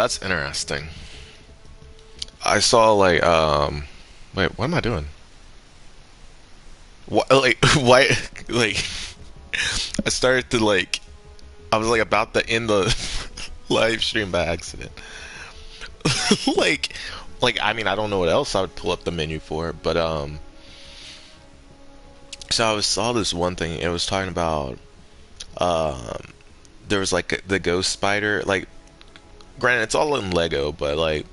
that's interesting. I saw like wait, what am I doing? What like why like I started to like I was like about to end the live stream by accident. like I mean I don't know what else I would pull up the menu for, but so I saw this one thing. It was talking about um there was like the ghost spider. Like granted it's all in Lego, but like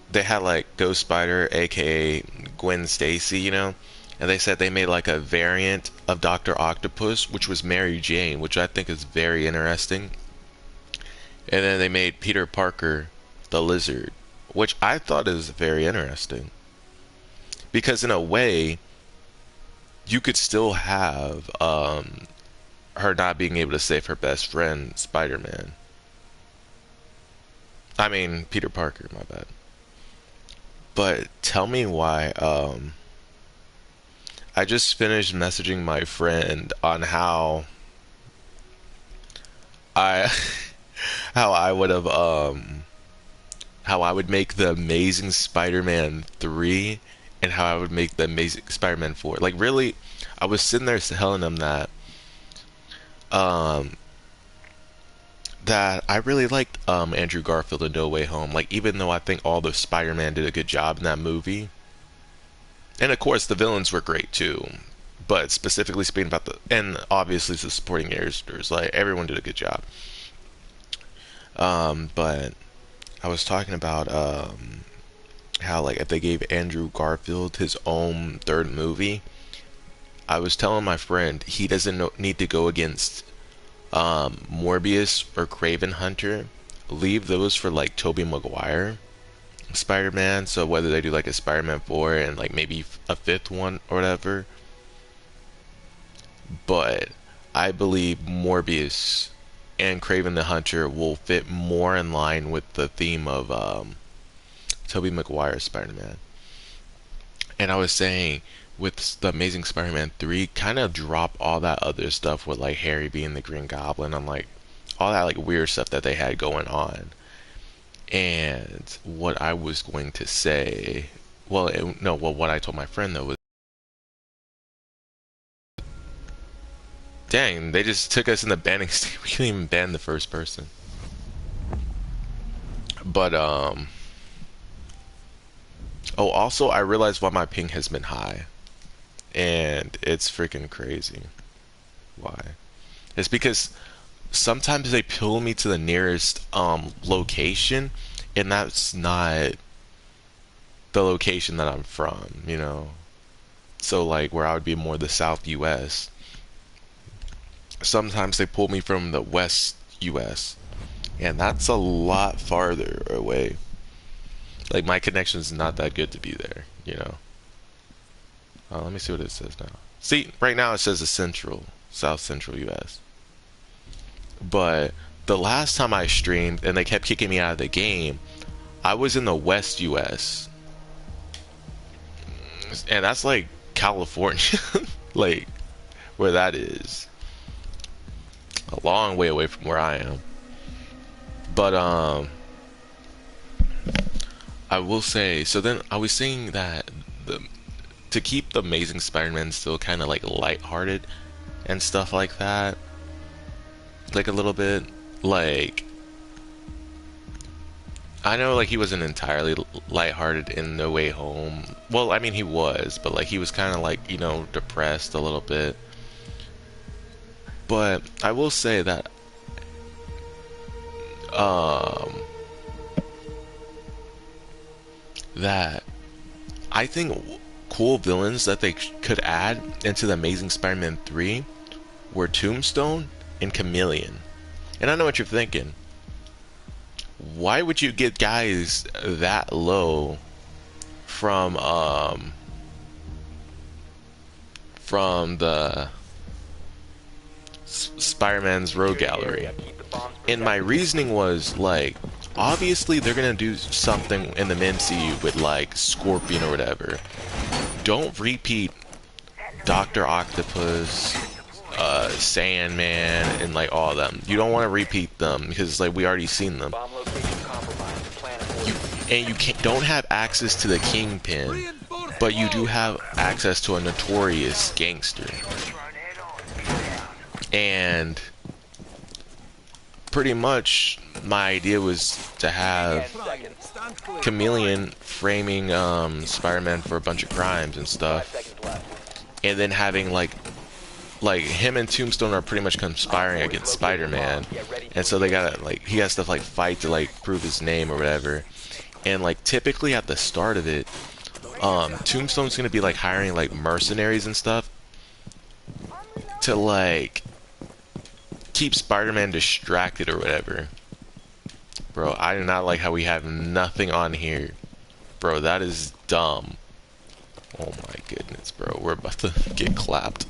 they had like Ghost Spider, aka Gwen Stacy, you know, and they said they made like a variant of Doctor Octopus, which was Mary Jane, which I think is very interesting. And then they made Peter Parker the Lizard, which I thought is very interesting because in a way you could still have her not being able to save her best friend Spider-Man. I mean Peter Parker, my bad. But tell me why I just finished messaging my friend on I how I would have how I would make the Amazing Spider-Man 3 and how I would make the Amazing Spider-Man 4. Like really, I was sitting there telling him um that I really liked Andrew Garfield in No Way Home. Like even though I think all the Spider-Man did a good job in that movie. And of course the villains were great too. But specifically speaking about the and obviously the supporting characters, like everyone did a good job. But I was talking about how like if they gave Andrew Garfield his own third movie, I was telling my friend he doesn't need to go against Morbius or Craven Hunter. Leave those for like Tobey Maguire Spider-Man. So whether they do like a Spider-Man 4 and like maybe a fifth one or whatever, but I believe Morbius and Craven the Hunter will fit more in line with the theme of Tobey Maguire's Spider-Man. And I was saying with the Amazing Spider-Man 3, kind of drop all that other stuff with like Harry being the Green Goblin and like all that like weird stuff that they had going on. And what I was going to say, well, no, well, what I told my friend though was, dang, they just took us in the banning state. We couldn't even ban the first person. But oh, also I realized why my ping has been high, and it's freaking crazy. Why? It's because sometimes they pull me to the nearest location, and that's not the location that I'm from, you know. So like where I would be more the South US. Sometimes they pull me from the West US, and that's a lot farther away. Like my connection's not that good to be there, you know. Let me see what it says now. See, right now it says the central, South Central US. But the last time I streamed and they kept kicking me out of the game, I was in the West US. And that's like California. Like where that is. A long way away from where I am. But I will say, so then I was saying that to keep the Amazing Spider-Man still kind of like lighthearted and stuff like that, like a little bit, like I know like he wasn't entirely lighthearted in No Way Home. Well, I mean he was, but like he was kind of like, you know, depressed a little bit. But I will say that um that I think cool villains that they could add into the Amazing Spider-Man 3 were Tombstone and Chameleon. And I know what you're thinking. Why would you get guys that low from the Spider-Man's Rogue Gallery? And my reasoning was like, obviously they're gonna do something in the MCU with like Scorpion or whatever. Don't repeat Doctor Octopus, Sandman, and like all of them. You don't want to repeat them because like we already seen them. and you don't have access to the Kingpin, but you do have access to a notorious gangster. And pretty much my idea was to have Chameleon framing Spider-Man for a bunch of crimes and stuff, and then having like him and Tombstone are pretty much conspiring against Spider-Man, and so they gotta he has to fight to prove his name or whatever. And typically at the start of it, Tombstone's gonna be hiring mercenaries and stuff to keep Spider-Man distracted or whatever. Bro, I do not like how we have nothing on here. Bro, that is dumb. Oh my goodness, bro. We're about to get clapped.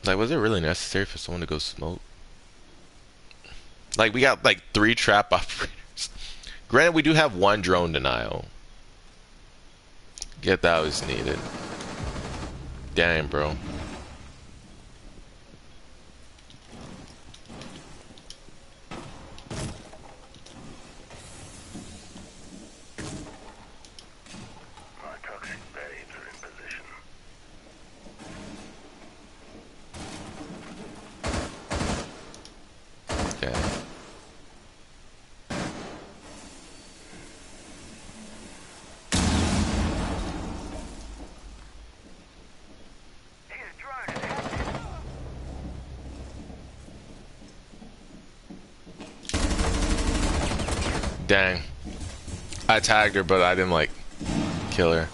Was it really necessary for someone to go smoke? We got 3 trap operators. Granted, we do have 1 drone denial. Get that was needed. Damn, bro. Dang. I tagged her, but I didn't kill her.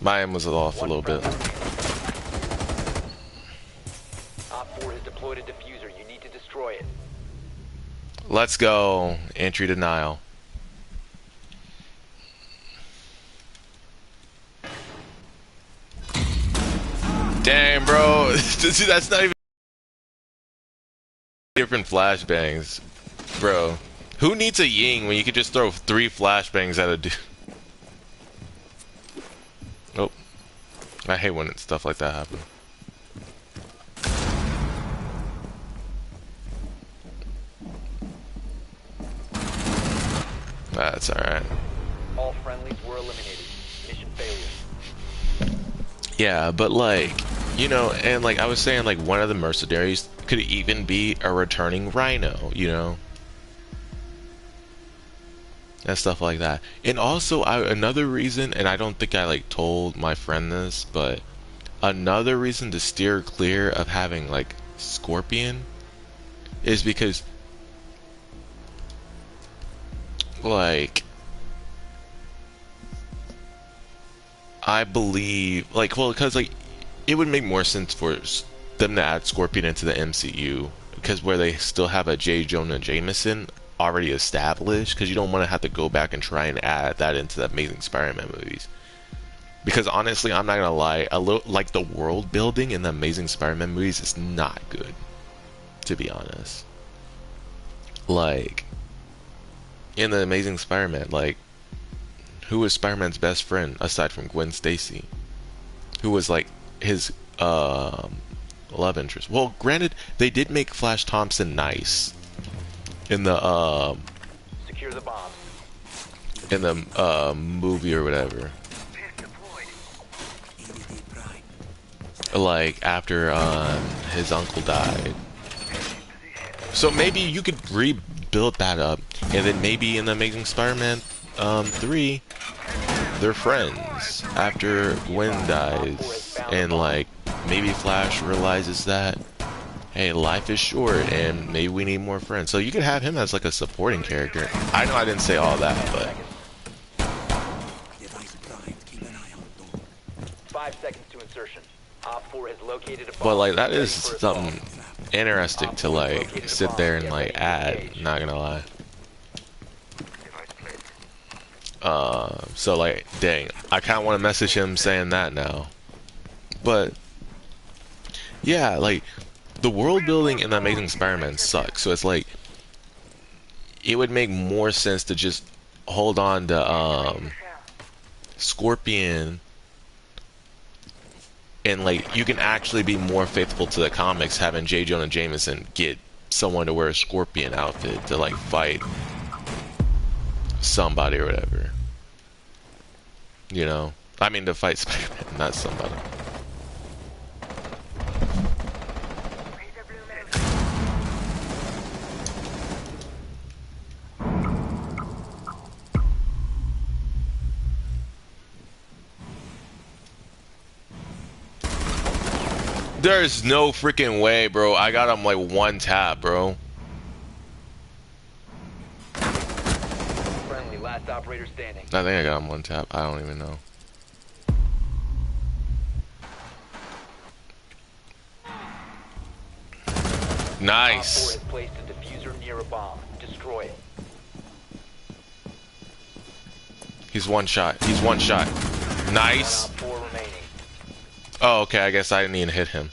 My aim was off a little bit. Op 4 has deployed a diffuser. You need to destroy it. Let's go. Entry denial. Damn, bro. That's not even different flashbangs, bro. Who needs a Ying when you could just throw 3 flashbangs at a dude? Oh. I hate when stuff like that happens. That's alright. All friendlies were eliminated. Mission failure. Yeah, but you know, and I was saying one of the mercenaries could even be a returning Rhino, you know? And stuff like that. And also another reason, and I don't think I told my friend this, but another reason to steer clear of having Scorpion is because I believe well, because it would make more sense for them to add Scorpion into the MCU, because where they still have a J. Jonah Jameson already established, because you don't want to have to go back and try and add that into the Amazing Spider-Man movies. Because honestly, I'm not gonna lie, a little the world building in the Amazing Spider-Man movies is not good, to be honest. In the Amazing Spider-Man, who was Spider-Man's best friend aside from Gwen Stacy? Who was his love interest? Well, granted, they did make Flash Thompson nice in the secure the bomb. In the movie or whatever. After his uncle died. So maybe you could rebuild that up, and then maybe in the Amazing Spider-Man 3 they're friends after Gwen dies, and maybe Flash realizes that, hey, life is short and maybe we need more friends. So you could have him as a supporting character. I know I didn't say all that, but 5 seconds to insertion. Op 4 has located a bomb. but that is something interesting to sit there and add, not gonna lie. So dang, I kinda wanna message him saying that now. But yeah, the world building in the Amazing Spider-Man sucks, so it's it would make more sense to just hold on to Scorpion, and you can actually be more faithful to the comics having J. Jonah Jameson get someone to wear a scorpion outfit to like fight somebody or whatever. You know? I mean to fight Spider-Man, not somebody. There's no freaking way, bro. I got him like one tap, bro. Friendly, last operator standing. I think I got him one tap. I don't even know. Nice. Op 4 has placed a diffuser near a bomb. Destroy it. He's one shot. He's one shot. Nice. Op 4 remaining. Oh, okay. I guess I didn't even hit him.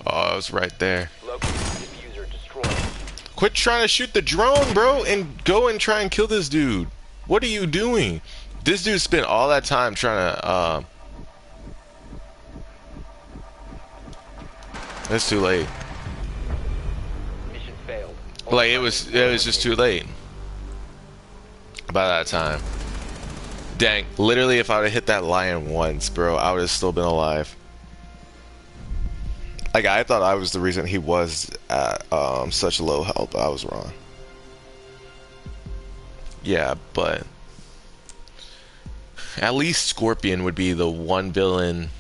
Oh, I was right there. Locate the diffuser. Destroy it. Quit trying to shoot the drone, bro, and go and try and kill this dude. What are you doing? This dude spent all that time trying to, It's too late. Mission failed. Like, it was just too late. By that time. Dang, literally if I would have hit that lion once, bro, I would have still been alive. Like, I thought I was the reason he was at such low health, but I was wrong. Yeah, but at least Scorpion would be the one villain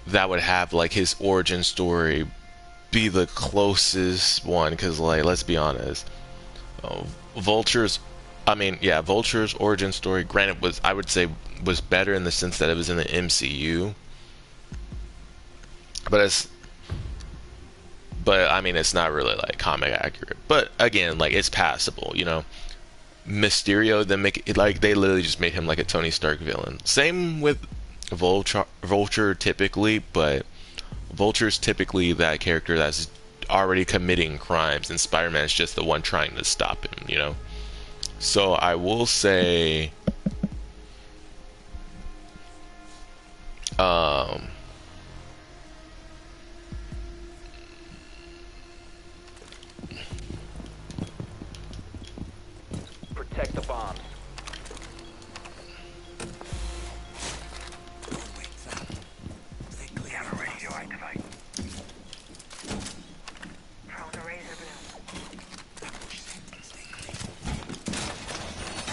that would have like his origin story be the closest one, because like, let's be honest, Vulture's origin story, granted, was, I would say, was better in the sense that it was in the MCU, but I mean, it's not really like comic accurate, but again, like, it's passable, you know. Mysterio, then make it like they literally just made him like a Tony Stark villain. Same with Vulture typically, but Vulture's typically that character that's already committing crimes, and Spider-Man is just the one trying to stop him, you know. So I will say, Protect the bombs.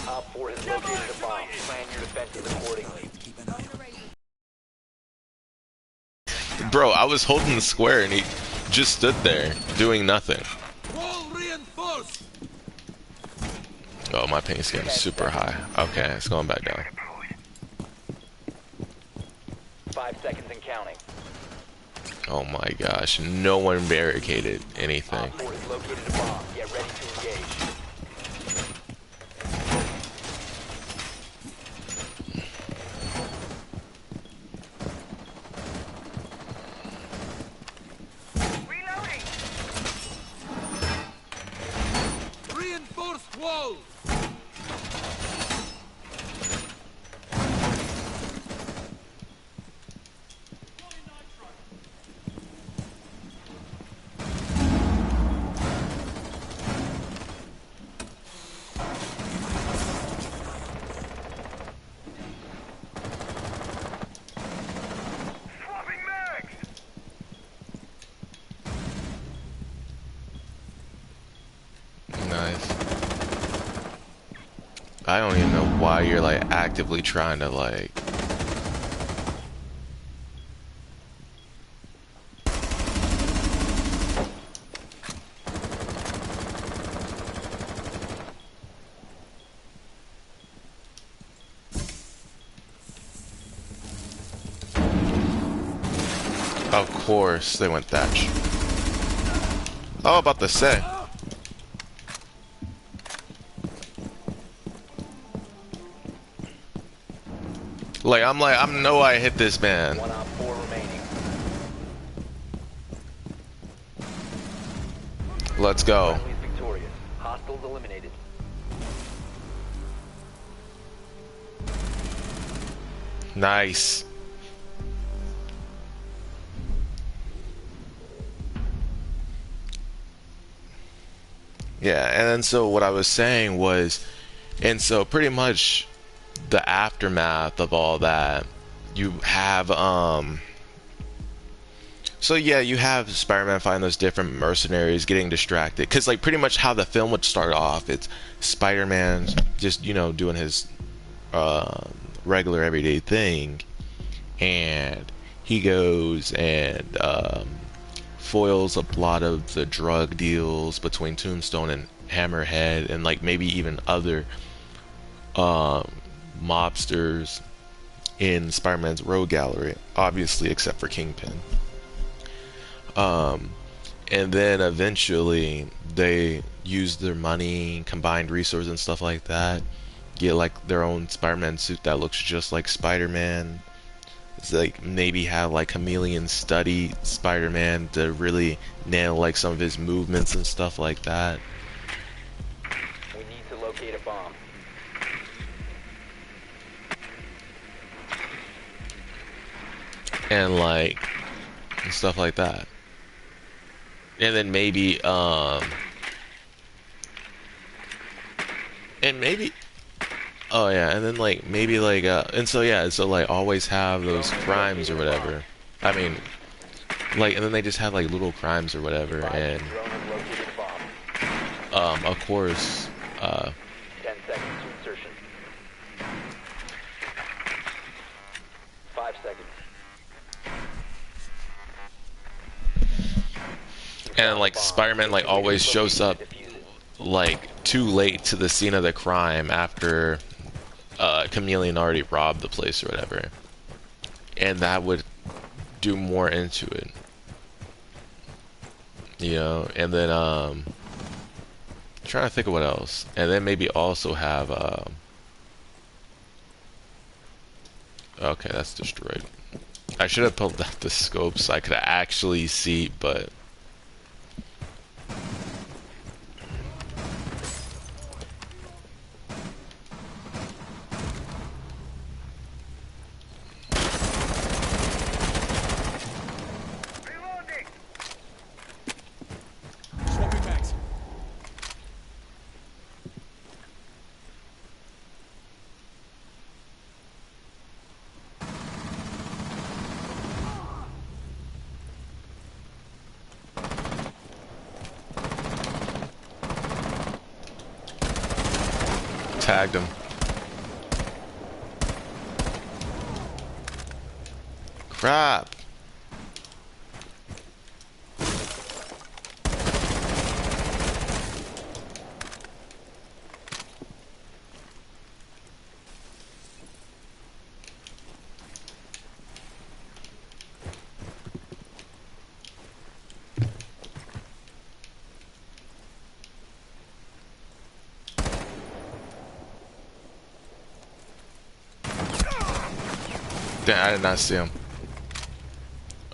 Op 4 has located a bomb. Plan your defenses accordingly. bro, I was holding the square and he just stood there doing nothing. Oh, my paint's getting super high. Okay, it's going back down. 5 seconds and counting. Oh my gosh, no one barricaded anything. Op 4 has located a bomb. Get ready to engage. Reloading. Reinforced walls! Swapping mags. Nice. I don't even know why you're like actively trying to like. Of course, they went Thatch. Oh, about to say. Like, I know I hit this man. One Op 4 remaining. Let's go. Friendly's victorious. Hostiles eliminated. Nice. Yeah, and then so what I was saying was, and so pretty much the aftermath of all that, you have so yeah, you have Spider-Man find those different mercenaries getting distracted, because like pretty much how the film would start off, it's Spider-Man just, you know, doing his regular everyday thing, and he goes and foils a lot of the drug deals between Tombstone and Hammerhead, and like maybe even other mobsters in Spider-Man's rogue gallery, obviously except for Kingpin. And then eventually they use their money, combined resources and stuff like that, get like their own Spider-Man suit that looks just like Spider-Man. It's like maybe have like Chameleon study Spider-Man to really nail like some of his movements and stuff like that. We need to locate a bomb. And like and stuff like that. And then maybe and maybe oh yeah, and then like maybe like and so yeah, so like always have those crimes or whatever. I mean, like, and then they just have like little crimes or whatever, and Drone has located a bomb. of course 10 seconds to insertion. 5 seconds. and like Spider-Man like always shows up like too late to the scene of the crime after Chameleon already robbed the place or whatever, and that would do more into it, you know. And then trying to think of what else, and then maybe also have okay, that's destroyed. I should have pulled out the scope so I could actually see, but Reloading. Swapping mags. tagged him. Crap. Damn, I did not see him.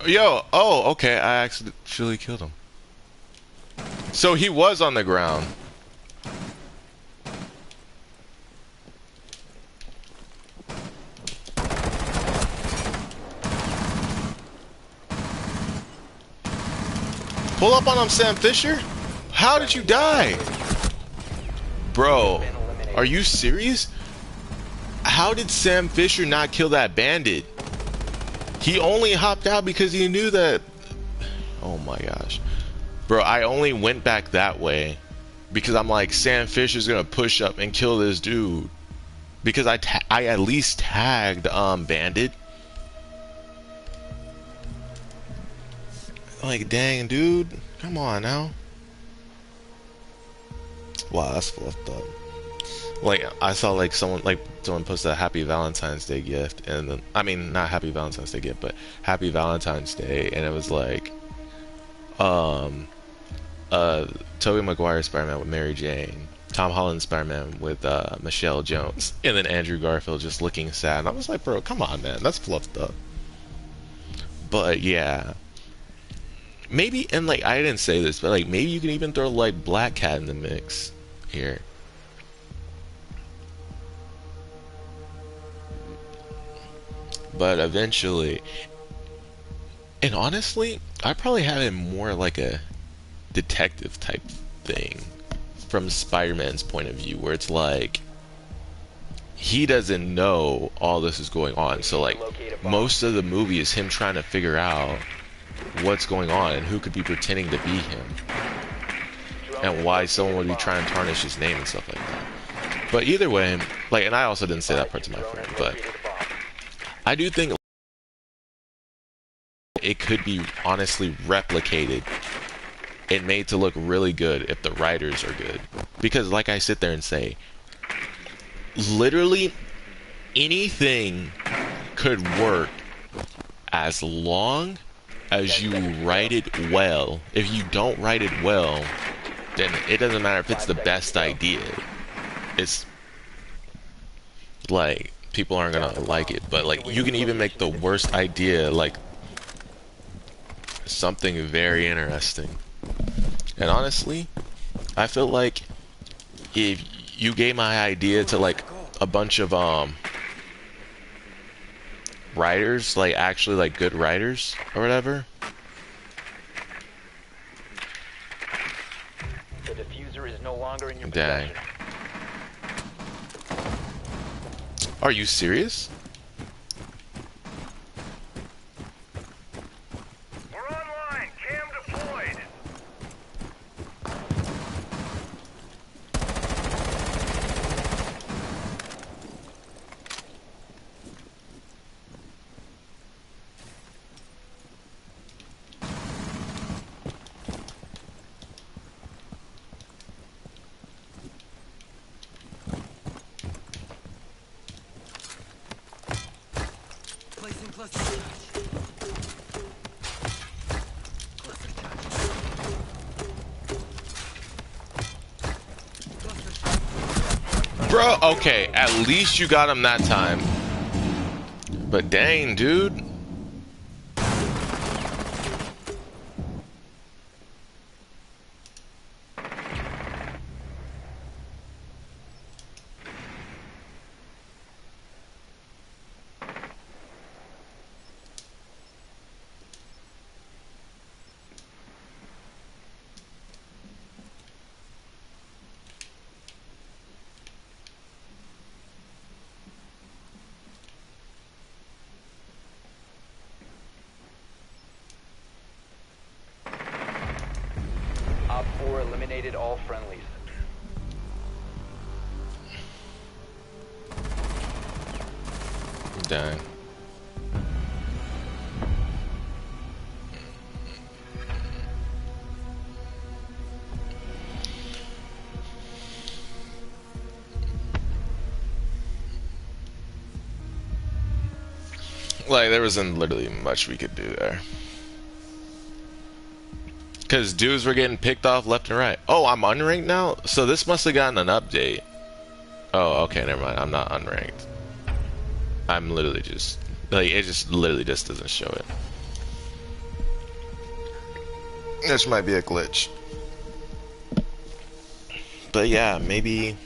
Yo, oh, okay, I actually killed him. So he was on the ground. Pull up on him, Sam Fisher. How did you die? Bro, are you serious? How did Sam Fisher not kill that bandit? He only hopped out because he knew that... Oh my gosh. Bro, I only went back that way because I'm like, Sam Fisher's gonna push up and kill this dude. Because I at least tagged bandit. Like, dang, dude. Come on now. Wow, that's fluffed up. Like, I saw like someone posted a Happy Valentine's Day gift, and then, I mean, not Happy Valentine's Day gift, but Happy Valentine's Day, and it was like Tobey Maguire Spider-Man with Mary Jane, Tom Holland Spider-Man with Michelle Jones, and then Andrew Garfield just looking sad. And I was like, bro, come on, man, that's fluffed up. But yeah, maybe, and like I didn't say this, but like maybe you can even throw like Black Cat in the mix here. But eventually, and honestly, I probably have it more like a detective type thing from Spider-Man's point of view, where it's like he doesn't know all this is going on. So like most of the movie is him trying to figure out what's going on and who could be pretending to be him and why someone would be trying to tarnish his name and stuff like that. But either way, like, and I also didn't say that part to my friend, but I do think it could be honestly replicated and made to look really good if the writers are good. Because like I sit there and say, literally anything could work as long as you write it well. If you don't write it well, then it doesn't matter if it's the best idea. It's like people aren't gonna like it, but like you can even make the worst idea like something very interesting. And honestly, I feel like if you gave my idea to like a bunch of writers, like actually like good writers or whatever. The diffuser is no longer in your Dang. possession. Are you serious? We're online. Cam deployed. Placing cluster charge. Cluster charge. Cluster charge. Bro, okay, at least you got him that time. But dang, dude. Op 4 eliminated all friendlies. Dang. Like, there wasn't literally much we could do there. Because dudes were getting picked off left and right. Oh, I'm unranked now? So this must have gotten an update. Oh, okay, never mind. I'm not unranked. I'm literally just... Like, it just literally just doesn't show it. This might be a glitch. But yeah, maybe...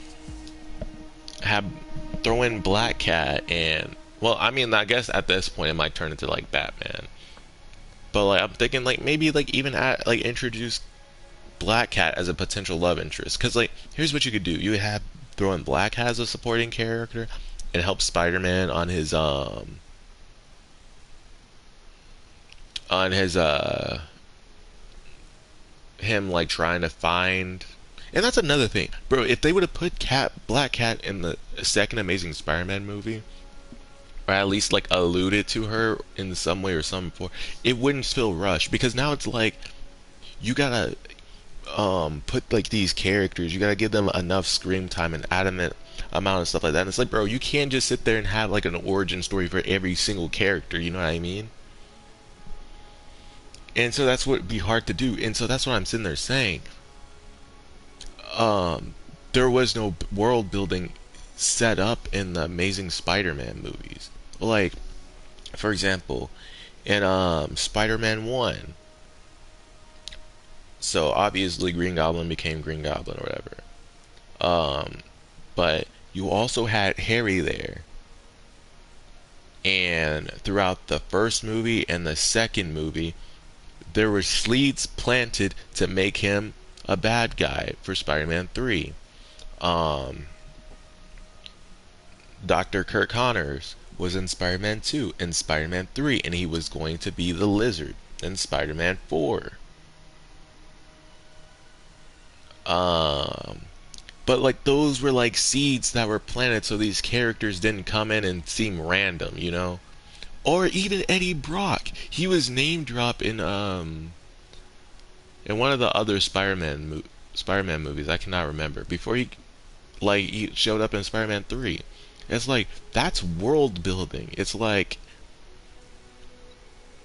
throw in Black Cat and... Well, I mean, I guess at this point it might turn into, like, Batman. But, like, I'm thinking, like, maybe, like, even introduce Black Cat as a potential love interest. Because, like, here's what you could do. You would have throw in Black Cat as a supporting character and help Spider-Man on his, him, like, trying to find... And that's another thing. Bro, if they would have put Black Cat in the second Amazing Spider-Man movie, or at least like alluded to her in some way or some before, it wouldn't feel rushed. Because now it's like you gotta put like these characters, you gotta give them enough screen time and adamant amount of stuff like that. And it's like, bro, you can't just sit there and have like an origin story for every single character, you know what I mean? And so that's what would be hard to do. And so that's what I'm sitting there saying. There was no world building set up in the Amazing Spider-Man movies. Like, for example, in Spider-Man 1, So obviously Green Goblin became Green Goblin or whatever. Um, but you also had Harry there. And throughout the first movie and the second movie, there were seeds planted to make him a bad guy for Spider-Man 3. Um, Dr. Kirk Connors was in Spider-Man 2 and Spider-Man 3, and he was going to be the Lizard in Spider-Man 4. Um, but like those were like seeds that were planted so these characters didn't come in and seem random, you know? Or even Eddie Brock. He was name dropped in one of the other Spider-Man movies. I cannot remember. Before he showed up in Spider-Man 3. It's like that's world building. It's like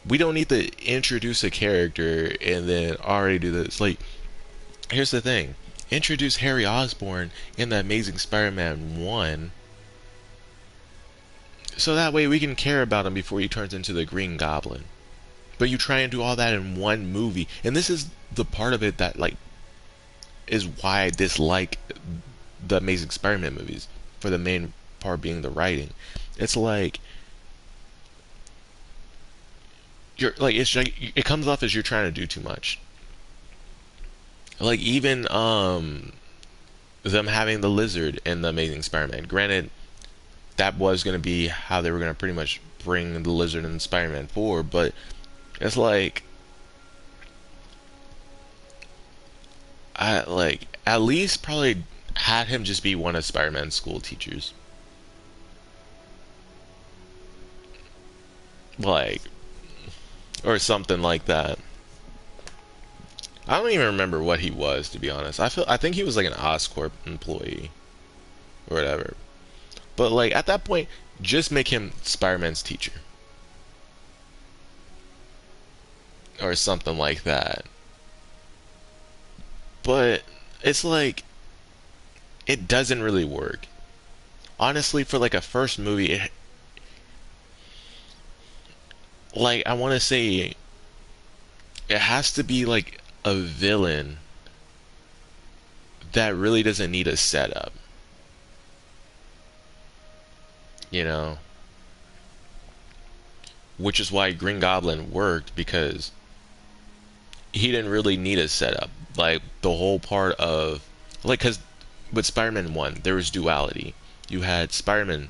we don't need to introduce a character and then already do this. Like here's the thing. Introduce Harry Osborn in the Amazing Spider-Man 1 so that way we can care about him before he turns into the Green Goblin. But you try and do all that in one movie. And this is the part of it that like is why I dislike the Amazing Spider-Man movies, for the main part being the writing. It's like you're like it comes off as you're trying to do too much. Like even them having the Lizard in the Amazing Spider-Man. Granted, that was going to be how they were going to pretty much bring the Lizard in Spider-Man 4, but it's like I like at least probably had him just be one of Spider-Man's school teachers. Like or something like that. I don't even remember what he was, to be honest. I think he was like an Oscorp employee or whatever. But like at that point, just make him Spider-Man's teacher or something like that. But it's like it doesn't really work. Honestly, for like a first movie, like I want to say it has to be like a villain that really doesn't need a setup, you know? Which is why Green Goblin worked, because he didn't really need a setup. Like the whole part of like cuz with Spider-Man 1, there was duality. You had Spider-Man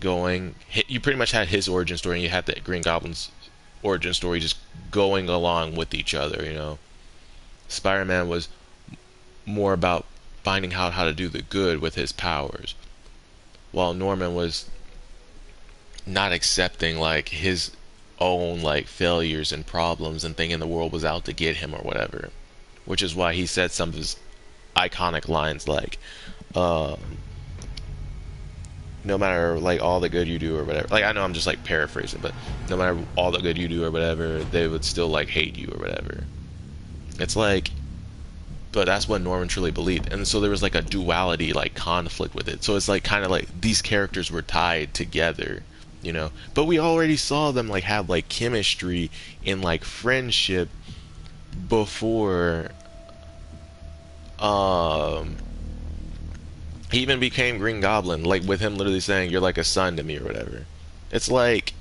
you pretty much had his origin story and you had the Green Goblin's origin story just going along with each other, you know? Spider-Man was more about finding out how to do the good with his powers, while Norman was not accepting like his own like failures and problems and thinking the world was out to get him or whatever. Which is why he said some of his iconic lines like, no matter like all the good you do or whatever. Like I know I'm just like paraphrasing, but no matter all the good you do or whatever, they would still like hate you or whatever. It's like, but that's what Norman truly believed, and so there was like a duality, like conflict with it. So it's like kind of like these characters were tied together, you know. But we already saw them like have like chemistry and like friendship before he even became Green Goblin, like with him literally saying you're like a son to me or whatever. It's like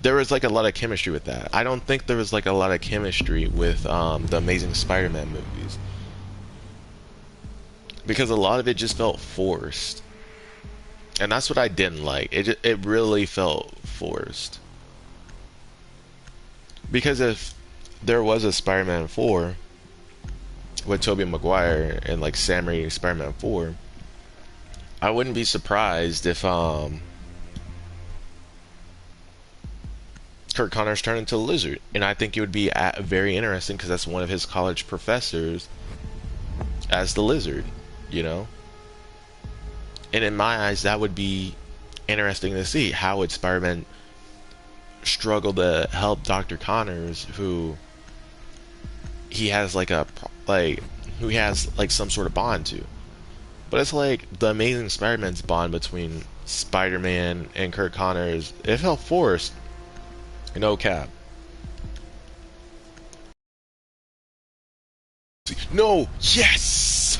there was like a lot of chemistry with that. I don't think there was like a lot of chemistry with the Amazing Spider-Man movies, because a lot of it just felt forced, and that's what I didn't like. It really felt forced. Because if there was a Spider-Man 4 with Tobey Maguire and like Sam Raimi Spider-Man 4, I wouldn't be surprised if Kurt Connors turned into a lizard, and I think it would be very interesting because that's one of his college professors as the lizard, you know. And in my eyes, that would be interesting to see. How would Spider-Man struggle to help Dr. Connors, who he has like who he has like some sort of bond to. But it's like the Amazing Spider-Man's bond between Spider-Man and Kurt Connors, it felt forced. No cap. No! Yes!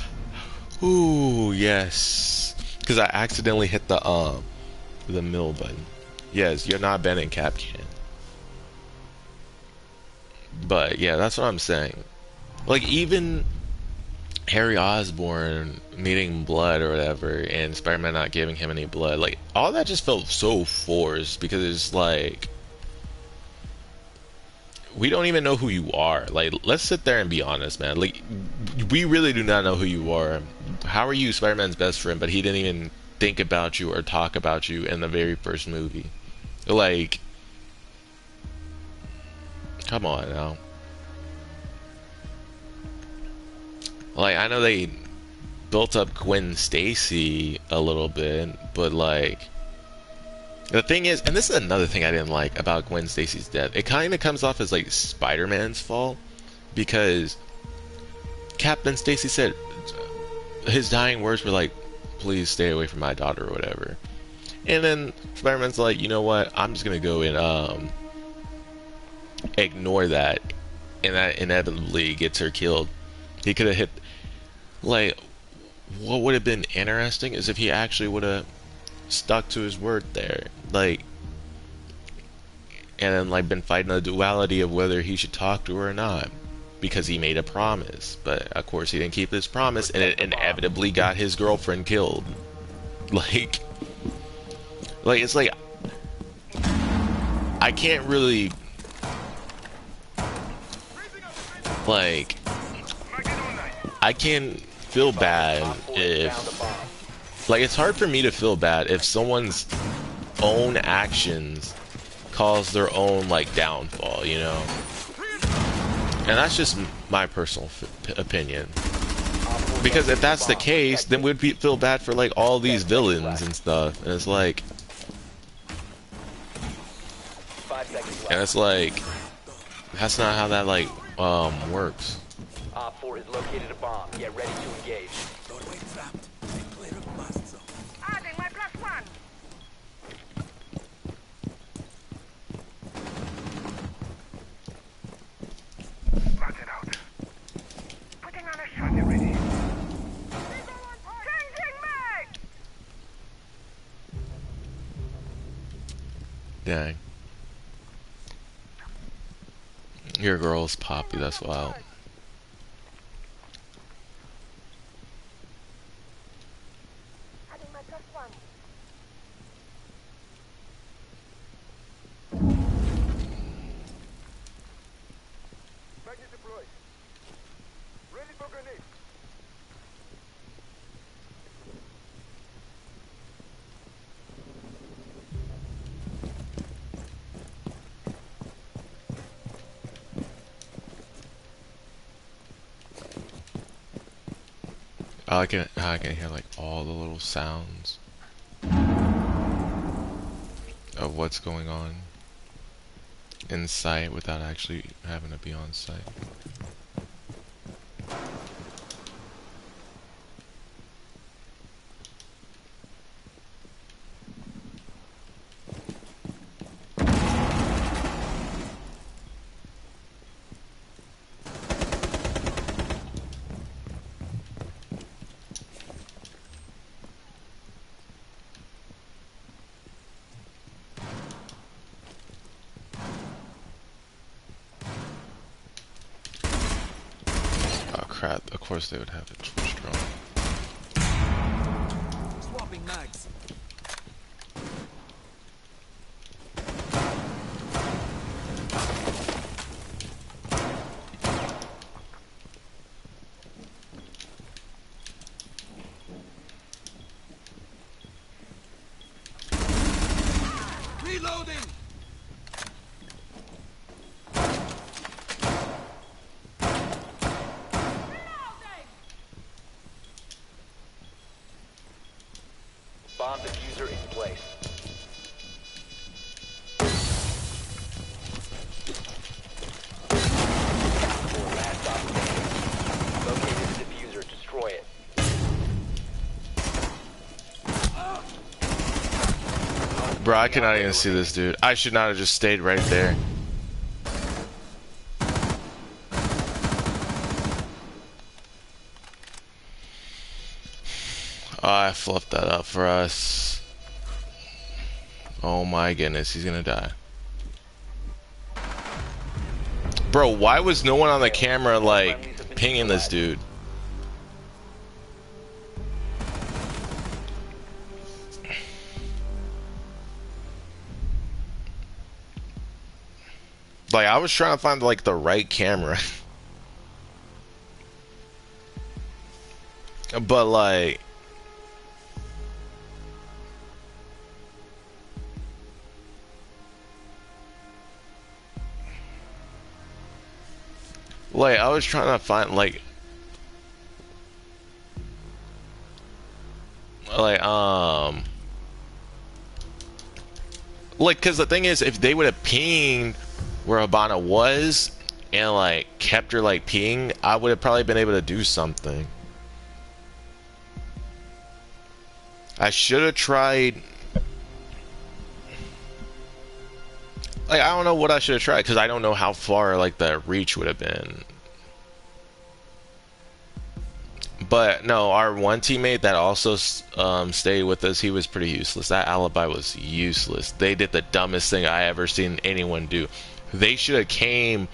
Ooh, yes. Because I accidentally hit the mill button. Yes, you're not banned in Capcan. But yeah, that's what I'm saying. Like, even Harry Osborn needing blood or whatever, and Spider-Man not giving him any blood, like, all that just felt so forced because it's like, we don't even know who you are. Like, let's sit there and be honest, man. Like, we really do not know who you are. How are you Spider-Man's best friend, but he didn't even think about you or talk about you in the very first movie? Like, come on now. Like, I know they built up Gwen Stacy a little bit, but like, the thing is, and this is another thing I didn't like about Gwen Stacy's death, it kind of comes off as like Spider-Man's fault, because Captain Stacy said his dying words were like, please stay away from my daughter or whatever. And then Spider-Man's like, you know what, I'm just gonna go and ignore that, and that inevitably gets her killed. He could have hit, like, what would have been interesting is if he actually would have stuck to his word there, like, and then like been fighting the duality of whether he should talk to her or not, because he made a promise, but of course he didn't keep his promise, and it inevitably got his girlfriend killed. Like, it's like, I can't really, like, I can feel bad if, like, it's hard for me to feel bad if someone's own actions cause their own, like, downfall, you know? And that's just my personal opinion. Because if that's the case, then we'd feel bad for, like, all these villains and stuff. And it's like... And it's like... That's not how that, like, works. Op 4 has located a bomb. Get ready to engage. Doorway trapped. Stay clear of blast zone. Adding my +1. Mark it out. Putting on a shot. You ready? Changing mag! Dang. Your girl's Poppy, that's wild. Adding my +1. Magnet deployed. Ready for grenade. I can hear like all the little sounds of what's going on in sight without actually having to be on site. Oh crap, of course they would have it strong. Swapping mags. Reloading. Bomb diffuser in place. For last op standing. Located the diffuser. Destroy it. Bro, I cannot even see this dude. I should not have just stayed right there. fluffed that up for us. Oh my goodness, he's gonna die. Bro, why was no one on the camera, like, pinging this dude? Like, I was trying to find, like, the right camera. But, like... Like, I was trying to find, like, cause the thing is, if they would have pinged where Habana was and, like, kept her, like, ping, I would have probably been able to do something. I should have tried... Like, I don't know what I should have tried, because I don't know how far, like, the reach would have been. But, no, our one teammate that also stayed with us, he was pretty useless. That alibi was useless. They did the dumbest thing I ever seen anyone do. They should have came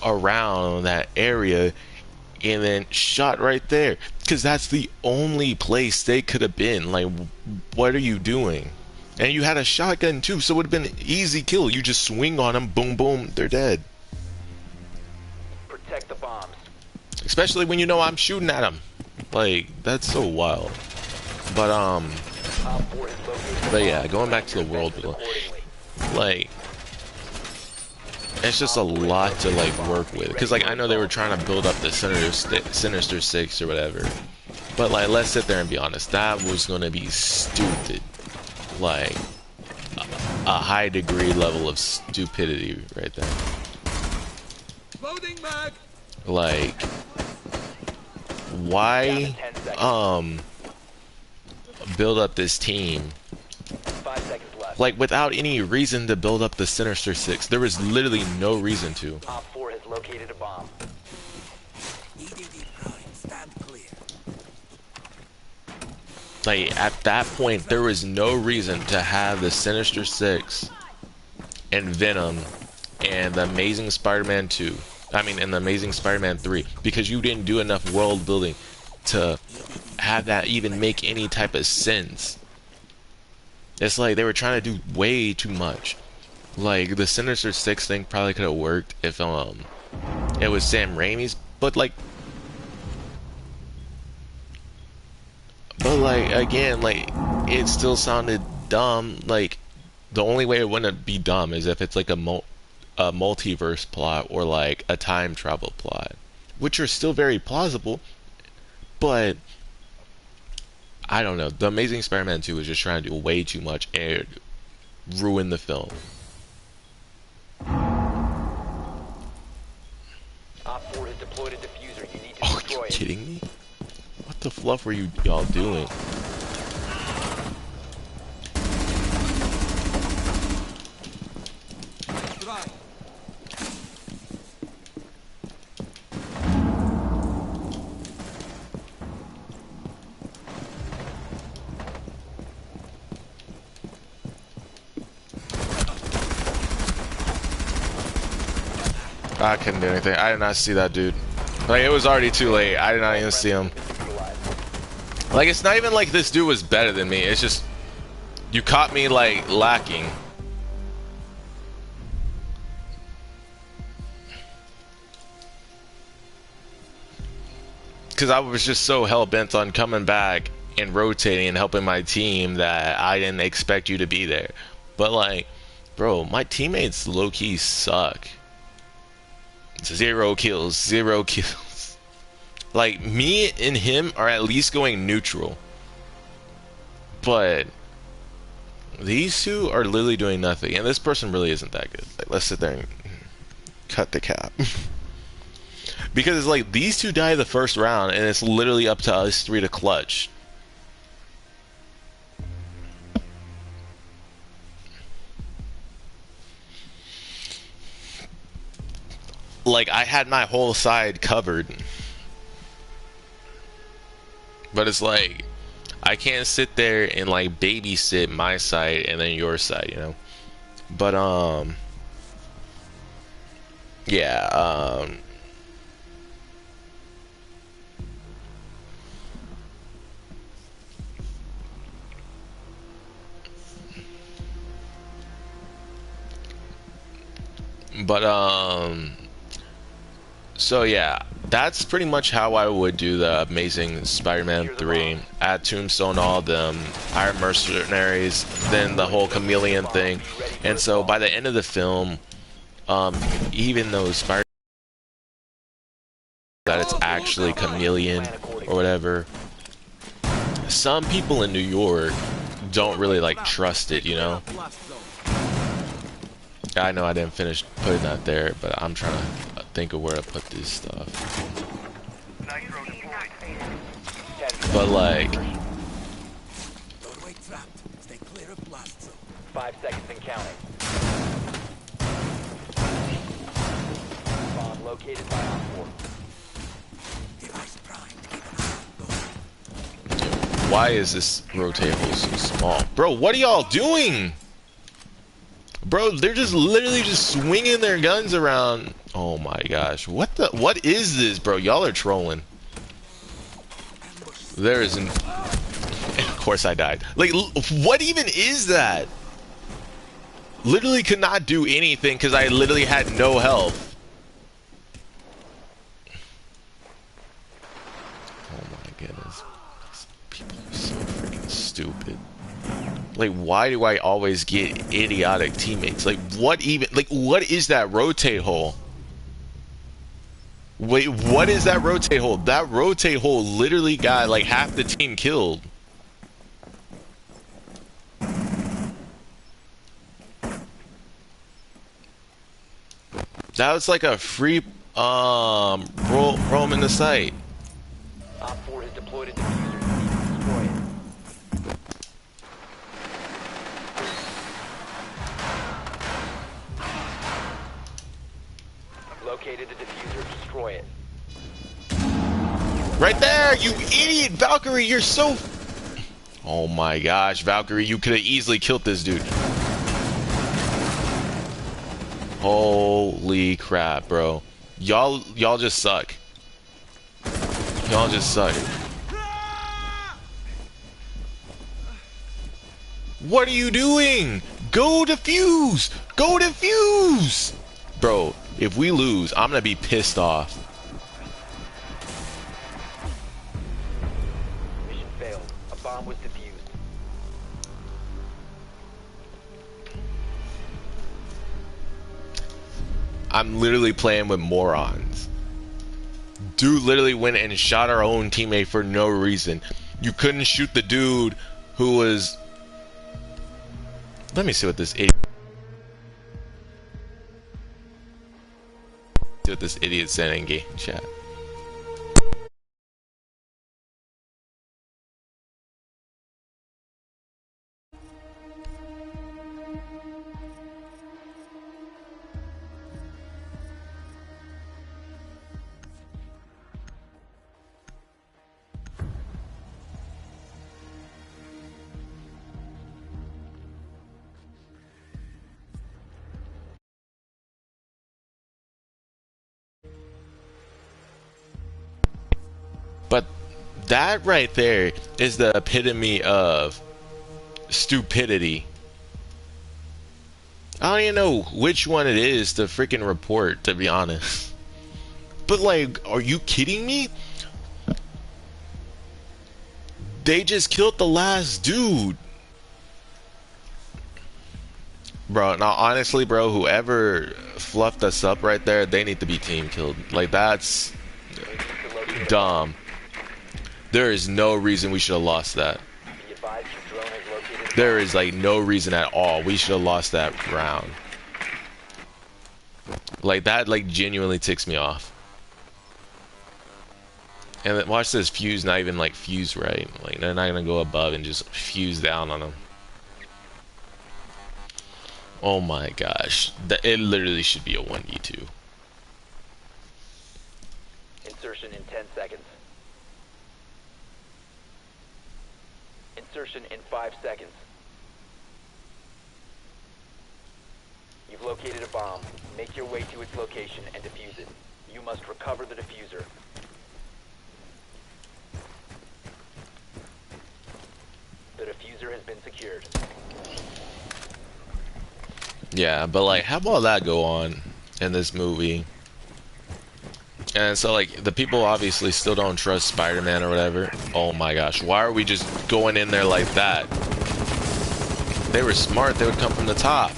around that area and then shot right there. Because that's the only place they could have been. Like, what are you doing? And you had a shotgun too, so it would have been an easy kill. You just swing on them, boom, boom, they're dead. Protect the bombs. Especially when you know I'm shooting at them. Like, that's so wild. But, Op 4 has located but yeah, going back to the world, like, it's just a lot to, like, work with. Because, like, I know they were trying to build up the Sinister Six or whatever. But, like, let's sit there and be honest. That was going to be stupid. Like, a high degree level of stupidity right there. Loading mag. Like, why, build up this team? 5 seconds left. Like, without any reason to build up the Sinister Six. There was literally no reason to. Op 4 has located a bomb. EDD prime. Stand clear. Like, at that point, there was no reason to have the Sinister Six and Venom and the Amazing Spider-Man 2. I mean, and the Amazing Spider-Man 3. Because you didn't do enough world building to have that even make any type of sense. It's like they were trying to do way too much. Like, the Sinister Six thing probably could have worked if, it was Sam Raimi's, but, like, again, like, it still sounded dumb. Like, the only way it wouldn't be dumb is if it's like a multiverse plot or like a time travel plot, which are still very plausible. But I don't know. The Amazing Spider-Man 2 was just trying to do way too much and ruin the film. Op 4 has deployed a diffuser. You need to Oh, are destroy you it. kidding me? What the fluff were y'all doing? Try. I couldn't do anything. I did not see that dude. Like, it was already too late. I did not even see him. Like, it's not even like this dude was better than me. It's just, you caught me, like, lacking. Because I was just so hell-bent on coming back and rotating and helping my team that I didn't expect you to be there. But, like, bro, my teammates low-key suck. 0 kills, 0 kills. Like, me and him are at least going neutral. But these two are literally doing nothing. And this person really isn't that good. Like, let's sit there and cut the cap. Because it's like, these two die the first round, and it's literally up to us three to clutch. Like, I had my whole side covered. But it's like, I can't sit there and like babysit my side and then your side, you know. But yeah, but so yeah, that's pretty much how I would do the Amazing Spider-Man 3. Add Tombstone, all them Iron Mercenaries, then the whole chameleon thing. And so by the end of the film, even though Spider that it's actually chameleon or whatever, some people in New York don't really like trust it, you know. I know I didn't finish putting that there, but I'm trying to think of where to put this stuff. Nitro deployed. But like, Doorway trapped. Stay clear of blast zone. 5 seconds and counting. Bomb located by Op 4. Device primed. Keep an eye on door. why is this rotate hole so small? Bro, what are y'all doing? Bro, they're just literally just swinging their guns around. Oh my gosh. What is this, bro? Y'all are trolling. There isn't. Of course I died. Like, what even is that? Literally could not do anything because I literally had no health. Oh my goodness. People are so freaking stupid. Like, why do I always get idiotic teammates? Like, what even? Like, what is that rotate hole? Wait, what is that rotate hole? That rotate hole literally got like half the team killed. That was like a free roam in the site. Op 4 has deployed a diffuser. Destroy it. Located the diffuser. Destroy it. Right there, you idiot, Valkyrie! You're so. Oh my gosh, Valkyrie, you could have easily killed this dude. Holy crap, bro! Y'all just suck. Y'all just suck. What are you doing? Go defuse! Go defuse! Bro, if we lose, I'm gonna be pissed off. Mission failed. A bomb was defused. I'm literally playing with morons. Dude literally went and shot our own teammate for no reason. You couldn't shoot the dude who was... Let me see what this idiot... See what this idiot said in game chat. But that right there is the epitome of stupidity. I don't even know which one it is to freaking report, to be honest. But like, are you kidding me? They just killed the last dude. Bro, now honestly, bro, whoever fluffed us up right there, they need to be team killed. Like, that's dumb. There is no reason we should have lost that. Be advised your drone has located. There is like no reason at all. We should have lost that round. Like, that like genuinely ticks me off. And then watch this fuse not even like fuse right. Like, they're not gonna go above and just fuse down on them. Oh my gosh. It literally should be a 1v2. Insertion in 10 seconds. insertion in 5 seconds. You've located a bomb. Make your way to its location and defuse it. You must recover the diffuser. The diffuser has been secured. Yeah, but like, how about that go on in this movie? And so like, the people obviously still don't trust Spider-Man or whatever. Oh my gosh, why are we just going in there like that? If they were smart, they would come from the top.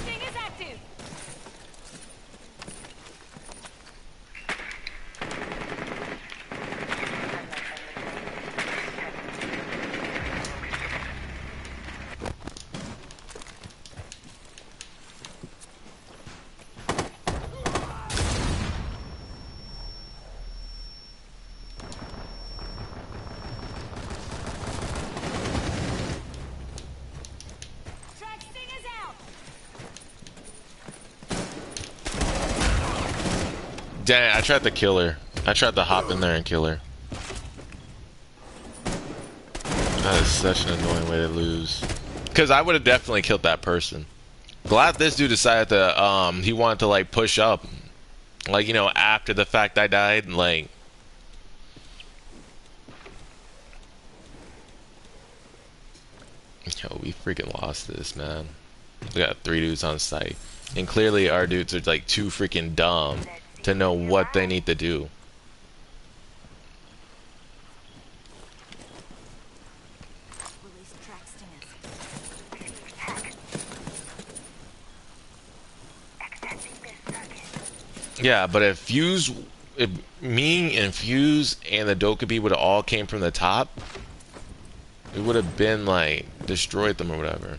Dang, I tried to kill her. I tried to hop in there and kill her. That is such an annoying way to lose. Because I would have definitely killed that person. Glad this dude decided to, he wanted to, like, push up. Like, you know, after the fact I died, like... Yo, we freaking lost this, man. We got 3 dudes on site. And clearly our dudes are, like, too freaking dumb to know what they need to do. Yeah, but if me and Fuse and the Dokkaebi would have all came from the top, it would have been like destroyed them or whatever.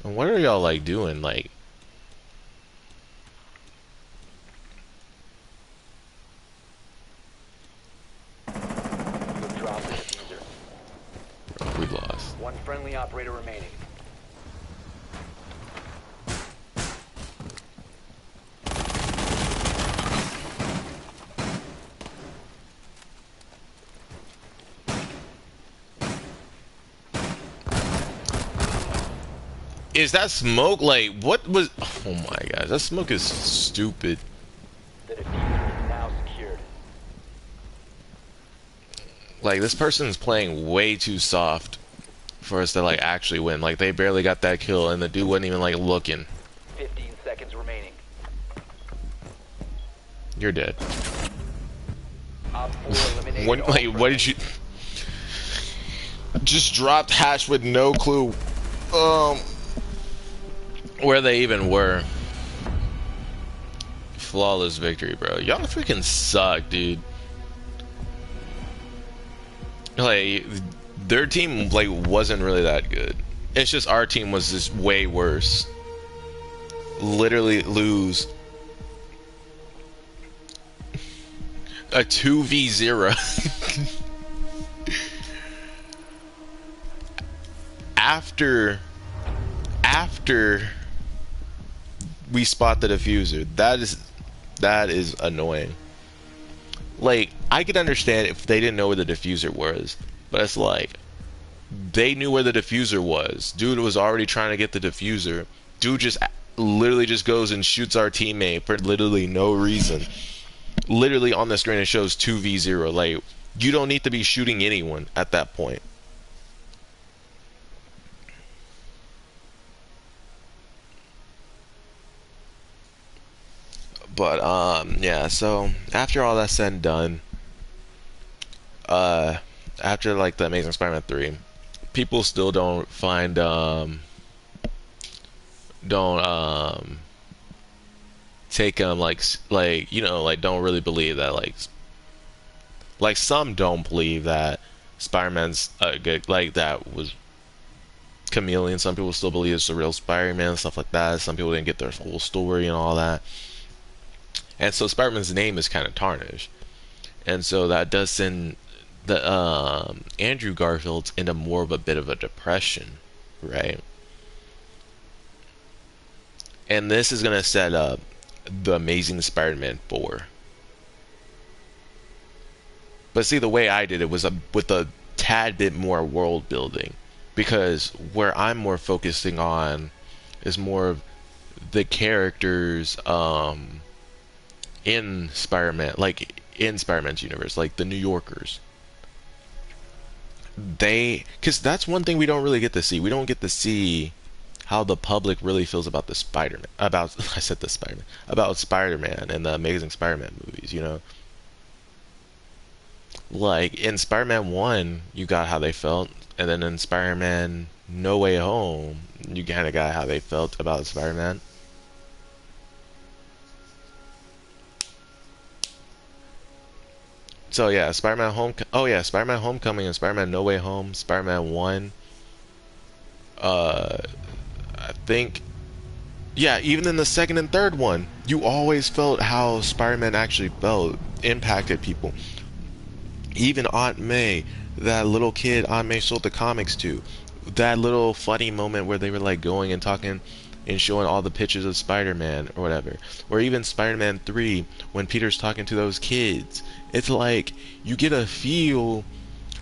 And what are y'all like doing? Like, Drop the diffuser. bro, we lost. One friendly operator remaining. Is that smoke like what was? Oh my gosh, that smoke is stupid. The diffuser is now secured. Like this person's playing way too soft for us to like actually win. Like they barely got that kill, and the dude wasn't even like looking. 15 seconds remaining. You're dead. Op 4 eliminated What? all Like, what did you? Just dropped hash with no clue. Where they even were. Flawless victory, bro. Y'all freaking suck, dude. Like, their team, like, wasn't really that good. It's just our team was just way worse. Literally lose. A 2v0. After we spot the diffuser. That is annoying. Like, I could understand if they didn't know where the diffuser was, but it's like they knew where the diffuser was. Dude was already trying to get the diffuser. Dude just literally just goes and shoots our teammate for literally no reason. Literally on the screen it shows 2v0. Like, you don't need to be shooting anyone at that point. But yeah, so after all that's said and done, after like the Amazing Spider-Man 3, people still don't find take them like you know, like don't really believe that like some don't believe that Spider-Man's good, like that was Chameleon. Some people still believe it's the real Spider-Man and stuff like that. Some people didn't get their whole story and all that. And so Spider-Man's name is kind of tarnished. And so that does send the Andrew Garfield into more of a bit of a depression, right? And this is going to set up the Amazing Spider-Man 4. But see, the way I did it was with the tad bit more world building, because where I'm more focusing on is more of the characters in Spider-Man, like in Spider-Man's universe, like the New Yorkers. Because that's one thing we don't really get to see. We don't get to see how the public really feels about the Spider-Man, about I said the Spider-Man, about Spider-Man and the Amazing Spider-Man movies. Like in Spider-Man 1, you got how they felt, and then in Spider-Man No Way Home, you kind of got how they felt about Spider-Man. So yeah, Spider-Man Homecoming and Spider-Man No Way Home, Spider-Man 1, I think, yeah, even in the second and third one, you always felt how Spider-Man actually felt, impacted people. Even Aunt May, that little kid Aunt May sold the comics to, that little funny moment where they were like going and talking and showing all the pictures of Spider-Man or whatever, or even Spider-Man 3 when Peter's talking to those kids. It's like you get a feel,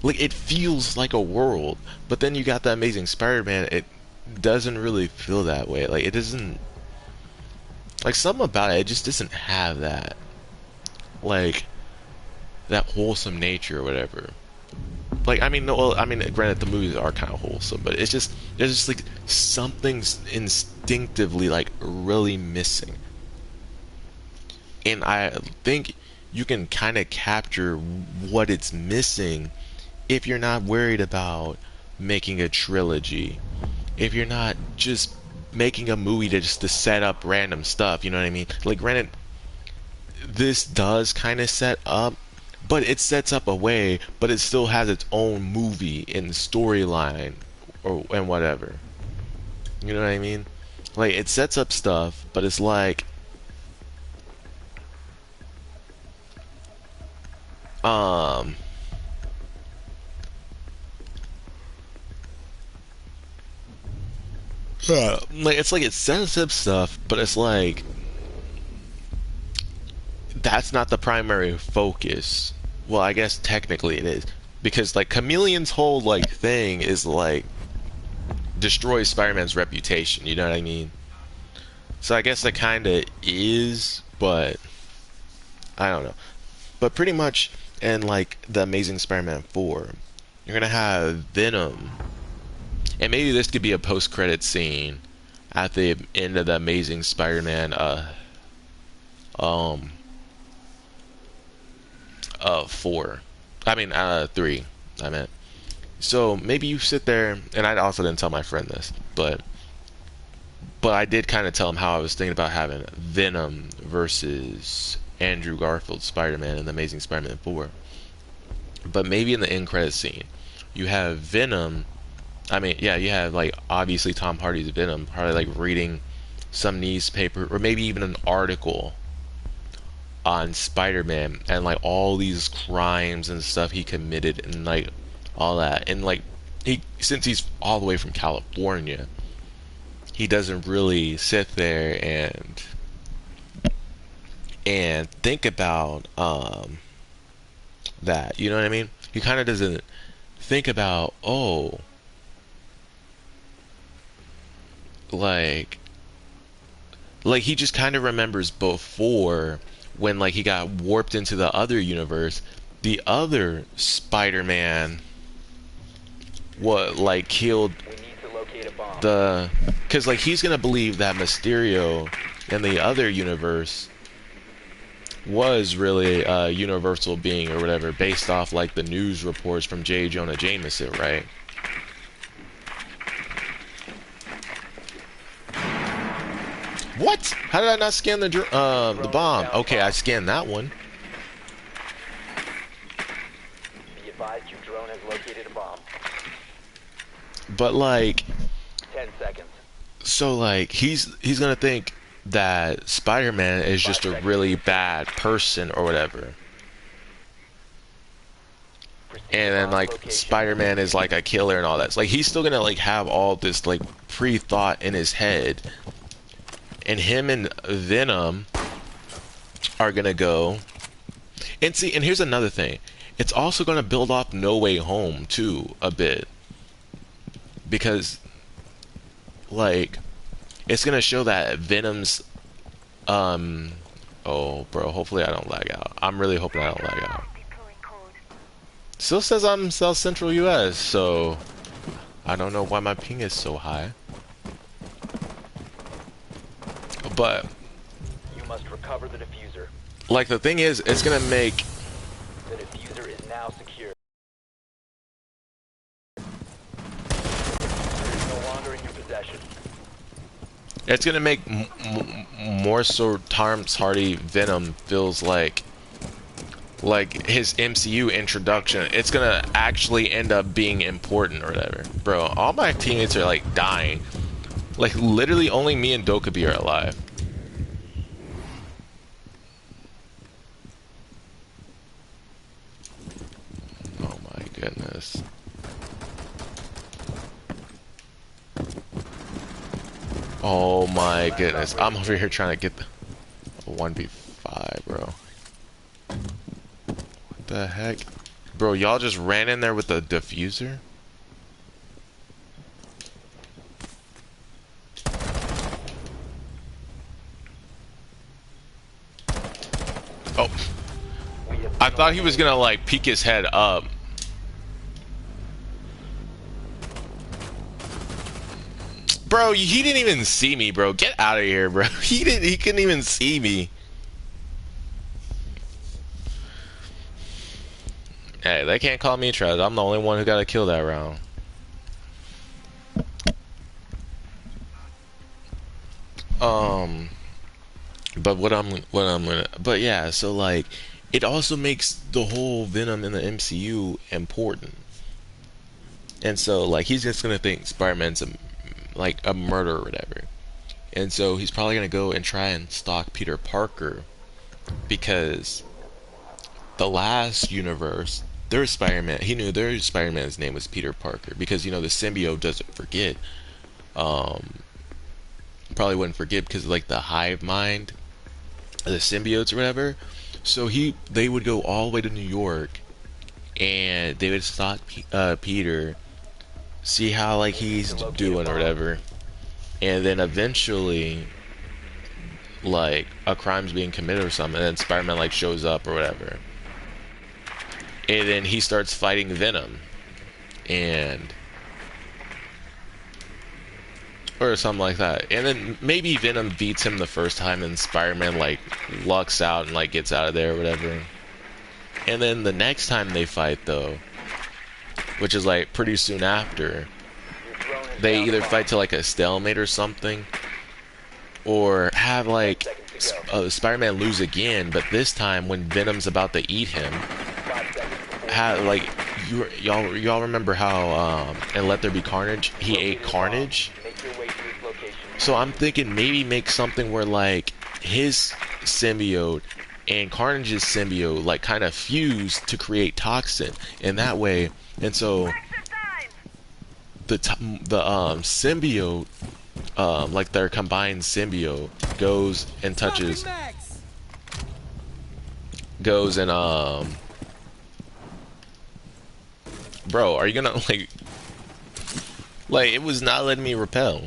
like it feels like a world, but then you got the Amazing Spider-Man, it doesn't really feel that way. Like it doesn't, like something about it just doesn't have that, like that wholesome nature or whatever. Like I mean, no, well, I mean, granted the movies are kind of wholesome, but it's just there's just like something's instinctively like really missing, and I think you can kind of capture what it's missing if you're not worried about making a trilogy, if you're not just making a movie to set up random stuff, you know what I mean? Like granted, this does kind of set up, but it sets up a way, but it still has its own movie and storyline or and whatever. You know what I mean? Like it sets up stuff, but it's like um like it's like it sets up stuff, but it's like that's not the primary focus. Well, I guess technically it is, because like Chameleon's whole like thing is like destroys Spider-Man's reputation. You know what I mean? So I guess it kind of is, but I don't know. But pretty much in like the Amazing Spider-Man 4, you're gonna have Venom, and maybe this could be a post-credit scene at the end of the Amazing Spider-Man um 4. I mean 3. I meant. So maybe you sit there, and I also didn't tell my friend this, but I did kind of tell him how I was thinking about having Venom versus Andrew Garfield's Spider-Man in the Amazing Spider-Man 4. But maybe in the end credit scene, you have Venom. I mean, yeah, you have like obviously Tom Hardy's Venom, probably like reading some newspaper or maybe even an article on Spider-Man and like all these crimes and stuff he committed and like all that. And like he, since he's all the way from California, he doesn't really sit there and think about that. You know what I mean? He kind of doesn't think about, oh, like he just kind of remembers before when like he got warped into the other universe, the other Spider-Man what like killed We need to locate a bomb. the, because like he's gonna believe that Mysterio in the other universe was really a universal being or whatever, based off like the news reports from J. Jonah Jameson, right? What? How did I not scan the bomb? Okay, I scanned that one. Be advised your drone has located a bomb. But like, 10 seconds. so like he's gonna think that Spider-Man is just a really bad person or whatever. And then like Spider-Man is like a killer and all that. So, like he's still gonna like have all this like pre-thought in his head. And him and Venom are gonna go and see, and here's another thing. it's also going to build off No Way Home too a bit, because like it's going to show that Venom's oh bro, hopefully I don't lag out. I'm really hoping I don't lag out. Deploying code. Still says I'm South Central US, so I don't know why my ping is so high. But You must recover the diffuser. like the thing is, it's gonna make The diffuser is now secure. It is no longer in your possession. it's gonna make more so Tom's Hardy Venom feels like his MCU introduction. It's gonna actually end up being important or whatever. Bro, all my teammates are like dying. Like literally only me and Dokubi are alive. Oh my goodness. Oh my goodness. I'm over here trying to get a 1v5, bro. What the heck? Bro, y'all just ran in there with the diffuser? Oh. I thought he was gonna like peek his head up. Bro, he didn't even see me, bro. Get out of here, bro. He couldn't even see me. Hey, they can't call me trash. I'm the only one who got a kill that round. But but yeah, so like it also makes the whole Venom in the MCU important. And so like he's just gonna think Spider-Man's like a murderer or whatever. And so he's probably gonna go and try and stalk Peter Parker, because the last universe, their Spider-Man, he knew their Spider-Man's name was Peter Parker, because you know the symbiote doesn't forget. Probably wouldn't forget because of, like the hive mind, the symbiotes or whatever. So they would go all the way to New York, and they would stalk Peter, see how like he's doing or whatever, and then eventually like a crime's being committed or something, and then Spider-Man like shows up or whatever, and then he starts fighting Venom, and or something like that, and then maybe Venom beats him the first time, and Spider-Man like lucks out and like gets out of there or whatever. And then the next time they fight though, which is like pretty soon after, they either fight to like a stalemate or something, or have like Spider-Man lose again, but this time when Venom's about to eat him, like y'all remember how in Let There Be Carnage he ate Carnage? So I'm thinking maybe make something where like his symbiote and Carnage's symbiote like kind of fuse to create toxin, and that way, and so the symbiote, like their combined symbiote goes and touches, goes and bro, are you gonna like it was not letting me repel.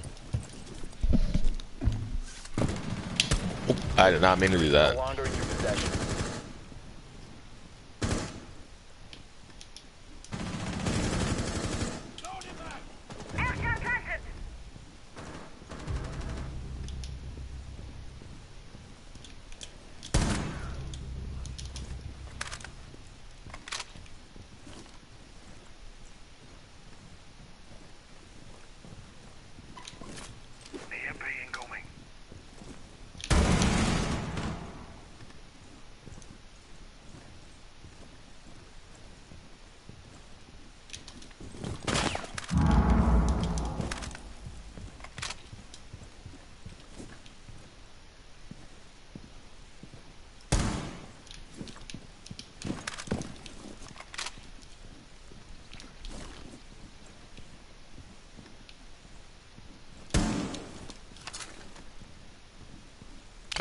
Oh, I did not mean to do that.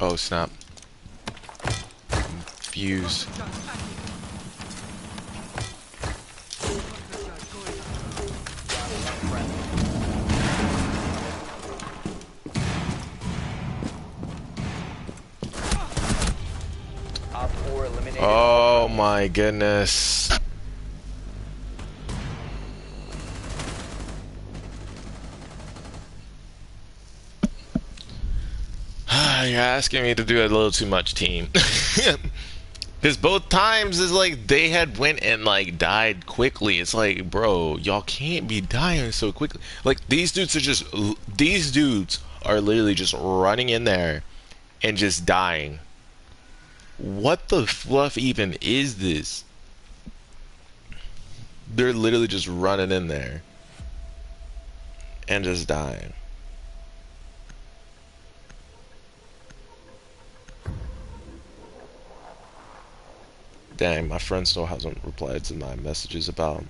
Oh snap. Fuse. all Oh friendly. my goodness. You're asking me to do a little too much, team. Because both times is like they had went and like died quickly. It's like, bro, y'all can't be dying so quickly. Like these dudes are literally just running in there and just dying. What the fluff even is this? They're literally just running in there and just dying. Dang, my friend still hasn't replied to my messages about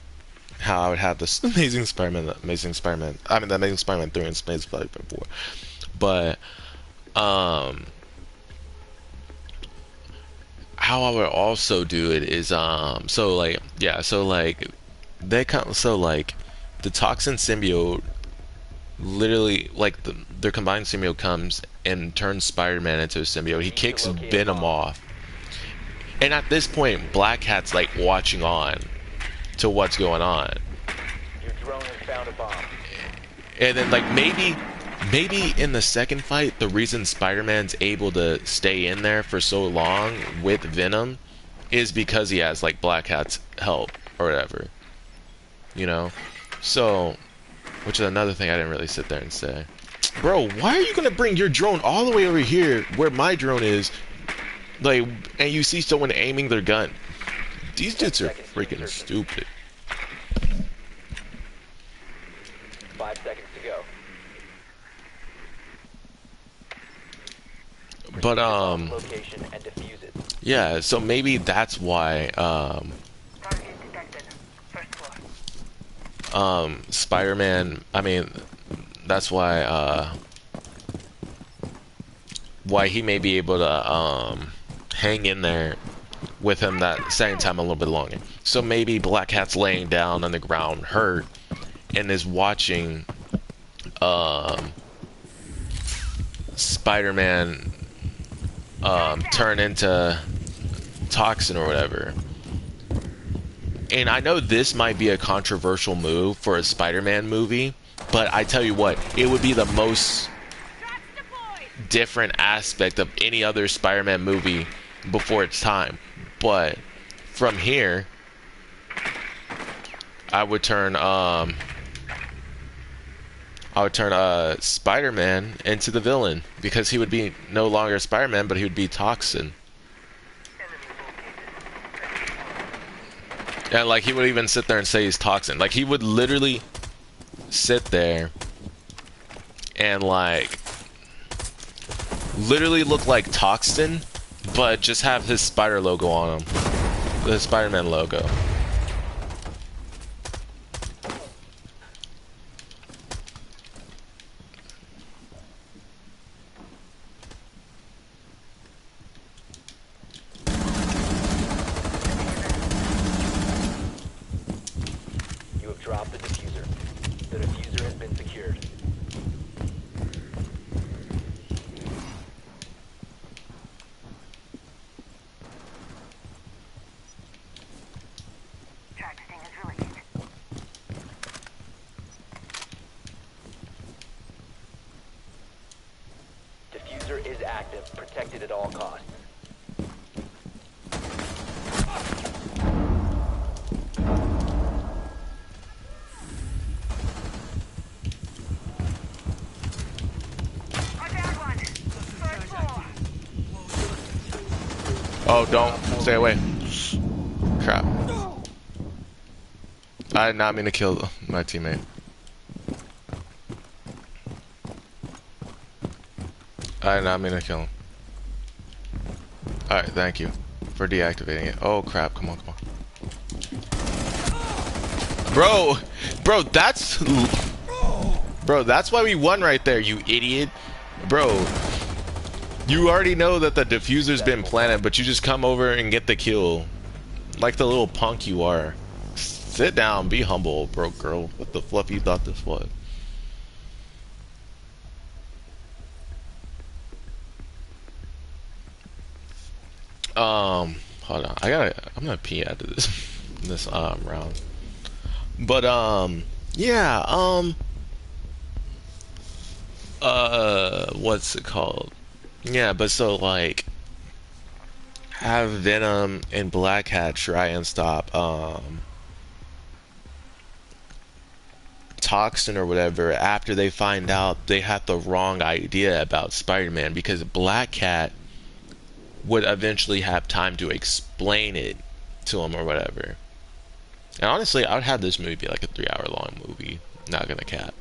how I would have this the Amazing Spider-Man 3 and Space Flight 4. But um how I would also do it is so like yeah, so like they come so like the toxin symbiote literally like their combined symbiote comes and turns Spider-Man into a symbiote. He Need to kicks locate a Venom bomb. off. And at this point Black Cat's like watching on to what's going on. Your drone has found a bomb. And then like maybe in the second fight the reason Spider-Man's able to stay in there for so long with Venom is because he has like Black Cat's help or whatever. You know? So which is another thing I didn't really sit there and say. Bro, why are you gonna bring your drone all the way over here where my drone is? Like and you see someone aiming their gun. These 10 dudes are seconds to freaking insertion. stupid. 5 seconds to go. But Proceed to bomb's location and defuse it. yeah, so maybe that's why Target detected. First floor. Spider-Man, I mean, that's why he may be able to hang in there with him that same time a little bit longer. So maybe Black Cat's laying down on the ground hurt and is watching Spider-Man turn into toxin or whatever. And I know this might be a controversial move for a Spider-Man movie, but I tell you what, it would be the most different aspect of any other Spider-Man movie before its time. But from here, I would turn Spider-Man into the villain because he would be no longer Spider-Man, but he would be Toxin. And like he would even sit there and say he's Toxin. Like he would literally sit there and like literally look like Toxin, but just have his spider logo on him. The Spider-Man logo. You have dropped the diffuser. The diffuser has been secured. Track sting is released. Diffuser is active, protected at all costs. I found one. First floor. Oh, don't stay away. Crap. I did not mean to kill my teammate. I did not mean to kill him. Alright, thank you for deactivating it. Oh crap, come on, come on. Bro, that's why we won right there, you idiot. Bro, you already know that the diffuser's been planted, but you just come over and get the kill. Like the little punk you are. Sit down, be humble, bro, girl. What the fluff you thought this was? hold on. I'm gonna pee after this round. But yeah, what's it called? Yeah, but so like have Venom and Black Cat try and stop Toxin or whatever after they find out they had the wrong idea about Spider-Man, because Black Cat would eventually have time to explain it to him or whatever. And honestly, I would have this movie be like a 3-hour long movie. Not gonna cap.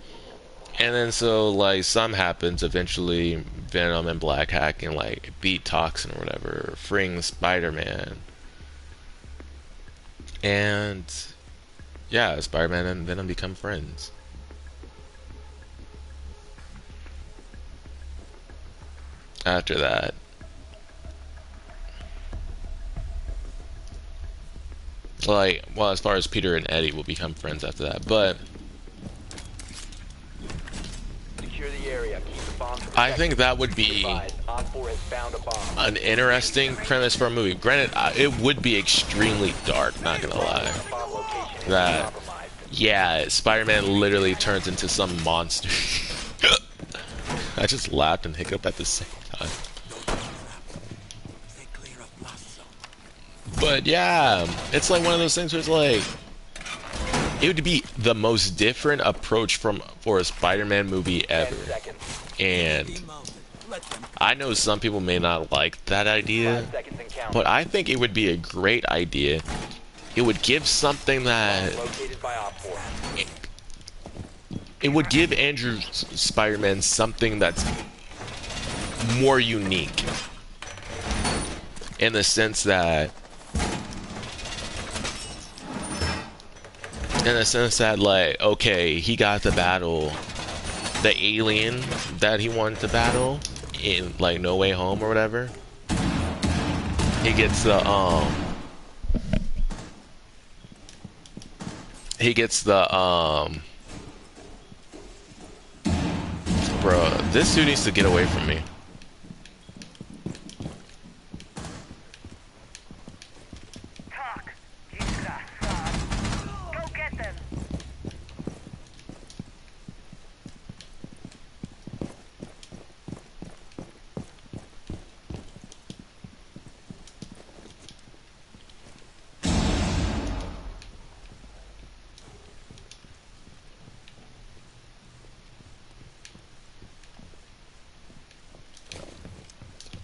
And then so like something happens. Eventually, Venom and Black Cat can like beat Toxin or whatever, freeing Spider-Man. And yeah, Spider-Man and Venom become friends. After that. Like, well, as far as Peter and Eddie will become friends after that, but Secure the area. Keep the bombs I protected. think that would be Op 4 has found a bomb. an interesting premise for a movie. Granted, it would be extremely dark, not gonna lie. Bomb location is That, compromised. yeah, Spider-Man literally turns into some monster. I just laughed and hiccuped at the same time. Stay clear of blast zone. But yeah, it's like one of those things where it's like, it would be the most different approach for a Spider-Man movie 10 ever. seconds. And Demounted. Let them I know some people may not like that idea, 5 seconds and counting. but I think it would be a great idea. It would give something that Located by Op 4. it would give Andrew Spider-Man something that's more unique, in the sense that like, okay, he got to battle the alien that he wanted to battle in like No Way Home or whatever. He gets the bro, this dude needs to get away from me. Talk. Jesus, go get them.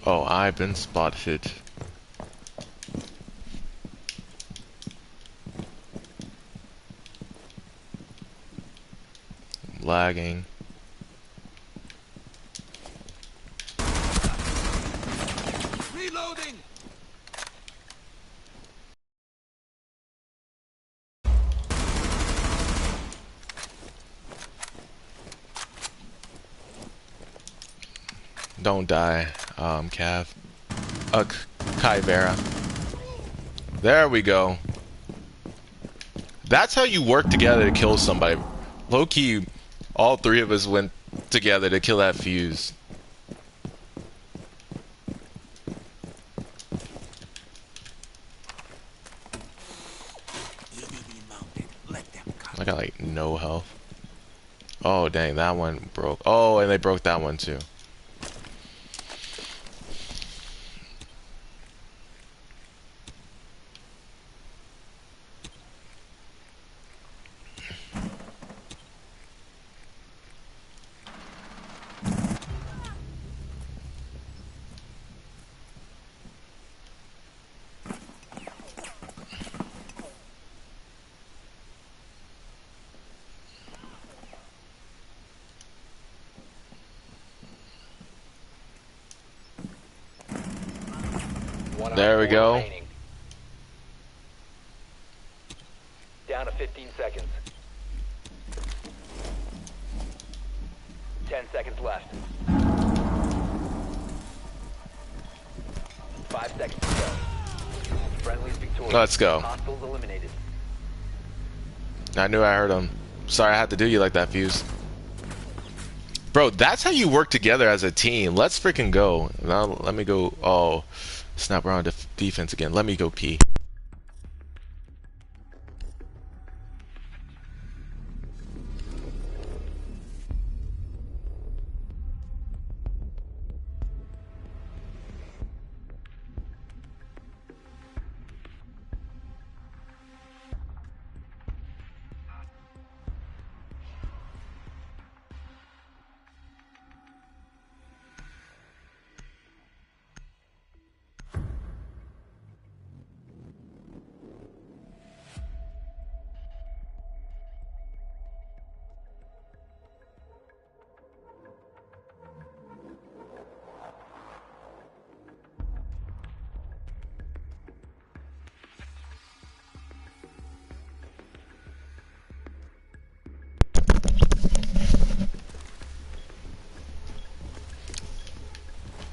Oh, I've been spotted. Lagging. reloading. Don't die, Cav. Kai Vera. There we go. That's how you work together to kill somebody. Low-key, all three of us went together to kill that fuse. He'll be remounted. Let them come. I got like no health. Oh dang, that one broke. Oh, and they broke that one too. There we go. Remaining. Down to 15 seconds. 10 seconds left. 5 seconds to go. Friendly's victorious. Let's go. Hostiles eliminated. I knew I heard him. Sorry I had to do you like that, Fuse. Bro, that's how you work together as a team. Let's freaking go. Now let me go. Oh, snap, we're on defense again. Let me go pee.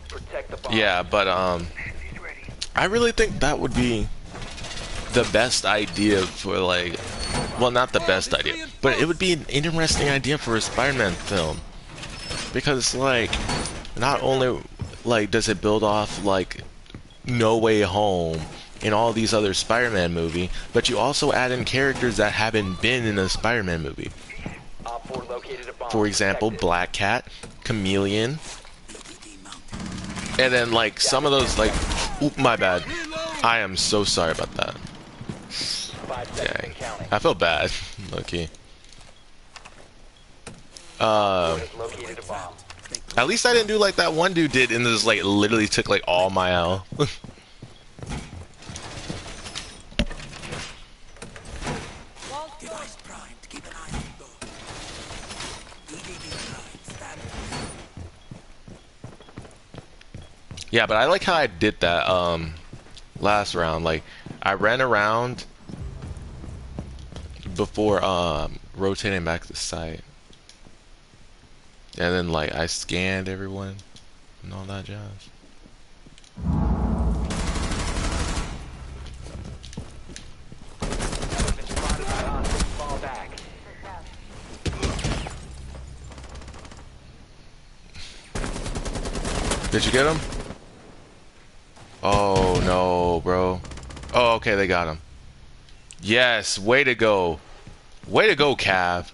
Protect the bomb. Yeah, but He's ready. I really think that would be the best idea for like, well, not the best idea, but it would be an interesting idea for a Spider-Man film, because like, not only like does it build off like No Way Home and all these other Spider-Man movie, but you also add in characters that haven't been in a Spider-Man movie. Op 4 located a bomb. For example, Protect it. Black Cat, Chameleon, and then like some of those like, oop, my bad. I am so sorry about that. 5 seconds Dang, and counting. I feel bad. Okay. Has located a bomb. At least I didn't do like that one dude did and just like literally took like all my L. Device primed. Keep an eye on the door. EDD primed. Stand. Yeah, but I like how I did that last round. Like I ran around before rotating back to the site. And then like I scanned everyone and all that jazz. Been spotted by hostiles. Fall back. Did you get him? Oh no, bro. Oh, okay, they got him. Yes, way to go. Way to go, Cav.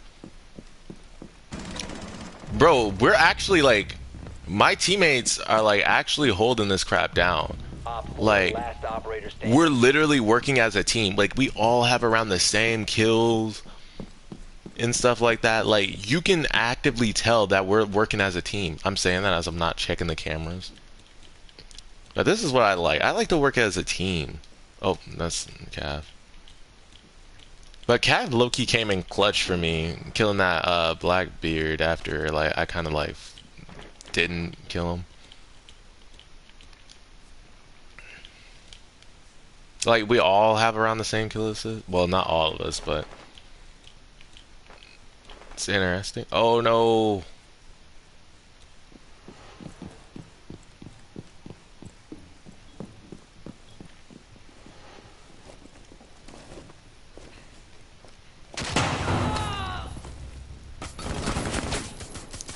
Bro, we're actually like, my teammates are like actually holding this crap down. Op 4, Like, last operator standing. we're literally working as a team. Like, we all have around the same kills and stuff like that. Like, you can actively tell that we're working as a team. I'm saying that as I'm not checking the cameras. But this is what I like. I like to work as a team. Oh, that's Cav. But Cav low-key came in clutch for me, killing that Blackbeard after like I kind of like didn't kill him. Like we all have around the same kill assist. Well, not all of us, but it's interesting. Oh no.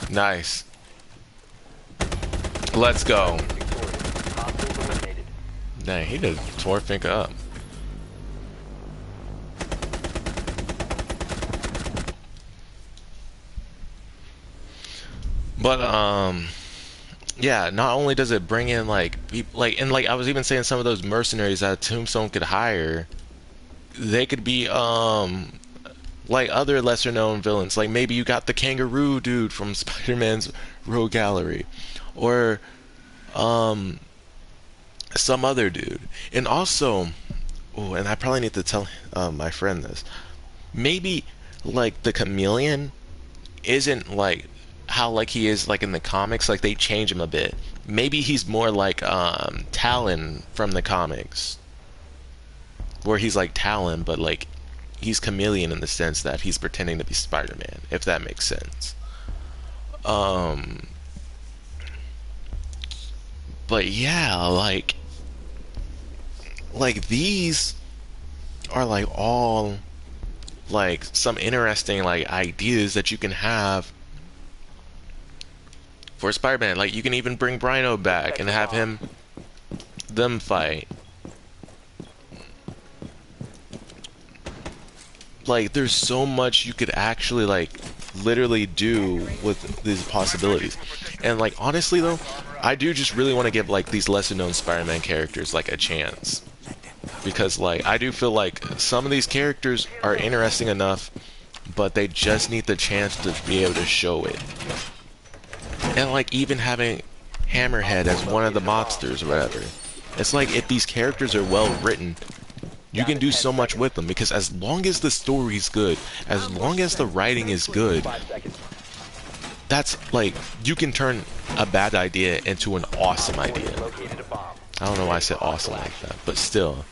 Nice. Let's go. Victorious. Hostiles eliminated. Dang, he did tore Fink up. But yeah, not only does it bring in like people like, and like I was even saying some of those mercenaries that Tombstone could hire, they could be like other lesser known villains. Like maybe you got the kangaroo dude from Spider-Man's Rogue Gallery, or some other dude. And also, oh, and I probably need to tell my friend this. Maybe like the Chameleon isn't like how like he is like in the comics. Like they change him a bit. Maybe he's more like Talon from the comics, where he's like Talon, but like he's Chameleon in the sense that he's pretending to be Spider-Man, if that makes sense. But yeah, like these are like all like some interesting like ideas that you can have for Spider-Man. Like you can even bring Brino back and have them fight. like there's so much you could actually like literally do with these possibilities. And like honestly though, I do just really want to give like these lesser known Spider-Man characters like a chance, because like I do feel like some of these characters are interesting enough, but they just need the chance to be able to show it. And like even having Hammerhead as one of the mobsters or whatever, it's like if these characters are well written, you can do so much with them, because as long as the story's good, as long as the writing is good, 5 seconds. that's like you can turn a bad idea into an awesome idea. Located a bomb. I don't know why I said awesome like that, but still.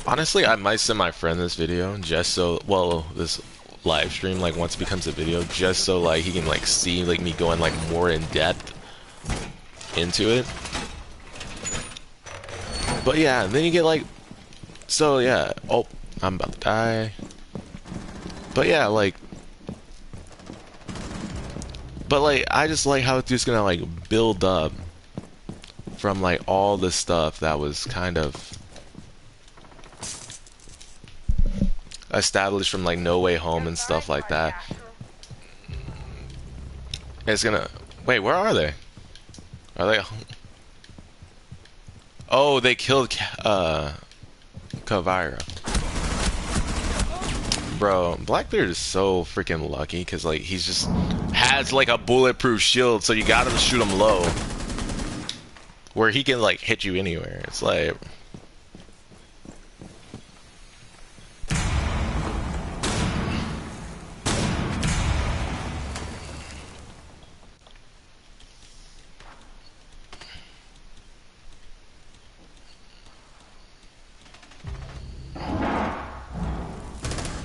Honestly, I might send my friend this video just so, well, this live stream, like once it becomes a video, just so like he can like see like me going like more in depth into it. But yeah, then you get like, so yeah, oh, I'm about to die. But yeah, like, but like, I just like how it's just gonna like build up from like all the stuff that was kind of established from like No Way Home and stuff like that. It's gonna, wait, where are they? Are they? Oh, they killed Kavira. Bro, Blackbeard is so freaking lucky because like he's just has like a bulletproof shield, so you gotta shoot him low, where he can like hit you anywhere. It's like,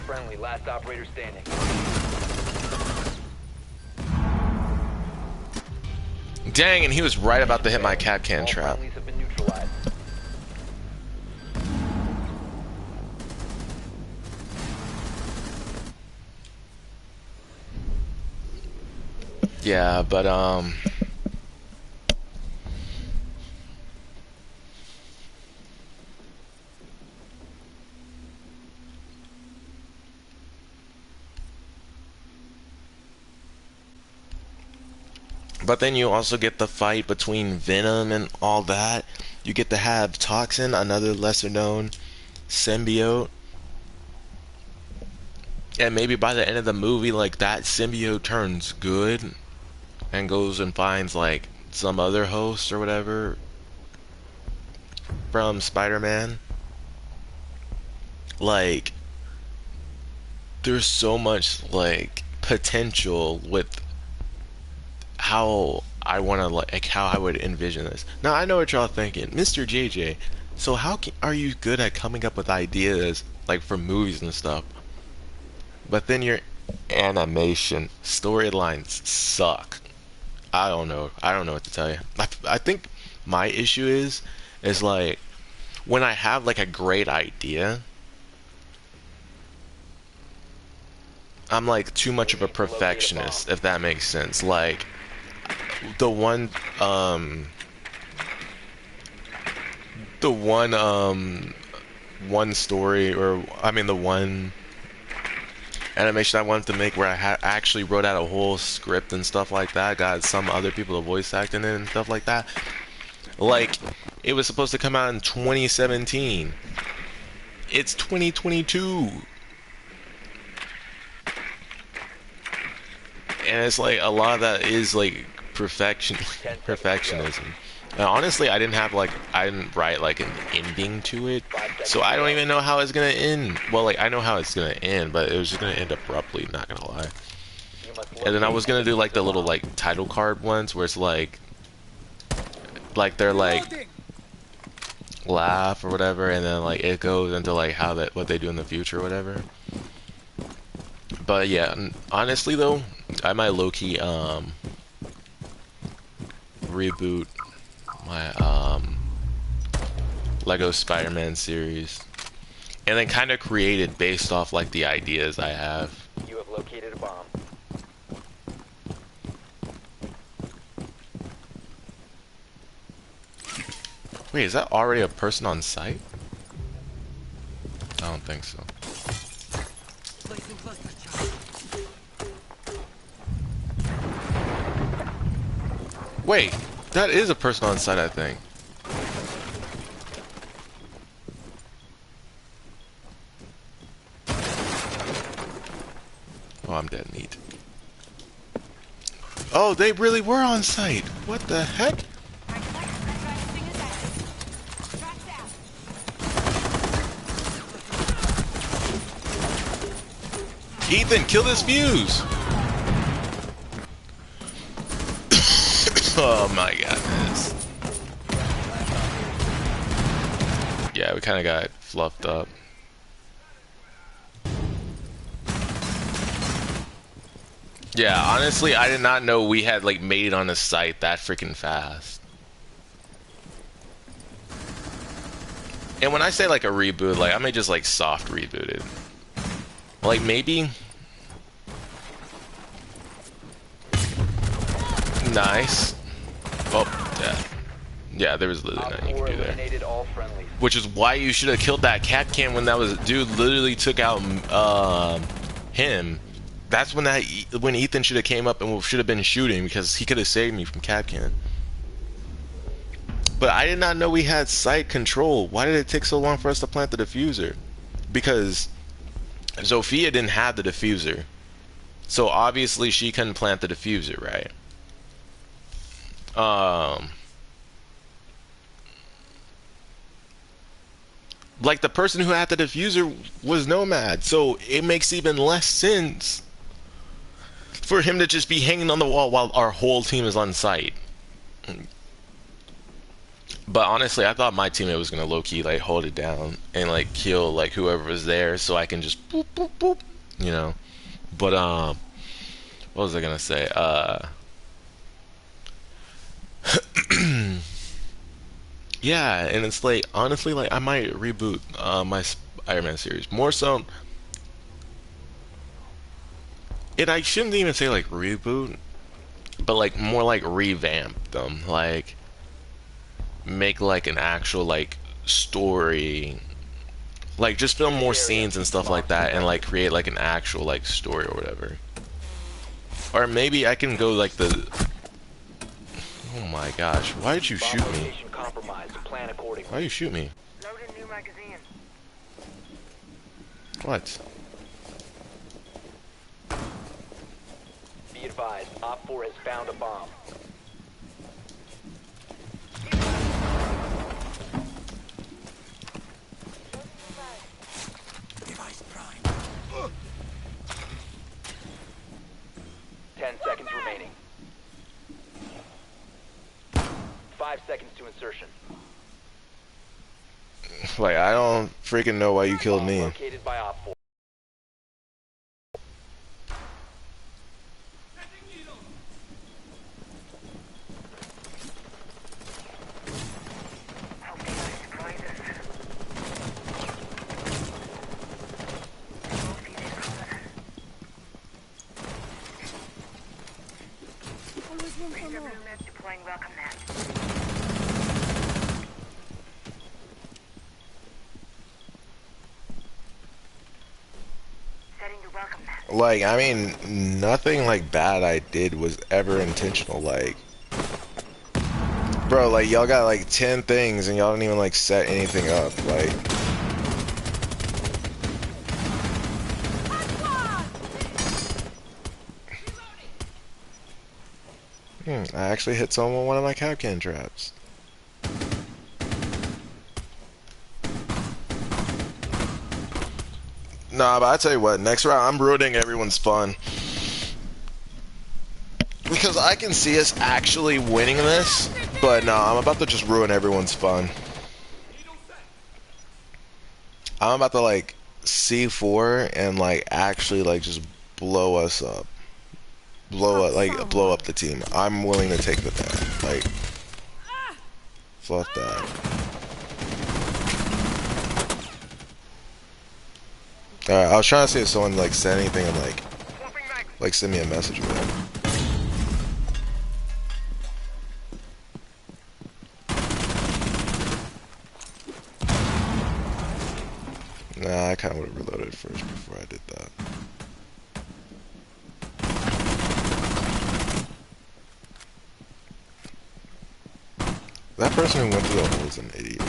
Friendly, last operator standing. dang, and he was right about to hit my cap can All trap. friendlies have been neutralized. Yeah, but then you also get the fight between Venom and all that. You get to have Toxin, another lesser known symbiote. And maybe by the end of the movie, like that symbiote turns good and goes and finds like some other host or whatever from Spider-Man. Like, there's so much like potential with how I want to like how I would envision this. Now I know what y'all thinking, Mr.JayJay. So how are you good at coming up with ideas like for movies and stuff, but then your animation storylines suck? I don't know. I don't know what to tell you. I think my issue is like when I have like a great idea, I'm like too much of a perfectionist, if that makes sense. Like the one one story, or I mean the one animation I wanted to make where I actually wrote out a whole script and stuff like that, got some other people to voice act in it and stuff like that. Like, it was supposed to come out in 2017. It's 2022. And it's like a lot of that is like perfectionism. And honestly, I didn't write like an ending to it, so I don't even know how it's gonna end. Well, like I know how it's gonna end, but it was just gonna end abruptly, not gonna lie. And then I was gonna do like the little like title card ones where it's like they're like laugh or whatever, and then like it goes into like how what they do in the future or whatever. But yeah, honestly though, I might low-key reboot my Lego Spider-Man series, and then kind of create it based off like the ideas I have. You have located a bomb. Wait, is that already a person on site? I don't think so. Wait, that is a person on site, I think. Oh, I'm dead. Neat. Oh, they really were on site. What the heck? Ethan, kill this fuse! Oh my goodness. Yeah, we kind of got fluffed up. Yeah, honestly, I did not know we had like made it on the site that freaking fast. And when I say like a reboot, like I may just like soft reboot it. Like maybe. Nice. Oh, death. Yeah, there was literally nothing you could do there. Which is why you should have killed that cat cam when that was dude literally took out him. That's when when Ethan should have came up and should have been shooting because he could have saved me from cat cam. But I did not know we had site control. Why did it take so long for us to plant the diffuser? Because Zofia didn't have the diffuser. So obviously she couldn't plant the diffuser, right? Like the person who had the diffuser was Nomad, so it makes even less sense for him to just be hanging on the wall while our whole team is on site. But honestly, I thought my teammate was gonna low-key like hold it down and like kill like whoever was there, so I can just boop boop boop, you know. But what was I gonna say? Yeah, and it's like honestly, like I might reboot my Iron Man series more so. And I shouldn't even say like reboot, but like more like revamp them, like make like an actual like story, like just film more scenes and stuff like that, and like create like an actual like story or whatever. Or maybe I can go like the. Oh my gosh! Why did you shoot me? Why you shoot me? Loading new magazine. What? Be advised, Op 4 has found a bomb. Device prime. 10 seconds remaining. 5 seconds to insertion. Like I don't freaking know why you killed Bomb me. located by Op 4. Hope they don't surprise us. We'll see this coming. Always room for Razor more. blue meds deploying welcome mat. Setting the welcome mat. Like I mean, nothing like bad I did was ever intentional. Like, bro, like y'all got like 10 things and y'all didn't even like set anything up. Like, I actually hit someone with one of my Capcan traps. Nah, but I tell you what, next round I'm ruining everyone's fun. Because I can see us actually winning this, but no, I'm about to just ruin everyone's fun. I'm about to like C4 and like actually like just blow us up. Blow up the team. I'm willing to take the that. Like, fuck that. Alright, I was trying to see if someone like said anything and Swapping mags. like send me a message or whatever. Nah, I kind of would have reloaded first before I did that. That person who went through the hole is an idiot.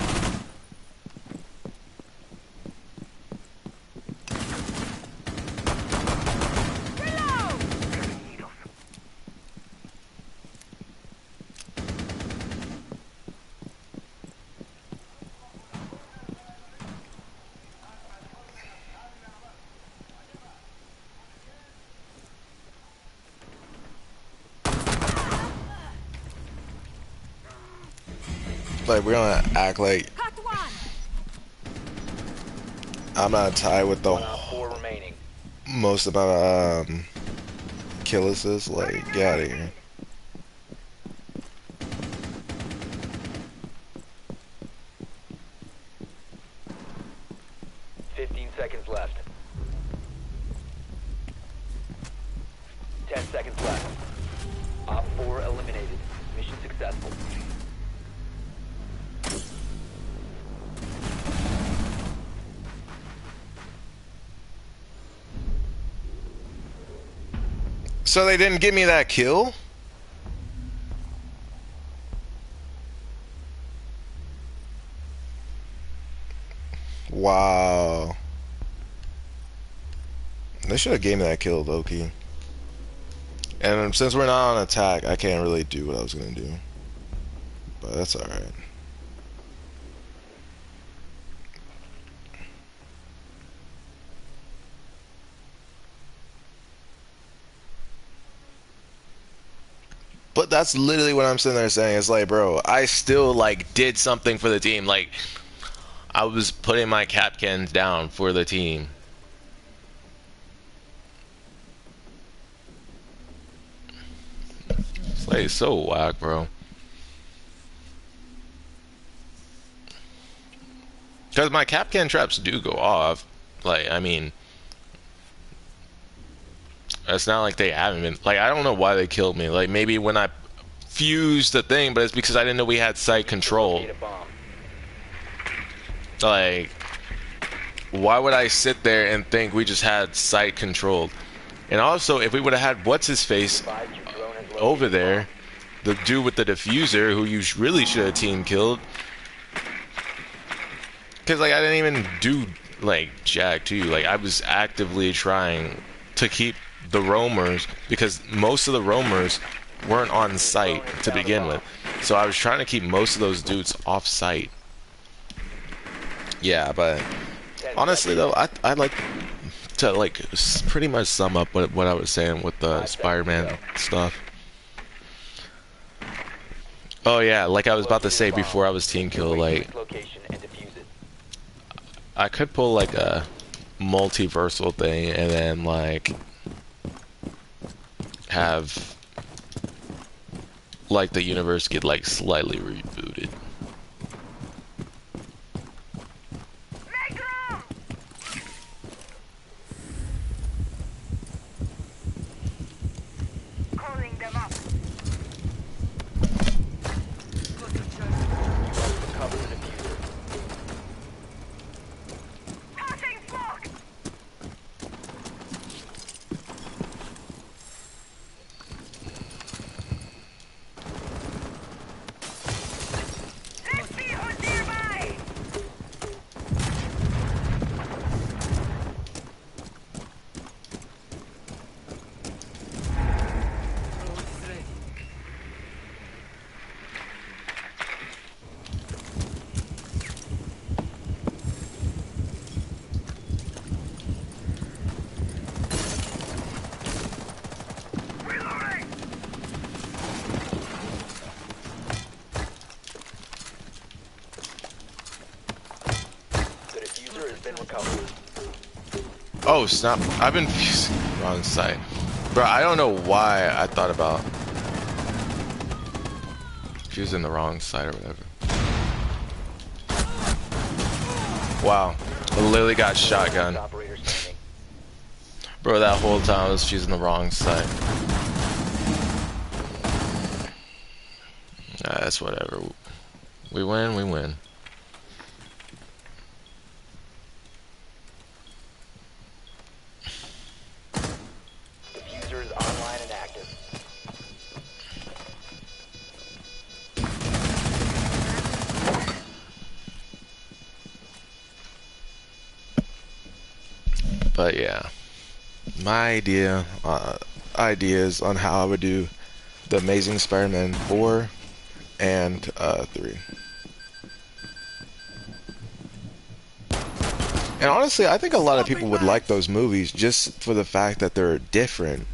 Like, we're gonna act like Cut one. I'm not tied with the One op 4 remaining. most amount of kill assists. Like, get out of here. 15 seconds left. 10 seconds left. Op 4 eliminated. Mission successful. So they didn't give me that kill? Wow. They should have gave me that kill, low-key. And since we're not on attack, I can't really do what I was gonna do. But that's alright. But that's literally what I'm sitting there saying. It's like, bro, I still, like, did something for the team. Like, I was putting my cap cans down for the team. It's like, so whack, bro. Because my cap can traps do go off. Like, I mean, it's not like they haven't been. Like, I don't know why they killed me. Like, maybe when I fused the thing, but it's because I didn't know we had site control. Locate a bomb. Like, why would I sit there and think we just had site controlled? And also, if we would have had what's his face Advise your drone has located over a there, the dude with the diffuser, who you really should have team killed. Because, like, I didn't even do, like, jack to you. Like, I was actively trying to keep the roamers, because most of the roamers weren't on site to begin with. So I was trying to keep most of those dudes off site. Yeah, but honestly, though, I'd like to, like, pretty much sum up what I was saying with the Spider-Man stuff. Oh, yeah, like I was about to say before I was team kill, like, location and defuse it. I could pull like a multiversal thing and then like have like the universe get like slightly rebooted. Make room! Calling them up. Recover the diffuser. Passing smoke! Let's see who's nearby! Drone is ready. Reloading! The diffuser has been recovered. Oh snap! I've been fusing wrong side, bro. I don't know why I thought about fusing the wrong side or whatever. Wow, I literally got shotgun, Operator standing. bro. That whole time I was fusing the wrong side. That's whatever. We win, we win. Diffuser is online and active. But yeah, my ideas on how I would do the Amazing Spider-Man 4 and 3. And honestly, I think a lot of people Swapping would like mags! those movies just for the fact that they're different.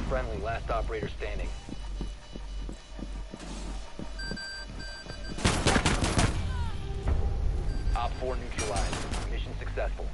Friendly, last operator standing. Op 4 neutralized. Mission successful.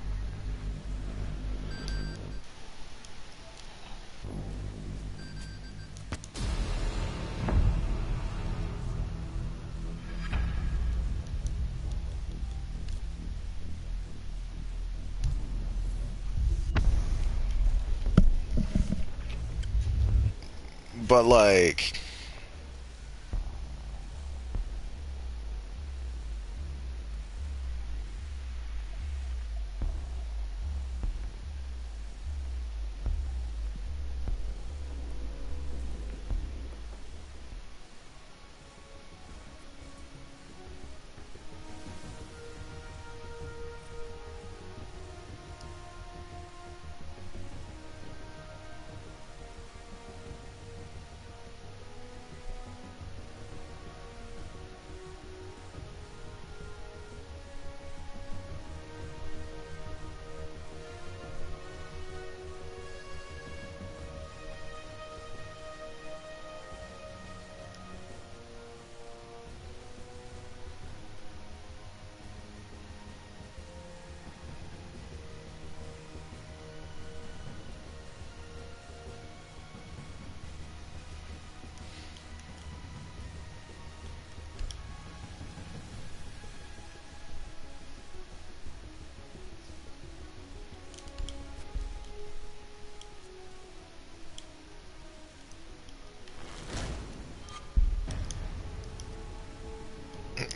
But like,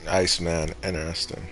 Iceman, interesting.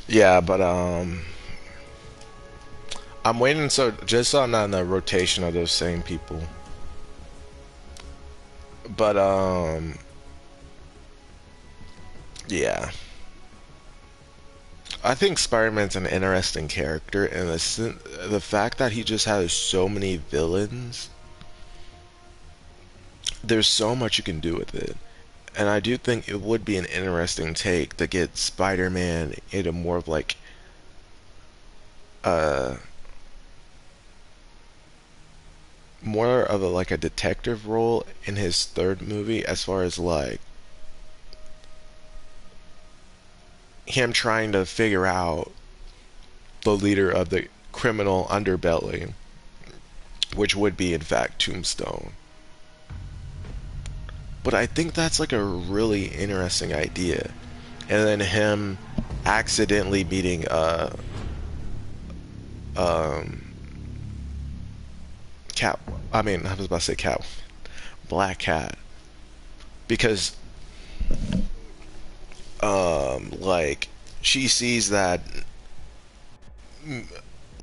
Yeah, but I'm waiting so just so I'm not in the rotation of those same people. But yeah. I think Spider-Man's an interesting character, and the fact that he just has so many villains, there's so much you can do with it. And I do think it would be an interesting take to get Spider-Man into more of like uh more of a like a detective role in his third movie, as far as like him trying to figure out the leader of the criminal underbelly, which would be in fact Tombstone. But I think that's like a really interesting idea. And then him accidentally meeting um cat I mean I was about to say cat Black Cat, because like she sees that,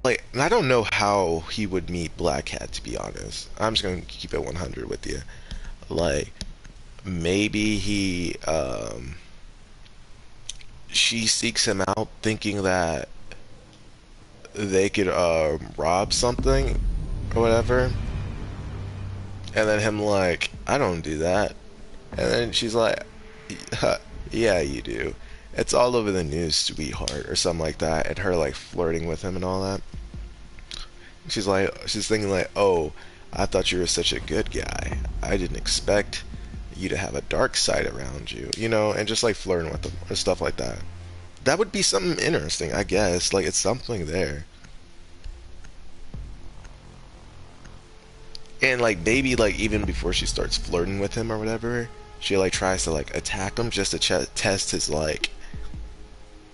like, and I don't know how he would meet Black Cat, to be honest. I'm just gonna keep it 100 with you. Like, maybe she seeks him out thinking that they could rob something or whatever, and then him like, I don't do that, and then she's like, yeah, you do, It's all over the news, sweetheart, or something like that, and her like flirting with him and all that. She's thinking like, oh, I thought you were such a good guy. I didn't expect you to have a dark side around you, you know, and just like flirting with them or stuff like that. That would be something interesting, I guess. Like, it's something there. And like maybe like even before she starts flirting with him or whatever, she like tries to like attack him just to test his like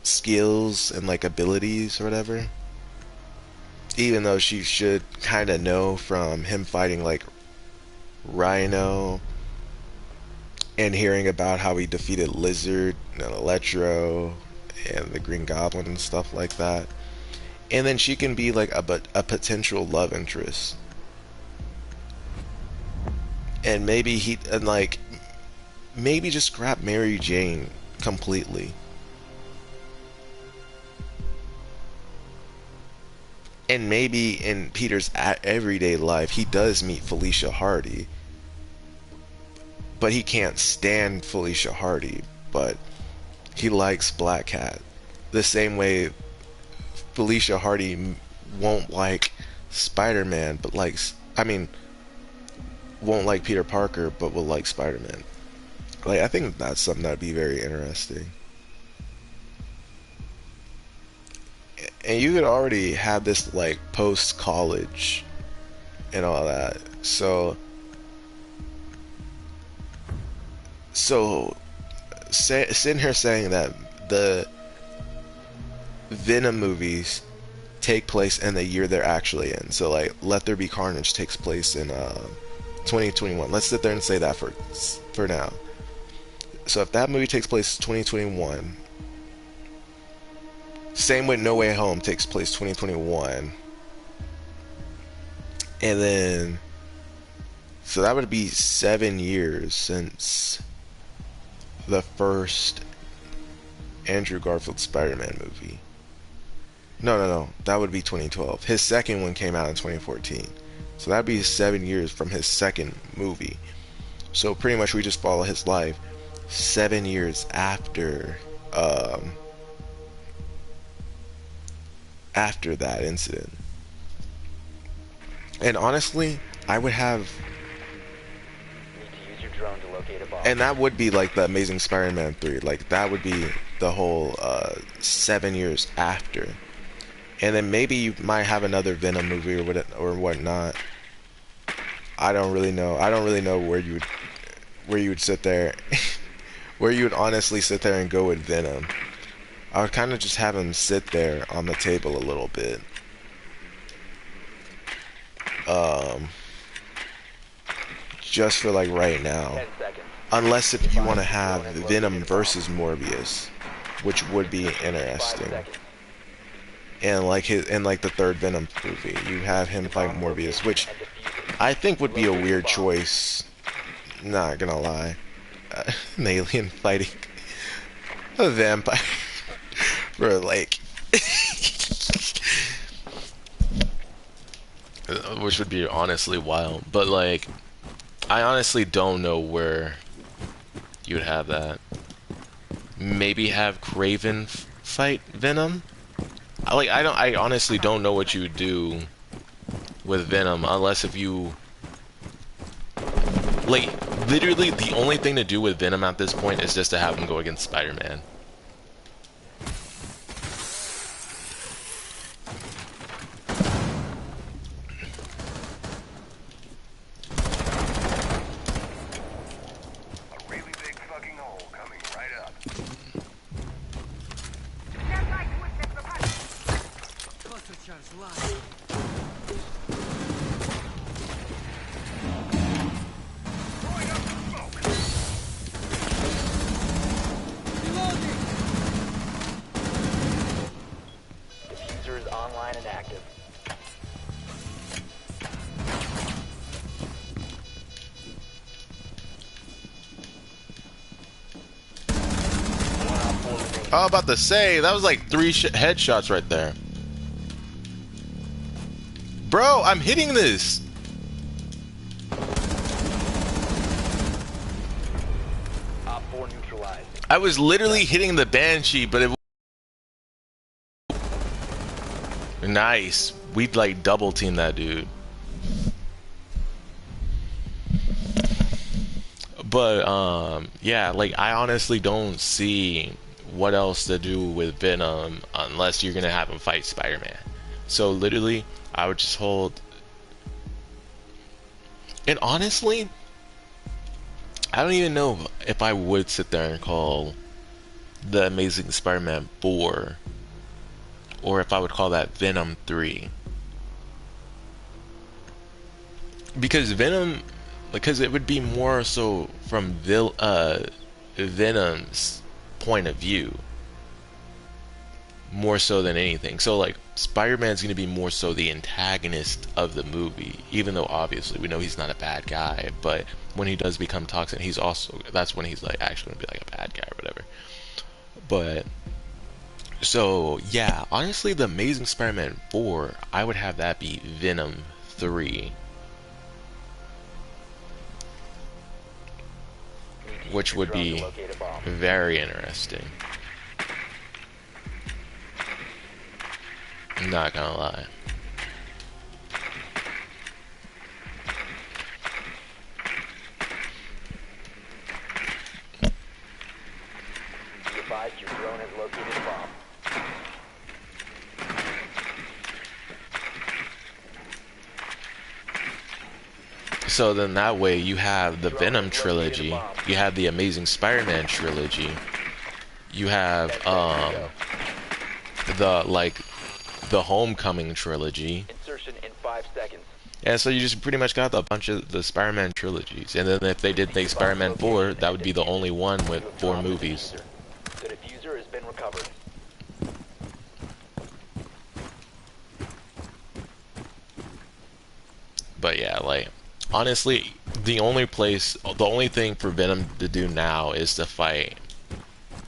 skills and like abilities or whatever. Even though she should kind of know from him fighting like Rhino and hearing about how he defeated Lizard and Electro and the Green Goblin and stuff like that. And then she can be like a potential love interest. And maybe just scrap Mary Jane completely. And maybe in Peter's everyday life, he does meet Felicia Hardy, but he can't stand Felicia Hardy, but he likes Black Cat. The same way Felicia Hardy won't like Spider-Man, but won't like Peter Parker, but will like Spider-Man. Like, I think that's something that'd be very interesting. And you could already have this like post-college and all that. So sitting here saying that the Venom movies take place in the year they're actually in. So like Let There Be Carnage takes place in 2021. Let's sit there and say that for now. So if that movie takes place 2021, same with No Way Home takes place 2021, and then so that would be 7 years since the first Andrew Garfield Spider-Man movie. No, that would be 2012. His second one came out in 2014. So that'd be 7 years from his second movie. So pretty much we just follow his life 7 years after that incident. And honestly, I would have, Need to use your drone to locate a bomb. and that would be like the Amazing Spider-Man 3. Like that would be the whole 7 years after. And then maybe you might have another Venom movie or whatnot. I don't really know. I don't really know where you would sit there, where you would honestly sit there and go with Venom. I would kind of just have him sit there on the table a little bit. Just for like right now. 10 seconds. Unless if you want to have Venom versus Morbius, which would be 5 interesting. seconds. And like the third Venom movie, you have him fight Morbius, which I think would be a weird choice. Not gonna lie, an alien fighting a vampire for a lake, which would be honestly wild. But like, I honestly don't know where you would have that. Maybe have Kraven fight Venom. I honestly don't know what you would do with Venom unless if you like literally the only thing to do with Venom at this point is just to have him go against Spider-Man. A really big fucking hole coming right up. Cluster charge live. Throwing up smoke. Reloading. Diffuser is online and active. I was about to say that was like 3 headshots right there. Bro, I'm hitting this. Op 4 neutralized. I was literally hitting the Banshee, but it nice. We'd like double team that dude. But yeah, like I honestly don't see what else to do with Venom unless you're gonna have him fight Spider-Man. So literally, I would just hold. And honestly, I don't even know if I would sit there and call the Amazing Spider-Man 4, or if I would call that Venom 3. Because it would be more so from Venom's point of view, more so than anything. So like Spider-Man's going to be more so the antagonist of the movie, even though obviously we know he's not a bad guy, but when he does become toxic, that's when he's like actually going to be like a bad guy or whatever. But so yeah, honestly, the Amazing Spider-Man 4, I would have that be Venom 3. Which would be very interesting. I'm not gonna lie. Be advised your drone has located a bomb. So then that way you have the Venom trilogy, you have the Amazing Spider-Man trilogy, you have the Homecoming trilogy. Insertion in 5 seconds. Yeah, so you just pretty much got a bunch of the Spider-Man trilogies. And then if they did make Spider-Man 4, that would be the only one with 4 movies. The diffuser has been recovered. But yeah, like honestly, the only thing for Venom to do now is to fight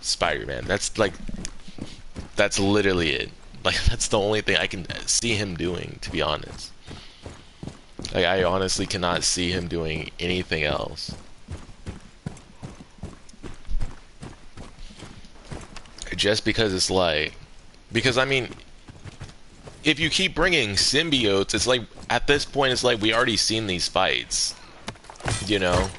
Spider-Man. That's literally it. Like that's the only thing I can see him doing, to be honest. Like I honestly cannot see him doing anything else. Just because it's like, because I mean, if you keep bringing symbiotes, it's like at this point it's like we already seen these fights, you know.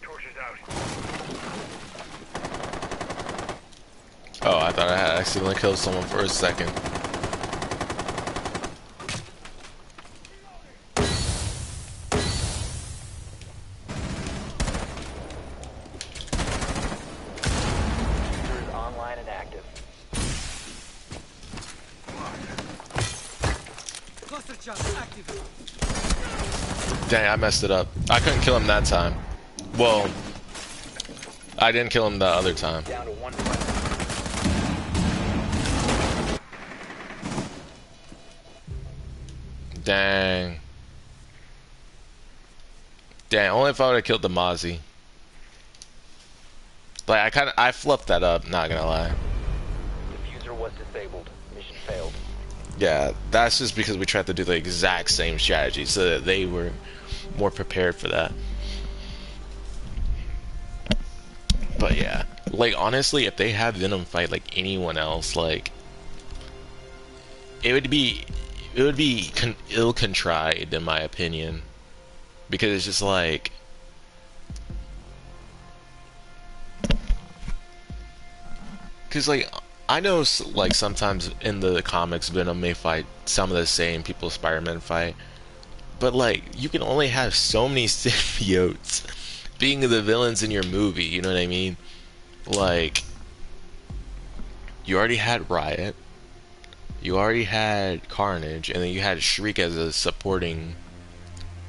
Torches out. Oh, I thought I had accidentally killed someone for a second. Diffuser is online and active. Cluster charge active. Dang, I messed it up. I couldn't kill him that time. Well, I didn't kill him the other time. Down to 1. Dang. Dang, only if I would have killed the Mozzie. Like, I fluffed that up, not gonna lie. Diffuser was disabled. Mission failed. Yeah, that's just because we tried to do the exact same strategy, so that they were more prepared for that. But yeah, like, honestly, if they had Venom fight, like, anyone else, like, it would be ill-contrived, in my opinion. Because it's just like, because like I know like sometimes in the comics Venom may fight some of the same people Spider-Man fight, but like you can only have so many symbiotes being the villains in your movie, you know what I mean? Like you already had Riot, you already had Carnage, and then you had Shriek as a supporting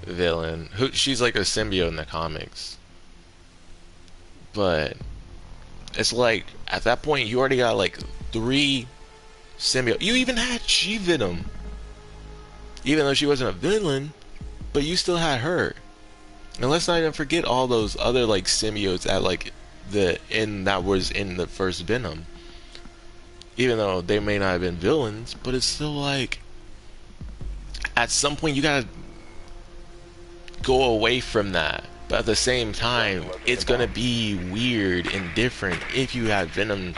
villain. She's like a symbiote in the comics. But it's like at that point you already got like 3 symbiotes. You even had She-Venom, even though she wasn't a villain, but you still had her. And let's not even forget all those other like symbiotes that like that was in the first Venom. Even though they may not have been villains, but it's still like at some point you gotta go away from that. But at the same time, it's gonna be weird and different if you have Venom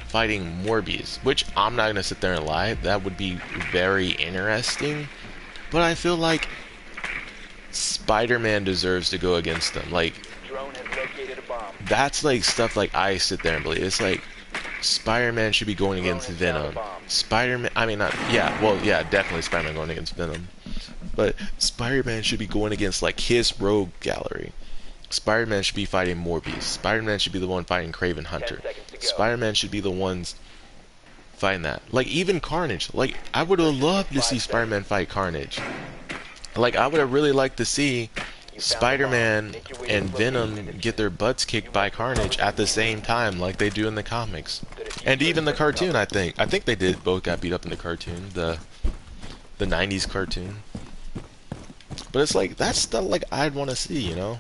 fighting Morbius, which I'm not gonna sit there and lie, that would be very interesting. But I feel like Spider-Man deserves to go against them. Like, Drone has located a bomb. that's like stuff like I sit there and believe. It's like Spider-Man should be going against Venom. Spider-Man, I mean, not, yeah, well, yeah, definitely Spider-Man going against Venom. But Spider-Man should be going against like his rogue gallery. Spider-Man should be fighting Morbius. Spider-Man should be the one fighting Kraven Hunter. 10 seconds to go. Spider-Man should be the ones fighting that. Like, even Carnage. Like, I would have loved to see Spider-Man fight Carnage. Like, I would have really liked to see Spider-Man and Venom get their butts kicked by Carnage at the same time, like they do in the comics. And even the cartoon, I think. I think they did both got beat up in the cartoon, the 90s cartoon. But it's like, that's stuff like I'd want to see, you know?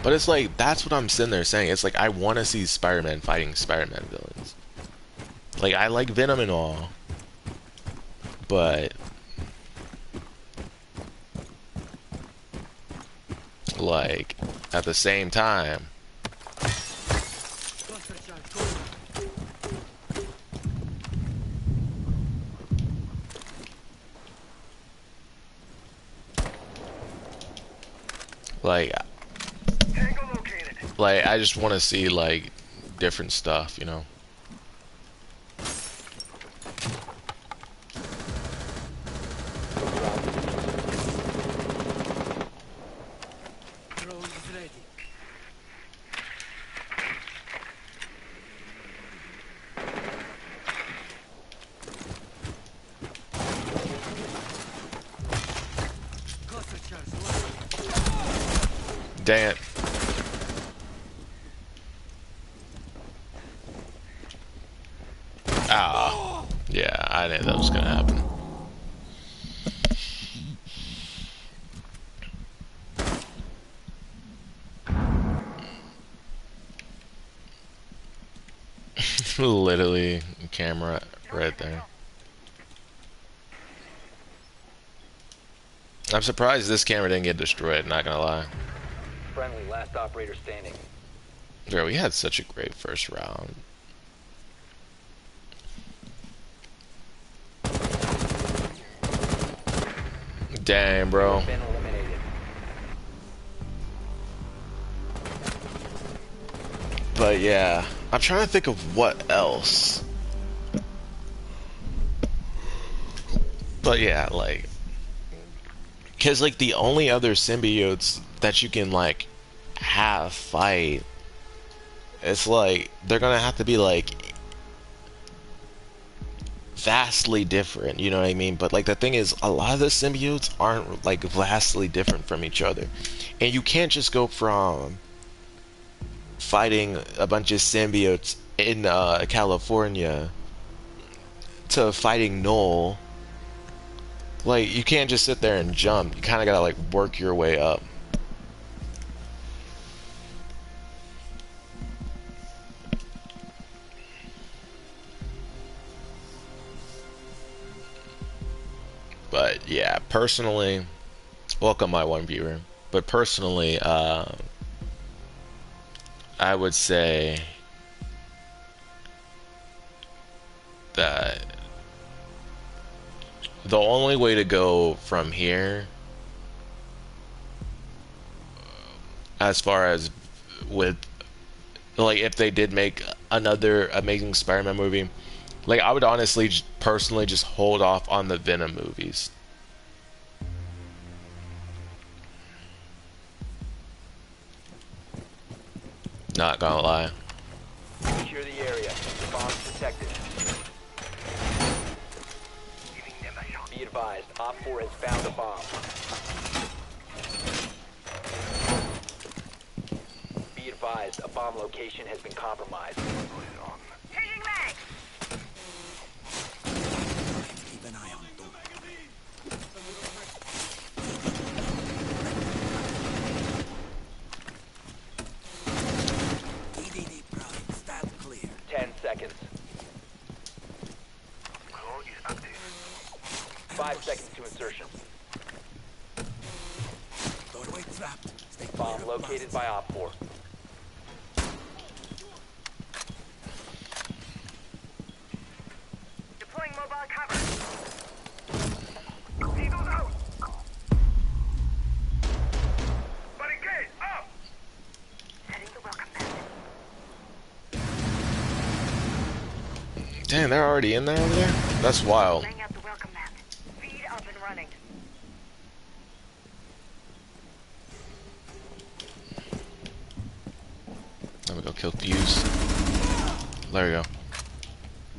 But it's like, that's what I'm sitting there saying. It's like, I want to see Spider-Man fighting Spider-Man villains. Like, I like Venom and all. But like, at the same time, like, Tango located. like I just want to see like different stuff, you know. Drone is ready. Cluster charge low. Dang it. Ah, yeah, I knew that was gonna happen. Literally, camera right there. I'm surprised this camera didn't get destroyed, not gonna lie. Friendly, last operator standing. Bro, we had such a great first round. Dang, bro. Been eliminated. But yeah, I'm trying to think of what else. But yeah, like, cause like the only other symbiotes that you can like have fight, it's like they're gonna have to be like vastly different, you know what I mean? But like the thing is, a lot of the symbiotes aren't like vastly different from each other, and you can't just go from fighting a bunch of symbiotes in California to fighting Null. Like, you can't just sit there and jump. You kind of gotta like work your way up. But yeah, personally, welcome my one viewer. But personally, I would say that the only way to go from here, as far as with, like, if they did make another Amazing Spider-Man movie, like, I would honestly personally just hold off on the Venom movies. Not gonna lie. Secure the area. The bomb's protected. Giving them a shot. Be advised, Op 4 has found a bomb. Be advised, a bomb location has been compromised. Changing legs. Keep an eye on them. seconds to insertion. Doorway trapped. Stay clear Bomb of located blasts. by Op 4. Deploying mobile cover. See those out. Barricade up. Setting the welcome mat. Damn, they're already in there over there? That's wild. Laying out the welcome mat. Feed up and running. Let me go kill Fuse. There we go.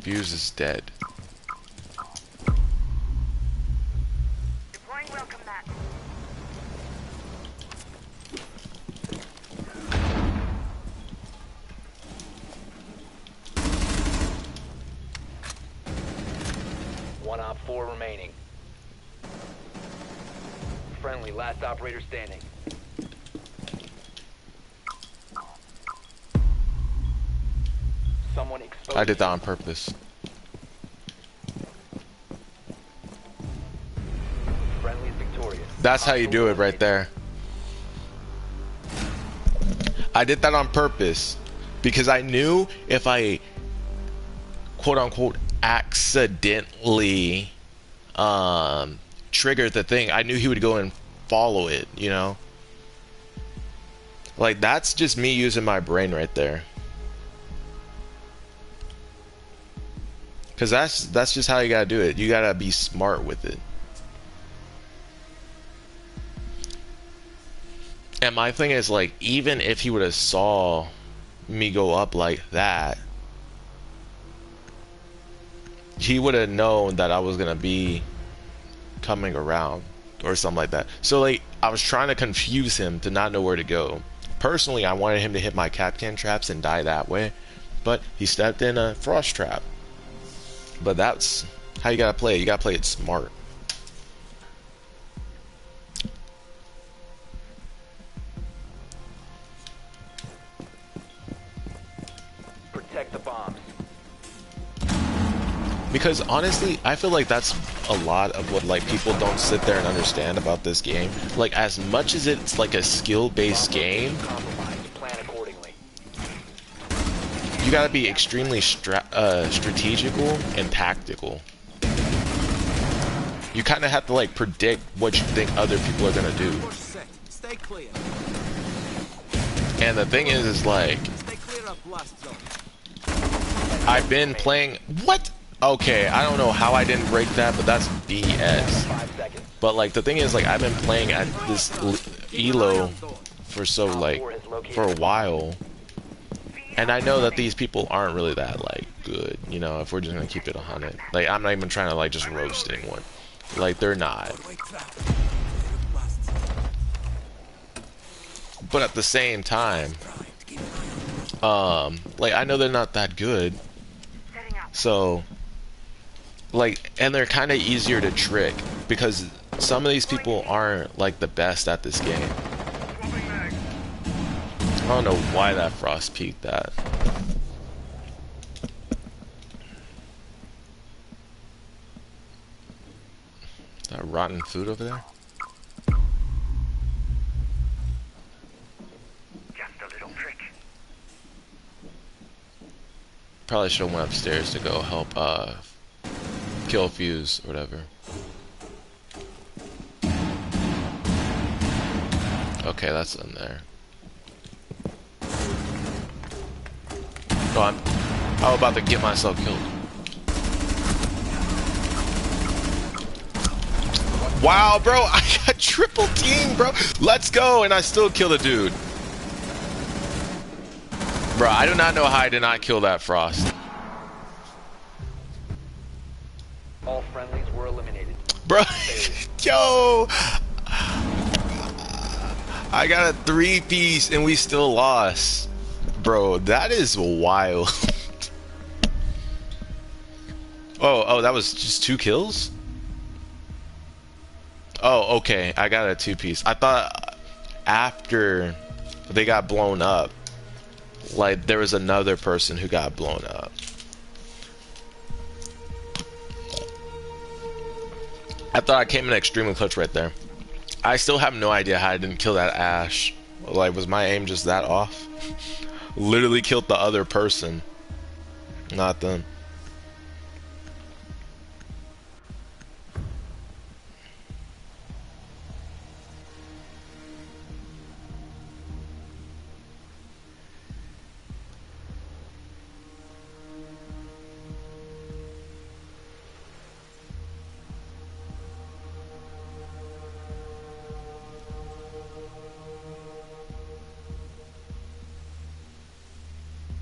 Fuse is dead. Deploying welcome mat. One Op 4 remaining. Friendly, last operator standing. Someone exposed. I did that on purpose. Friendly is victorious. That's how you do it right there. I did that on purpose because I knew if I quote unquote accidentally triggered the thing, I knew he would go and follow it, you know? Like, that's just me using my brain right there. Because that's just how you gotta do it. You gotta be smart with it. And my thing is, like, even if he would have saw me go up like that, he would have known that I was gonna be coming around or something like that. So, like, I was trying to confuse him to not know where to go. Personally, I wanted him to hit my Capcan traps and die that way, but he stepped in a frost trap. But that's how you gotta play it. You gotta play it smart. Protect the bombs. Because honestly, I feel like that's a lot of what, like, people don't sit there and understand about this game. Like, as much as it's like a skill-based game, Compromised. Plan accordingly. you gotta be extremely strategical and tactical. You kind of have to, like, predict what you think other people are gonna do. Push set. Stay clear. And the thing is like, Stay clear of blast zone. I've been playing. What? Okay, I don't know how I didn't break that, but that's BS. 5 seconds. But like, the thing is, like, I've been playing at this elo for so, like, for a while, and I know that these people aren't really that, like, good, you know, if we're just gonna keep it 100. Like, I'm not even trying to, like, just roast anyone. Like, they're not. Doorway trapped. Stay clear of blast zone. But at the same time, Right. Keep an eye on like, I know they're not that good, Setting up. so, like, and they're kind of easier to trick, because some of these people aren't, like, the best at this game. Swapping mag. I don't know why that frost peaked that. That rotten food over there? Just a little trick. Probably should have went upstairs to go help kill Fuse or whatever. Okay, that's in there. Oh, I'm about to get myself killed. Wow, bro, I got triple team, bro. Let's go, and I still kill the dude. Bro, I do not know how I did not kill that frost. All friendlies were eliminated. Bro, yo, I got a 3-piece and we still lost. Bro, that is wild. Oh, that was just 2 kills? Oh, okay, I got a 2-piece. I thought after they got blown up, like, there was another person who got blown up. I thought I came in extremely clutch right there. I still have no idea how I didn't kill that Ash. Like, was my aim just that off? Literally killed the other person, not them.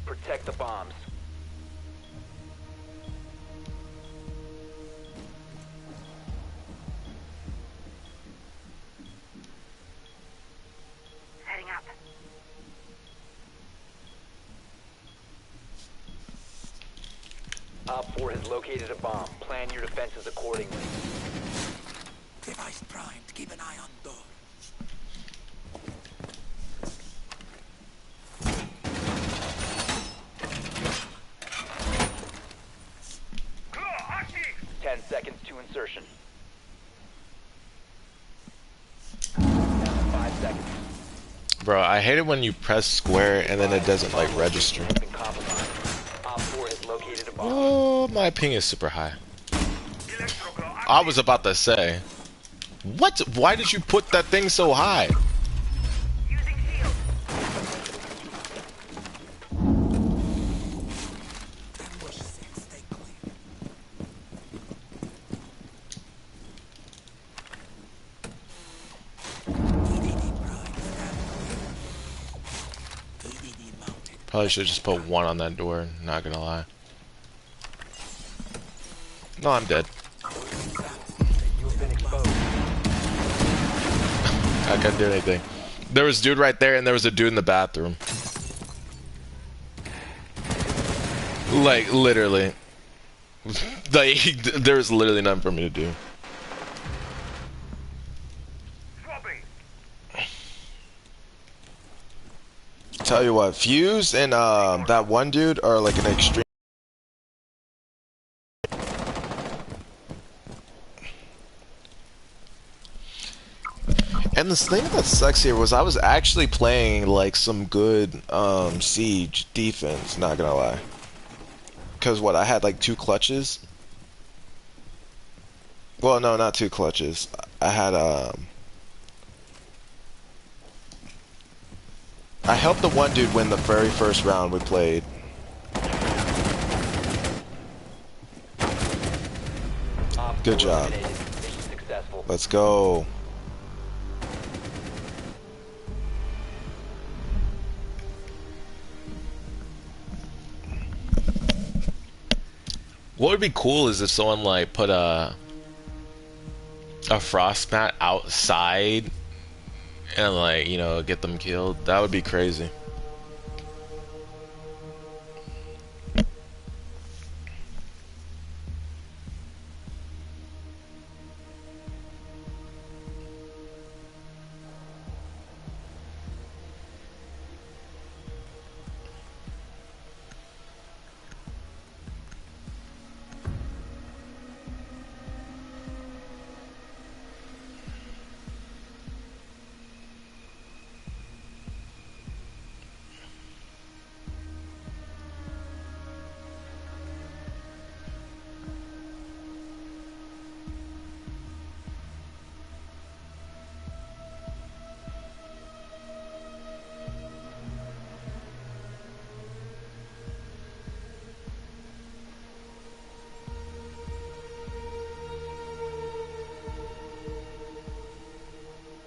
Protect the bombs. Setting up. Op 4 has located a bomb. Plan your defenses accordingly. Device primed. Keep an eye on door. Claw, active. 10 seconds to insertion. Down to 5 seconds. Bro, I hate it when you press square and then it doesn't like register. Has been compromised. Op 4 has located a bomb. Oh, my ping is super high. Electro claw active. I was about to say, what? Why did you put that thing so high? Using shield. Ambush 6. Stay clear. EDD primed. Stand clear. EDD mounted. Probably should just put one on that door. Not gonna lie. No, I'm dead. You have been exposed. I couldn't do anything. There was a dude right there, and there was a dude in the bathroom. Like, literally. Like, there was literally nothing for me to do. Swapping. Tell you what, Fuse and that one dude are like an extreme. And the thing that sucks here was I was actually playing like some good Siege defense, not gonna lie. Cause what, I had like 2 clutches. Well, no, not 2 clutches. I had I helped the one dude win the very first round we played. Op 4 Good job. eliminated. Mission successful. Let's go. What would be cool is if someone like put a frost mat outside and like, you know, get them killed. That would be crazy.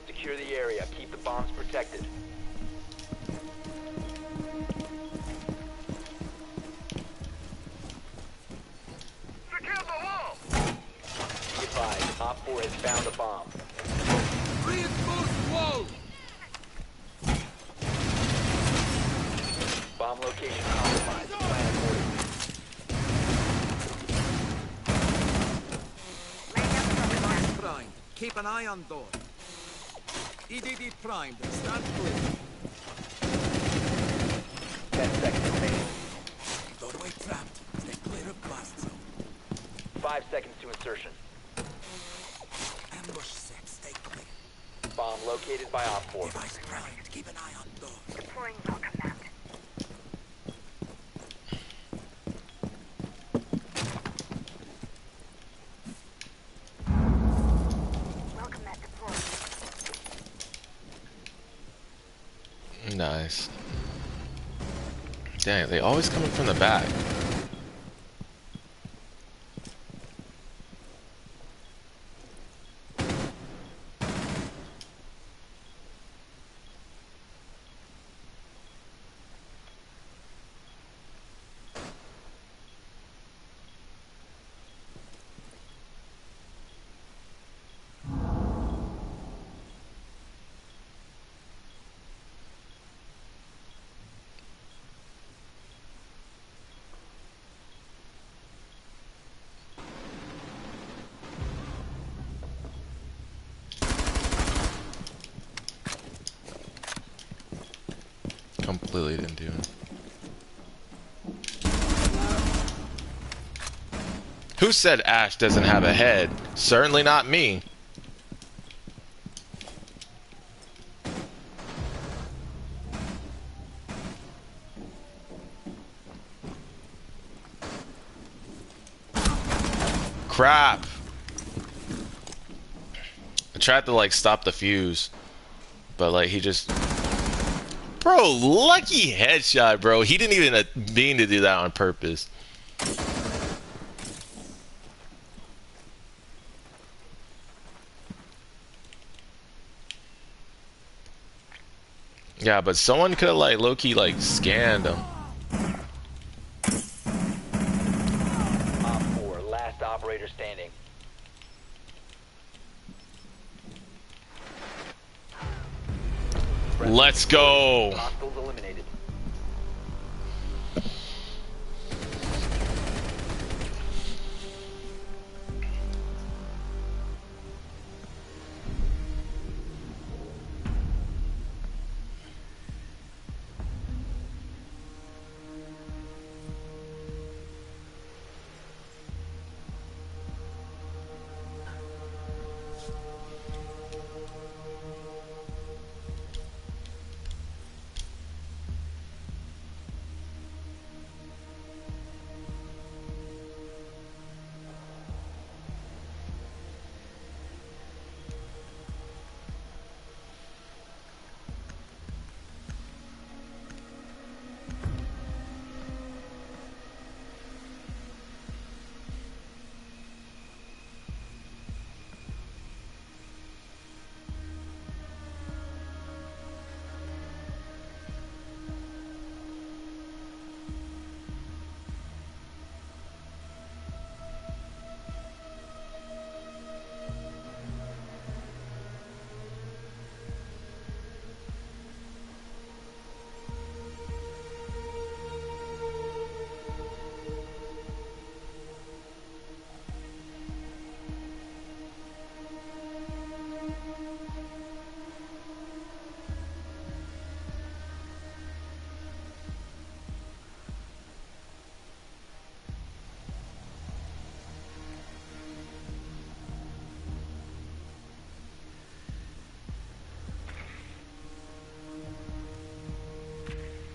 Secure the area. Keep the bombs protected. Secure the wall. Be advised, Op 4 has found a bomb. Reinforced wall. Bomb location compromised. Plan accordingly. Primed. Keep an eye on door. EDD primed. Stand clear. 10 seconds remaining. Doorway trapped. Stay clear of blast zone. 5 seconds to insertion. located by Op 4. Device primed. Keep an eye on door. Deploying welcome mat. Welcome mat deployed. Nice. Dang, they always coming from the back. Completely didn't do it. Who said Ash doesn't have a head? Certainly not me. Crap. I tried to like stop the fuse, but like he just... Bro, lucky headshot, bro. He didn't even mean to do that on purpose. Yeah, but someone could have like low-key like scanned him. Op 4, last operator standing. Let's go. Hostiles eliminated.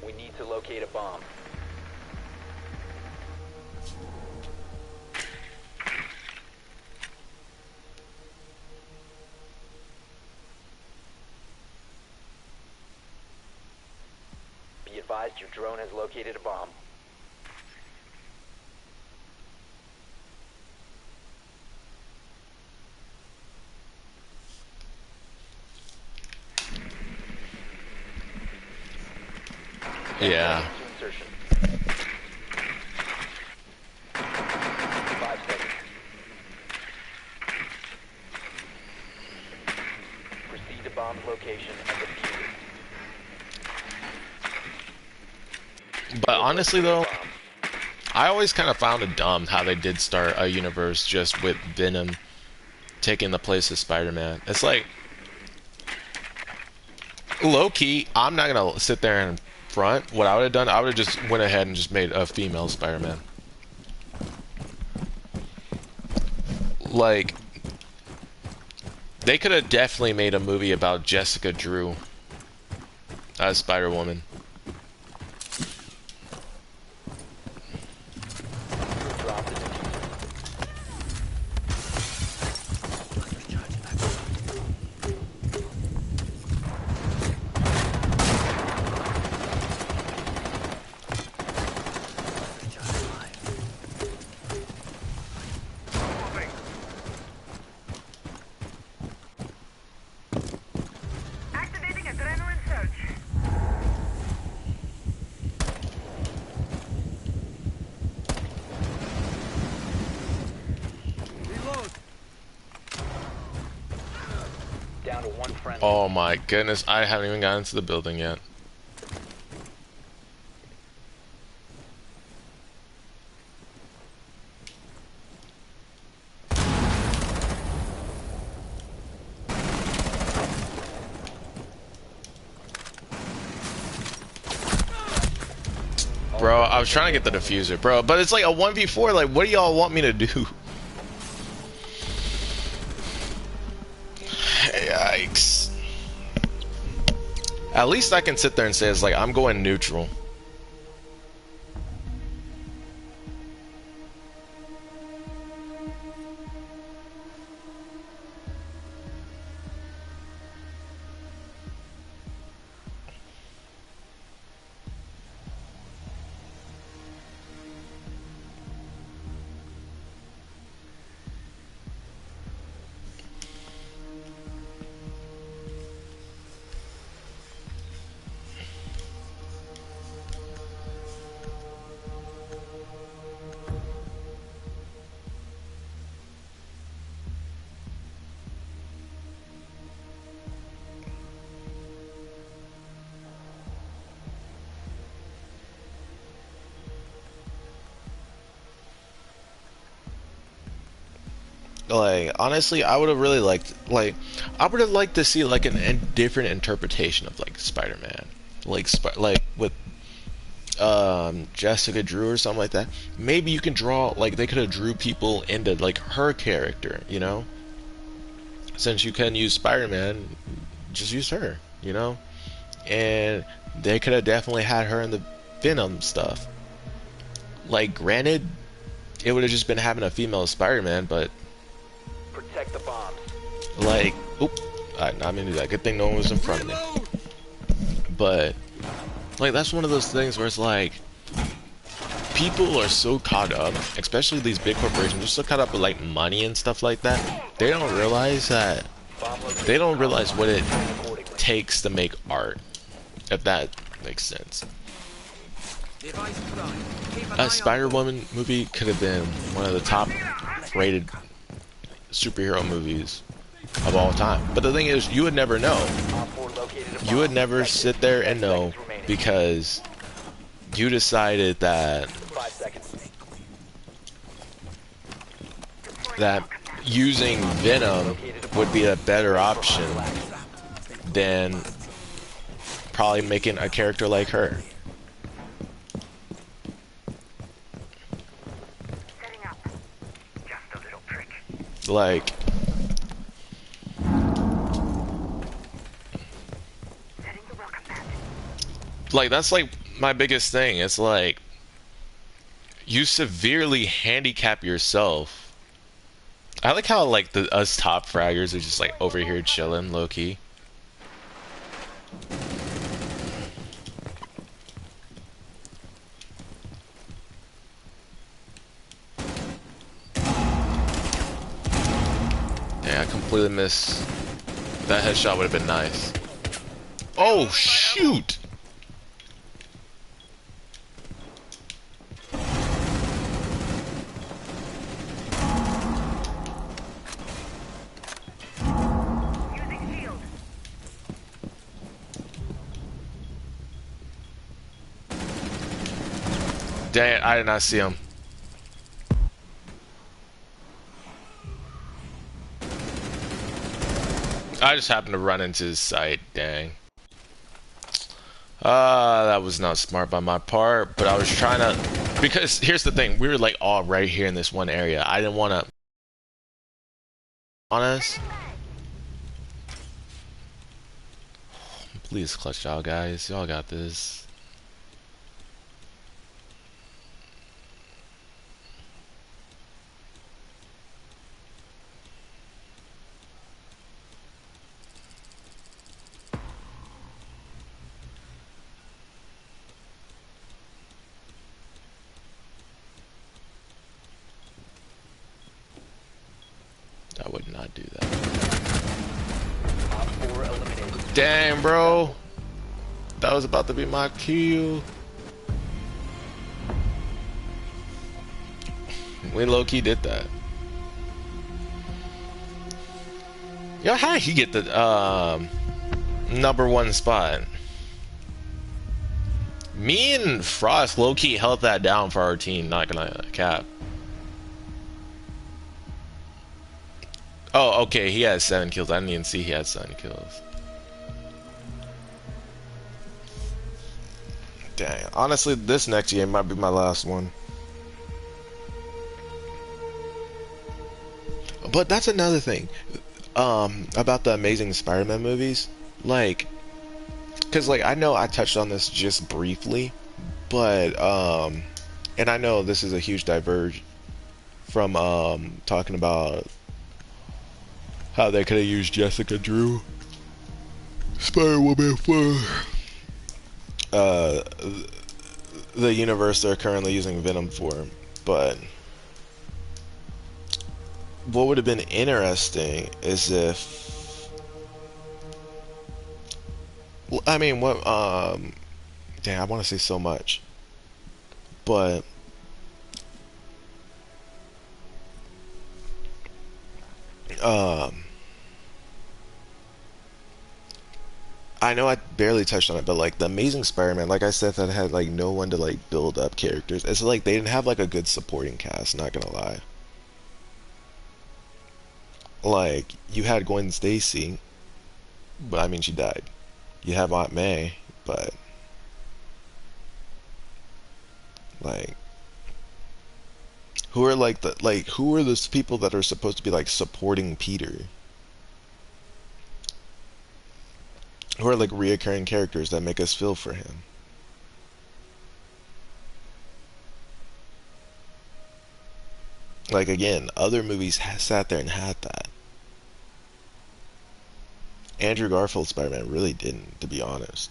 We need to locate a bomb. Be advised your drone has located a bomb. Yeah. Insertion. 5 seconds. Proceed to bomb's location and defuse it. But honestly though, I always kind of found it dumb how they did start a universe just with Venom taking the place of Spider-Man. It's like, low-key, I'm not gonna sit there and front. What I would have done, I would have just went ahead and just made a female Spider-Man. Like, They could have definitely made a movie about Jessica Drew as Spider-Woman. Drop the diffuser. Moving. Activating adrenaline surge. Reload. Down to one friendly. Oh my goodness, I haven't even gotten into the building yet. Bro, I was trying to get the diffuser, bro, but it's like a 1v4, like, what do y'all want me to do? Yikes. At least I can sit there and say it's like, I'm going neutral. Like, honestly, I would have really liked, like, I would have liked to see, like, a different interpretation of, like, Spider-Man. Like, like, with, Jessica Drew or something like that. Maybe you can draw, like, they could have drew people into, like, her character, you know? Since you can use Spider-Man, just use her, you know? And they could have definitely had her in the Venom stuff. Like, granted, it would have just been having a female Spider-Man, but Protect the bombs. like, oop, I didn't do that. Good thing no one was in front of me. Reload. But like, that's one of those things where it's like, people are so caught up, especially these big corporations, they're so caught up with like money and stuff like that. They don't realize that. Bomb location. They don't realize what it accordingly. takes to make art, if that makes sense. Device prime. Keep an eye A on Spider-Woman movie could have been one of the top rated superhero movies of all time. But the thing is, you would never know. Op 4 located a You would bomb. never sit there and know, 10 seconds remaining. because you decided that 5 seconds. using Venom would be a better option than probably making a character like her. Setting up. Just a little trick. Like, Setting the welcome mat. that's like my biggest thing. It's like, you severely handicap yourself. I like how like us top fraggers are just like over here chilling low key. Yeah, I completely missed. That headshot would have been nice. Oh shoot! Using shield. Dang it, I did not see him. I just happened to run into his sight, dang. That was not smart by my part, but I was trying to, because here's the thing, we were like all right here in this one area. I didn't want to, on us. Please clutch out, guys. Y'all got this. I would not do that. Op 4 eliminated. Damn, bro. That was about to be my kill. We low-key did that. Yo, how did he get the #1 spot? Me and Frost low-key held that down for our team, not gonna cap. Oh, okay, he has 7 kills. I didn't even see he had 7 kills. Dang, honestly, this next game might be my last one. But that's another thing about the Amazing Spider-Man movies. Like, because like I know I touched on this just briefly, but and I know this is a huge diverge from talking about how they could have used Jessica Drew, Spider-Woman for the universe they're currently using Venom for. But what would have been interesting is if, I mean, what damn, I want to say so much, but I know I barely touched on it, but like the Amazing Spider-Man, like I said, that had like no one to like build up characters. It's like they didn't have like a good supporting cast, not gonna lie. Like you had Gwen Stacy, but I mean she died. You have Aunt May, but like who are like the who are those people that are supposed to be like supporting Peter? Who are like reoccurring characters that make us feel for him? Like again, other movies sat there and had that. Andrew Garfield's Spider-Man really didn't, to be honest.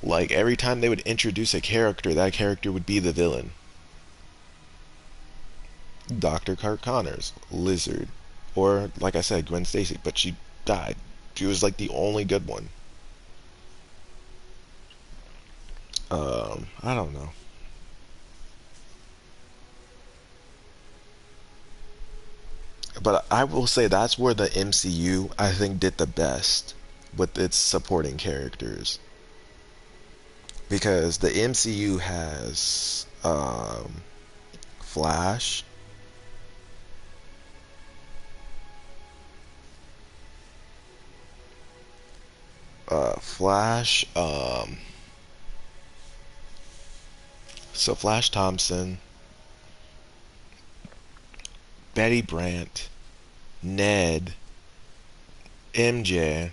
Like every time they would introduce a character, that character would be the villain. Dr. Connors, Lizard, or like I said, Gwen Stacy, but she died. She was like the only good one. I don't know. But I will say that's where the MCU, I think, did the best with its supporting characters. Because the MCU has Flash, Flash, so Flash Thompson, Betty Brant, Ned, MJ,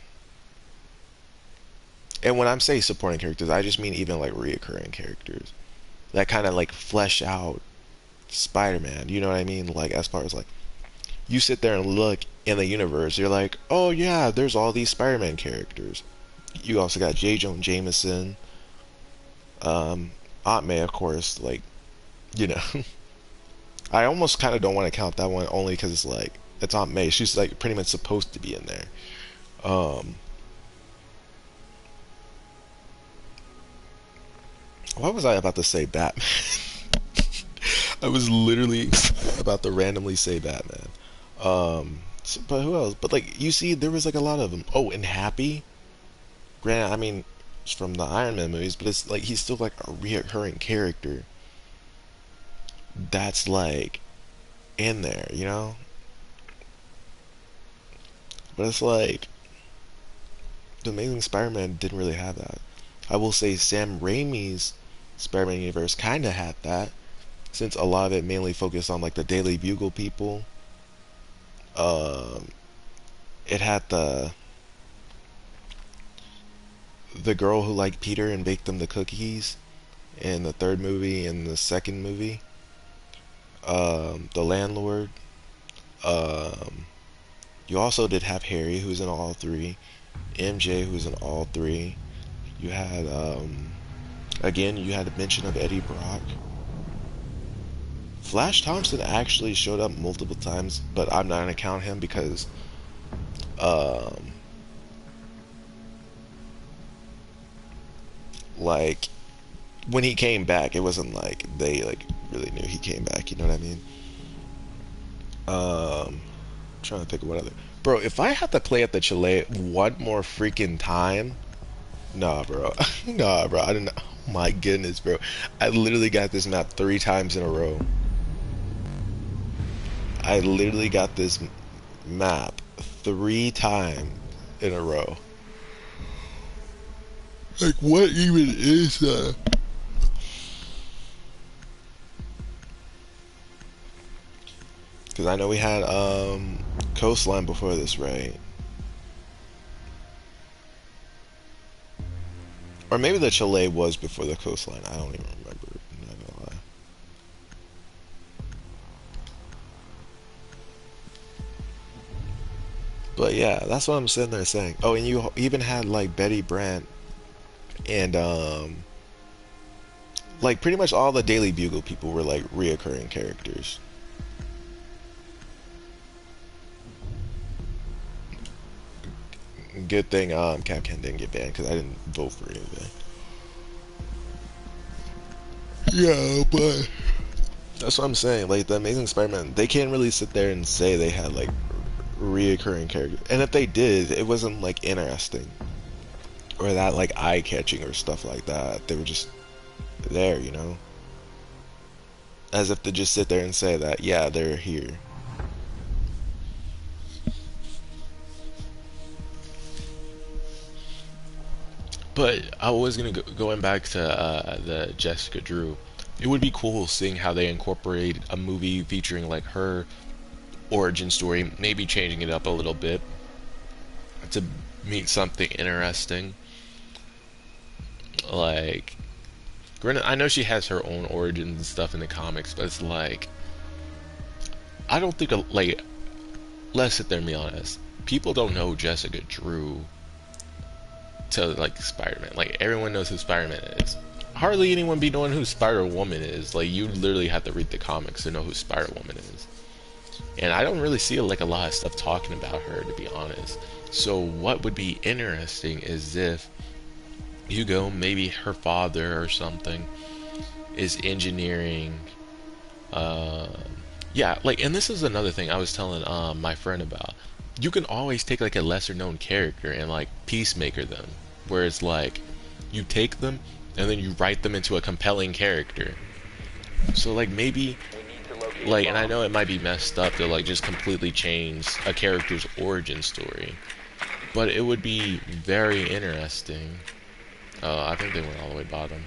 and when I'm saying supporting characters, I just mean even like reoccurring characters that kind of like flesh out Spider-Man. You know what I mean? Like as far as like you sit there and look in the universe, you're like, oh yeah, there's all these Spider-Man characters. You also got J. Jonah Jameson, Aunt May, of course. Like, you know, I almost kind of don't want to count that one only because it's like it's Aunt May. She's like pretty much supposed to be in there. What was I about to say? Batman. I was literally about to randomly say Batman. But who else? But like you see, there was like a lot of them. Oh, and Happy. Granted, I mean, it's from the Iron Man movies, but it's like he's still like a reoccurring character. That's like in there, you know. But it's like the Amazing Spider-Man didn't really have that. I will say Sam Raimi's Spider-Man universe kind of had that, since a lot of it mainly focused on like the Daily Bugle people. Um, it had the the girl who liked Peter and baked him the cookies in the third movie and the second movie. The landlord. Um, you also did have Harry, who's in all three. MJ, who's in all three. You had, again, you had a mention of Eddie Brock. Flash Thompson actually showed up multiple times, but I'm not gonna count him because, um, like, when he came back, it wasn't like they like really knew he came back. You know what I mean? I'm trying to think of what other. Bro, if I had to play at the Chile one more freaking time, nah, bro, nah, bro. I didn't. Oh my goodness, bro. I literally got this map 3 times in a row. I literally got this map 3 times in a row. Like, what even is that? Because I know we had Coastline before this, right? Or maybe the Chile was before the Coastline. I don't even remember. I'm not gonna lie. But yeah, that's what I'm sitting there saying. Oh, and you even had like Betty Brant and like pretty much all the Daily Bugle people were like reoccurring characters. Good thing Capcan didn't get banned because I didn't vote for anything. Yeah, but that's what I'm saying. Like the Amazing Spider-Man, they can't really sit there and say they had like reoccurring characters, and if they did, it wasn't like interesting or that like eye-catching or stuff like that. They were just there, you know, as if to just sit there and say that, yeah, they're here. But I was gonna going back to the Jessica Drew. It would be cool seeing how they incorporate a movie featuring like her origin story, maybe changing it up a little bit to meet something interesting. Like, granted, I know she has her own origins and stuff in the comics, but it's like I don't think like let's sit there and be honest. People don't know Jessica Drew to like Spider-Man. Like everyone knows who Spider-Man is. Hardly anyone be knowing who Spider-Woman is. Like you literally have to read the comics to know who Spider-Woman is. And I don't really see like a lot of stuff talking about her, to be honest. So what would be interesting is if you go, maybe her father or something is engineering. Yeah, like, and this is another thing I was telling my friend about. You can always take like a lesser known character and like peacemaker them, where it's like you take them and then you write them into a compelling character. So like maybe like, and I know it might be messed up to like just completely change a character's origin story, but it would be very interesting. I think they went all the way bottom.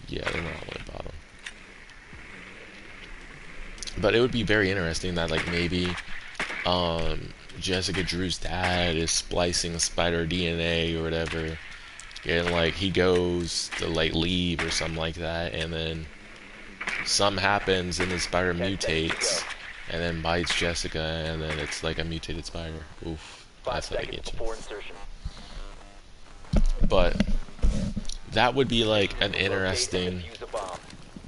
Yeah, they went all the way bottom. But it would be very interesting that like maybe Jessica Drew's dad is splicing spider DNA or whatever, and like he goes to like leave or something like that, and then something happens and the spider mutates and then bites Jessica, and then it's like a mutated spider. Oof, that's how they get you. But that would be like an interesting.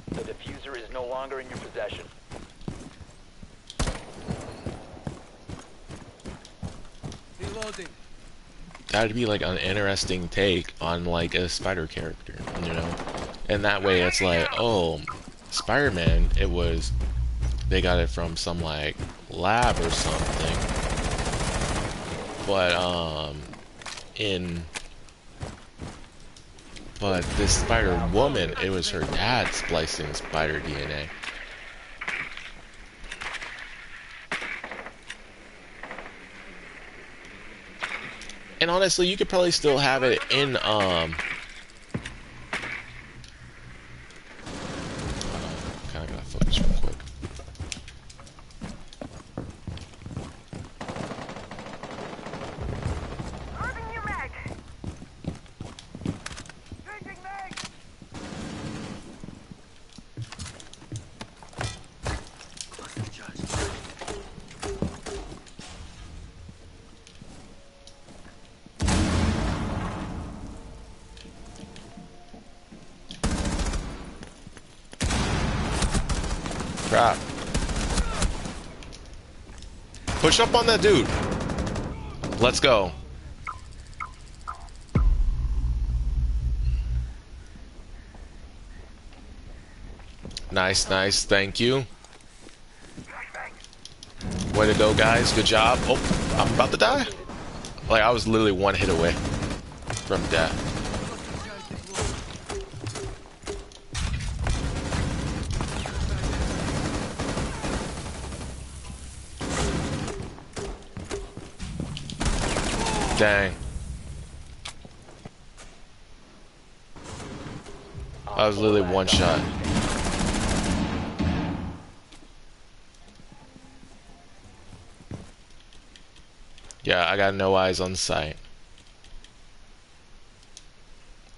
The diffuser is no longer in your possession. Reloading. That'd be like an interesting take on like a spider character, you know? And that way it's like, oh, Spider-Man, it was, they got it from some like lab or something. But but this Spider-Woman, it was her dad splicing spider DNA. And honestly, you could probably still have it in kind of gotta focus real quick. crap. Push up on that dude. Let's go. Nice, nice. Thank you. Way to go, guys. Good job. Oh, I'm about to die. Like, I was literally one hit away from death. Dang. I was literally one shot. Yeah, I got no eyes on sight.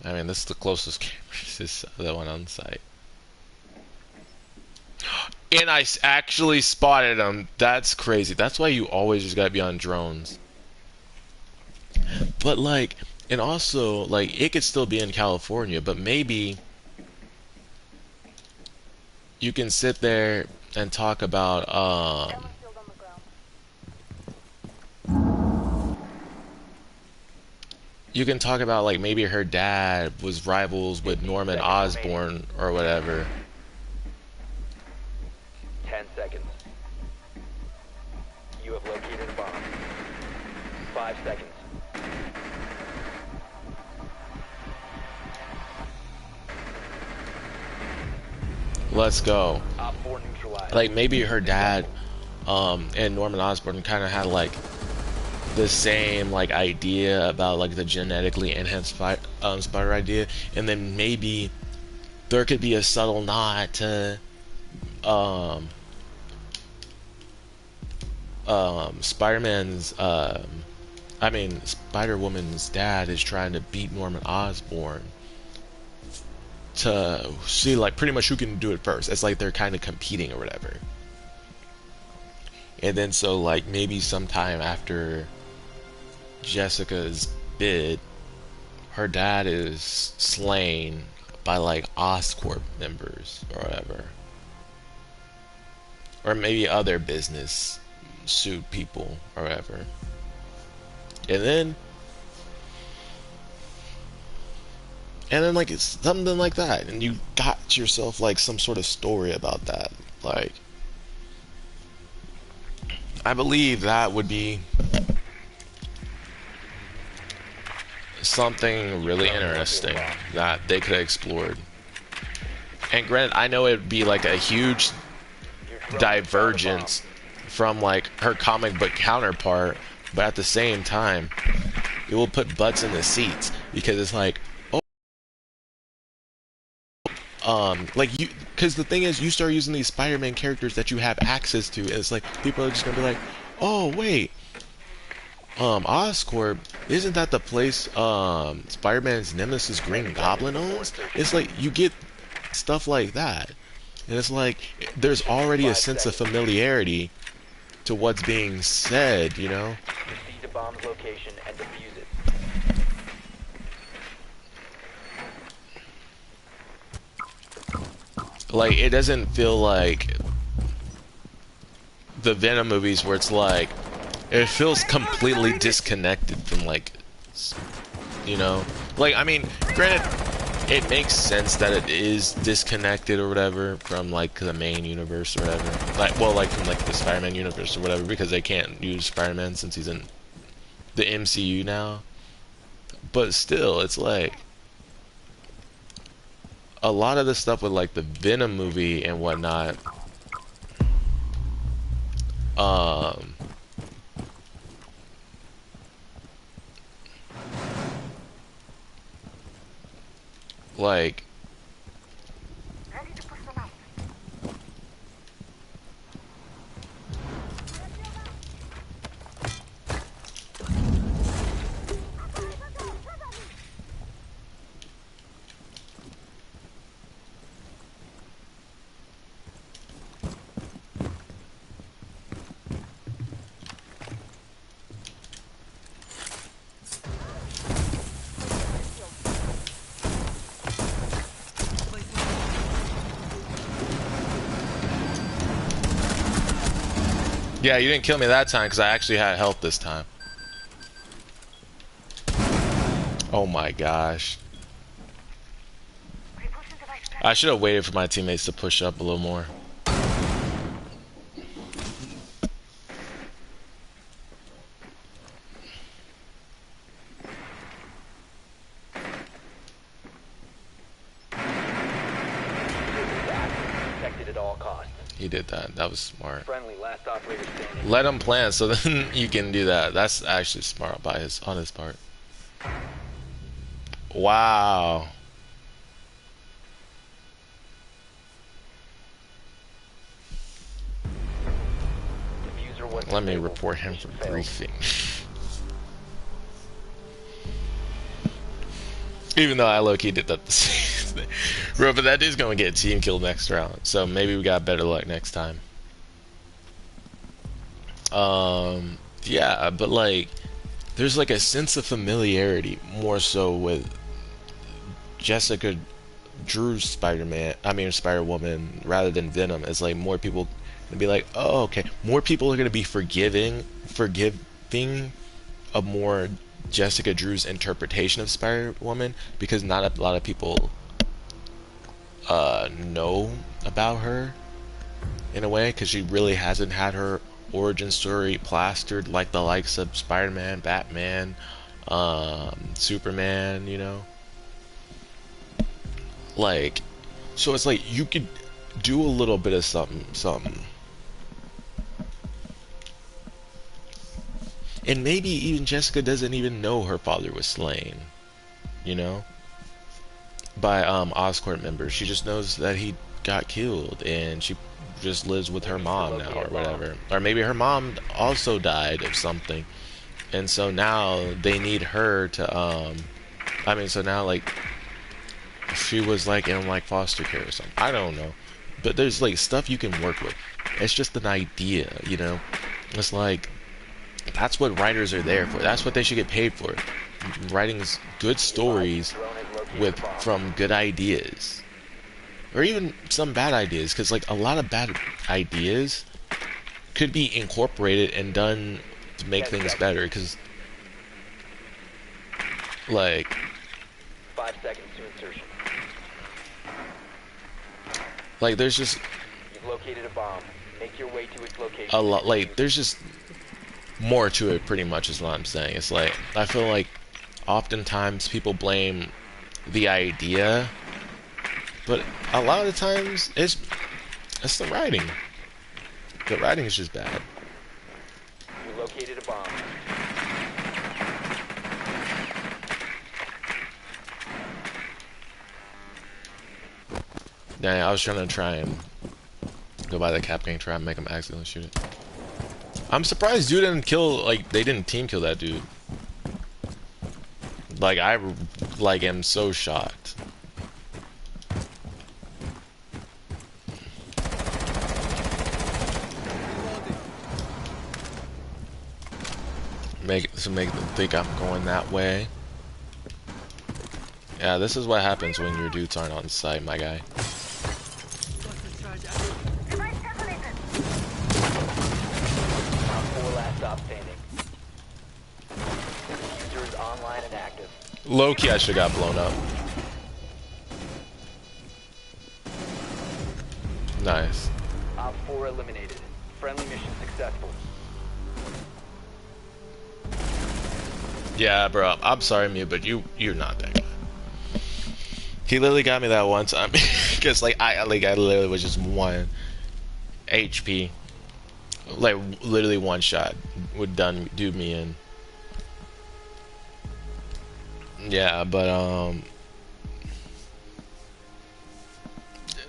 I mean, this is the closest camera. This is the one on sight. And I actually spotted him. That's crazy. That's why you always just gotta be on drones. But like, and also, like, it could still be in California, but maybe you can sit there and talk about, you can talk about, like, maybe her dad was rivals with Norman Osborn or whatever. 10 seconds. You have located a bomb. 5 seconds. Let's go. Op 4 neutralized. Like, maybe her dad and Norman Osborn kind of had like the same like idea about like the genetically enhanced spider idea, and then maybe there could be a subtle nod to Spider-Man's I mean Spider-Woman's dad is trying to beat Norman Osborn to see like pretty much who can do it first. It's like they're kind of competing or whatever. And then so like maybe sometime after Jessica's bid, her dad is slain by like Oscorp members or whatever. Or maybe other business suit people or whatever. And then like it's something like that, and you got yourself like some sort of story about that. Like, I believe that would be something really interesting that they could have explored. And granted, I know it'd be like a huge divergence from like her comic book counterpart, but at the same time, it will put butts in the seats because it's like, like you, because the thing is, you start using these Spider-Man characters that you have access to, and it's like people are just gonna be like, oh wait, Oscorp, isn't that the place Spider-Man's nemesis Green Goblin owns? It's like you get stuff like that, and it's like there's already a sense of familiarity to what's being said, you know. Proceed to bomb's location and defuse it. Like, it doesn't feel like the Venom movies where it's like, it feels completely disconnected from, like, you know? Like, I mean, granted, it makes sense that it is disconnected or whatever from, like, the main universe or whatever. Like, well, like, from, like, the Spider-Man universe or whatever, because they can't use Spider-Man since he's in the MCU now. But still, it's like, a lot of the stuff with like the Venom movie and whatnot, like Ready to push them out. Yeah, you didn't kill me that time because I actually had health this time. Oh my gosh. Repulsion device set. I should have waited for my teammates to push up a little more. Protected at all costs. He did that. That was smart. Friendly, last operator standing. Let him plan so then you can do that. That's actually smart on his part. Wow. Diffuser was Let me disabled. report him Mission for failed. briefing. Even though I low-key did that the same thing. Bro, but that dude's gonna get team killed next round. So maybe we got better luck next time. Yeah, but like there's like a sense of familiarity more so with Jessica Drew's Spider-Woman rather than Venom. It's like more people gonna be like, oh okay. More people are gonna be forgiving of more Jessica Drew's interpretation of Spider-Woman because not a lot of people know about her in a way because she really hasn't had her origin story plastered like the likes of Spider-Man, Batman, Superman, you know? Like, so it's like you could do a little bit of something. And maybe even Jessica doesn't even know her father was slain, you know? By Oscorp members. She just knows that he got killed and she just lives with her mom now or whatever. Or maybe her mom also died of something. And so now they need her to so now like she was like in like foster care or something. I don't know. But there's like stuff you can work with. It's just an idea, you know? It's like that's what writers are there for. That's what they should get paid for. Writing good stories with from good ideas. Or even some bad ideas, because like a lot of bad ideas could be incorporated and done to make things better, because like 5 seconds to insertion. like there's just You've located a bomb. Make your way to its location. a lot, like there's just more to it pretty much is what I'm saying. It's like I feel like oftentimes people blame the idea, but a lot of the times it's the writing. The writing is just bad. You located a bomb. Yeah, I was trying to go by the cap gang, try and make him accidentally shoot it. I'm surprised dude didn't kill, like, they didn't team kill that dude. Like, I, like, am so shocked. Make them think I'm going that way. Yeah, this is what happens when your dudes aren't on site, my guy. Device detonated. Round 4 last stop standing. Diffuser is online and active. Low-key, I should have got blown up. Nice. Op 4 eliminated. Friendly mission successful. Yeah, bro, I'm sorry, Mew, but you're not that guy. He literally got me that one time because like I literally was just 1 HP, like literally one shot would do me in. Yeah, but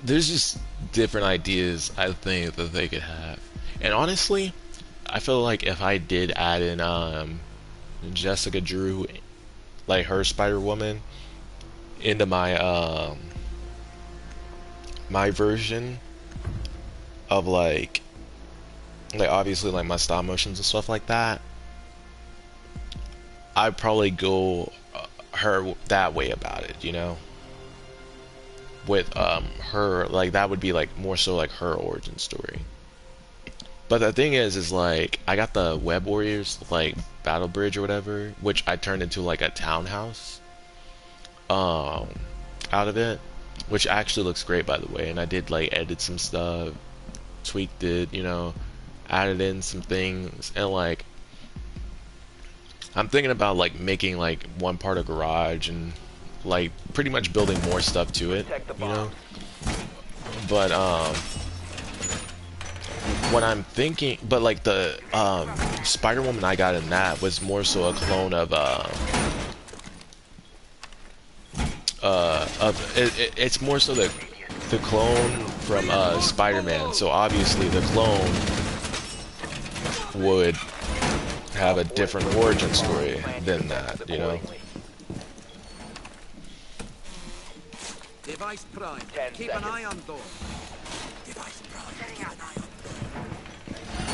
there's just different ideas I think that they could have, and honestly, I feel like if I did add in Jessica Drew, like her Spider-Woman, into my my version of like obviously like my stop motions and stuff like that, I'd probably go her that way about it, you know, with her, like that would be like more so like her origin story. But the thing is like I got the Web Warriors like battle bridge or whatever, which I turned into like a townhouse um out of it, which actually looks great by the way. And I did like edit some stuff, tweaked it, you know, added in some things, and like I'm thinking about like making like one part of garage and like pretty much building more stuff to it, Protect the you know. bombs. But what I'm thinking, but like the Spider Woman I got in that was more so a clone of it's more so the clone from Spider-Man. So obviously the clone would have a different origin story than that, you know. Device prime. 10 Keep an seconds. eye on door. Device prime. Keep an eye on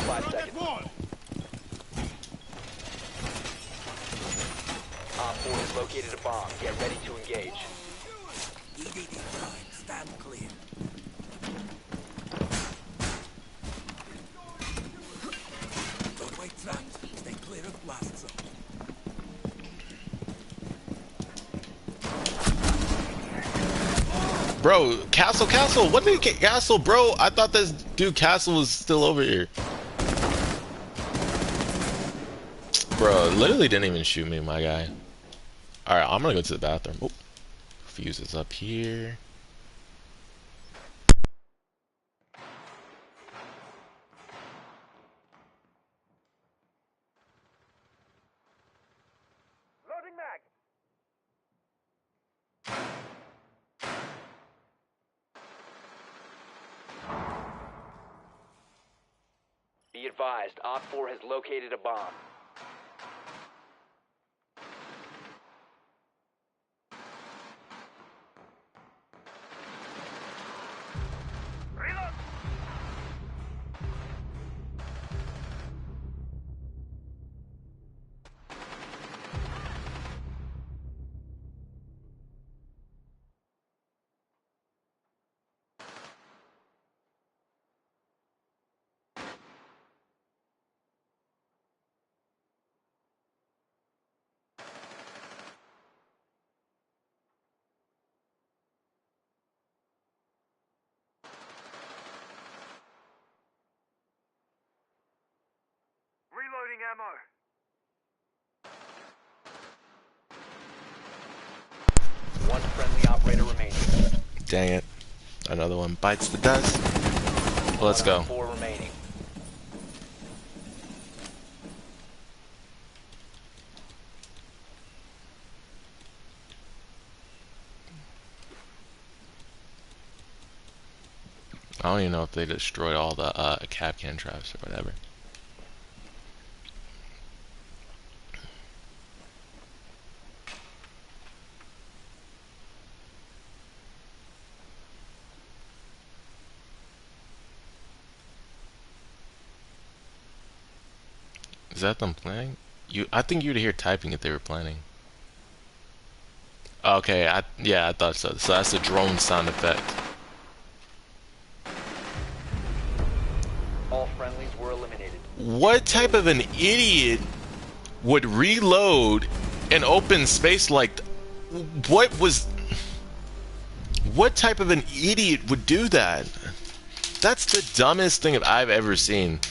5 seconds. Op 4 has located a bomb. Get ready to engage. EDD prime. Stand clear. Don't wait traps. Stay clear of blast zone. Bro, Castle, what did Castle, bro? I thought this dude Castle was still over here. Bro, literally didn't even shoot me, my guy. Alright, I'm gonna go to the bathroom. Oh, fuse is up here. Loading mag. Be advised, Op 4 has located a bomb. Reload. Reloading ammo. One friendly operator remaining. Dang it. Another one bites the dust. Let's go. 4 remaining. I don't even know if they destroyed all the Capcan traps or whatever. Is that them playing? I think you'd hear typing if they were planning. Okay, yeah, I thought so. So that's the drone sound effect. All friendlies were eliminated. What type of an idiot would reload an open space like what type of an idiot would do that? That's the dumbest thing that I've ever seen.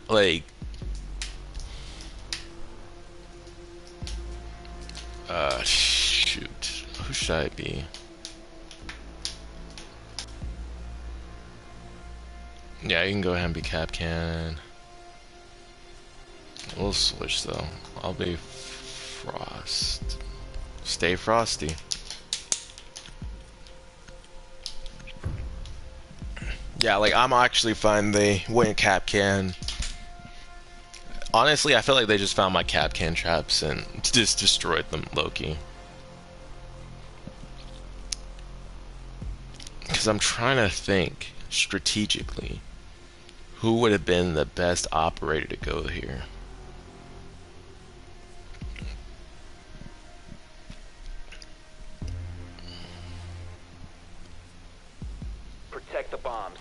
Like shoot. Who should I be? Yeah, you can go ahead and be Cap Cannon. We'll switch though. I'll be Frost. Stay frosty. Yeah, like I'm actually fine they went Cap Can. Honestly, I feel like they just found my Cap Can traps and just destroyed them, low-key. Because I'm trying to think strategically who would have been the best operator to go here. Protect the bombs.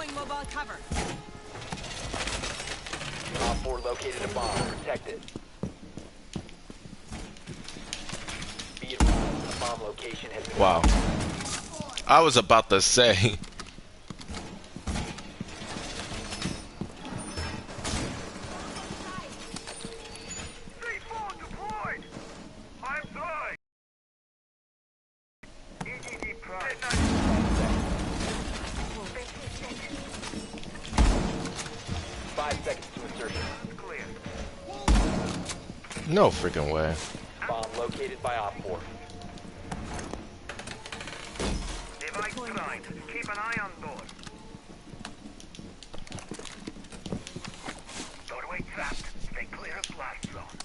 Deploying mobile cover. Op 4 located a bomb. Protect it. Be advised, the bomb location has been... Wow. I was about to say. C4 deployed. I'm flying. EDD prime. 5 seconds to insertion. Clear. No freaking way. Bomb located by Op 4. Device primed. Keep an eye on board. Doorway trapped. Stay clear of blast zone.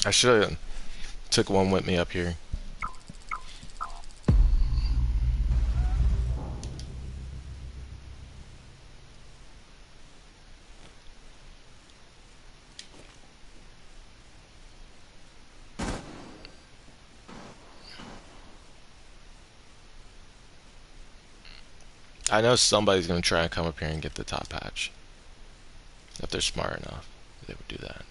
I should have took one with me up here. I know somebody's gonna try and come up here and get the top hatch. If they're smart enough, they would do that.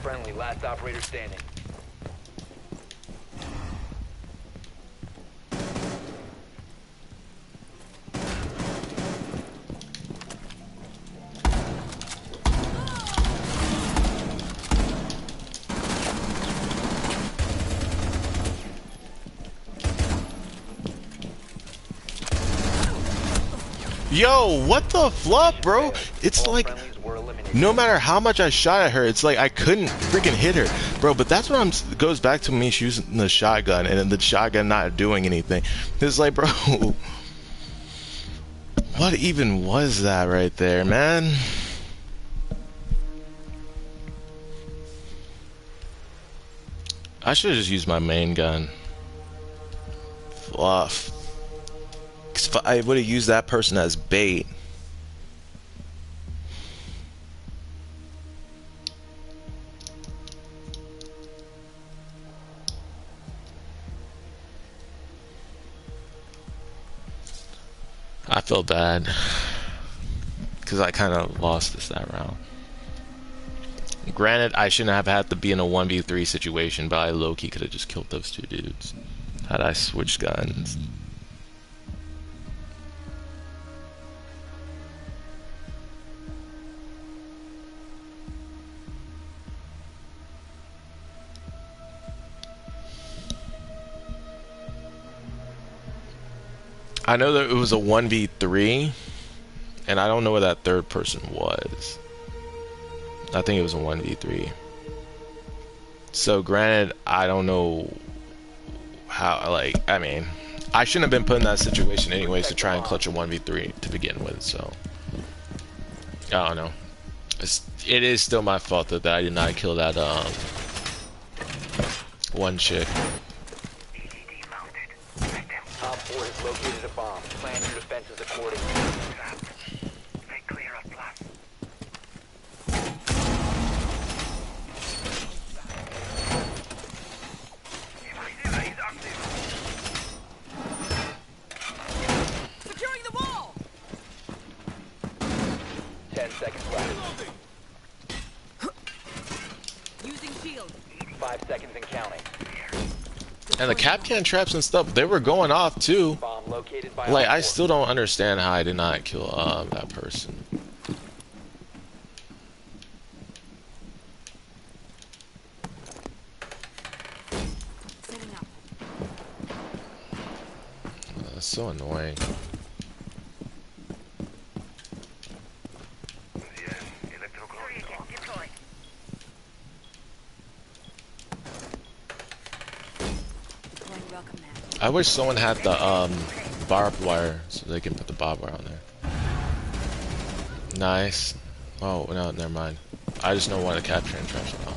Friendly, last operator standing. Yo, what the fluff, bro? It's All like, friendlies were eliminated. no matter how much I shot at her, it's like I couldn't freaking hit her, bro. But that's what goes back to me using the shotgun and then the shotgun not doing anything. It's like, bro, what even was that right there, man? I should have just used my main gun. Fluff. 'Cause if I would have used that person as bait. I feel bad. Because I kind of lost this that round. Granted, I shouldn't have had to be in a 1v3 situation, but I low-key could have just killed those two dudes. Had I switched guns. I know that it was a 1v3, and I don't know where that third person was. I think it was a 1v3. So granted, I don't know how, like, I mean, I shouldn't have been put in that situation anyways to try and clutch a 1v3 to begin with, so. I don't know. It is still my fault that I did not kill that, one chick. Op 4 has located a bomb. Plan your defenses accordingly. Stay clear of blast. Device active. Securing the wall. 10 seconds left. Using shield. 5 seconds and counting. And the Capcan traps and stuff, they were going off too. Bomb located by Like, Op I 4. still don't understand how I did not kill that person. Setting up. That's so annoying. Yes, electroclaw. Deployed. Deploying welcome mat. I wish someone had the barbed wire so they can put the barbed wire on there. Nice. Oh no, never mind. I just know one of the capturing traps now.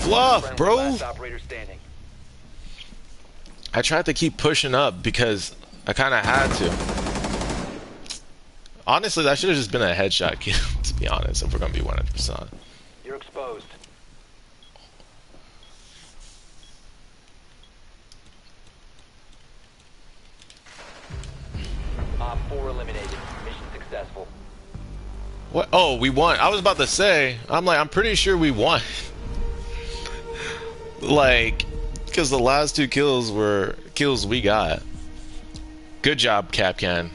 Fluff, Friendly, bro. last operator standing. I tried to keep pushing up because I kind of had to. Honestly, that should have just been a headshot kill, to be honest, if we're going to be 100%. You're exposed. Op 4 eliminated. Mission successful. What? Oh, we won. I was about to say, I'm pretty sure we won. Like, because the last two kills were kills we got. Good job, Capcan.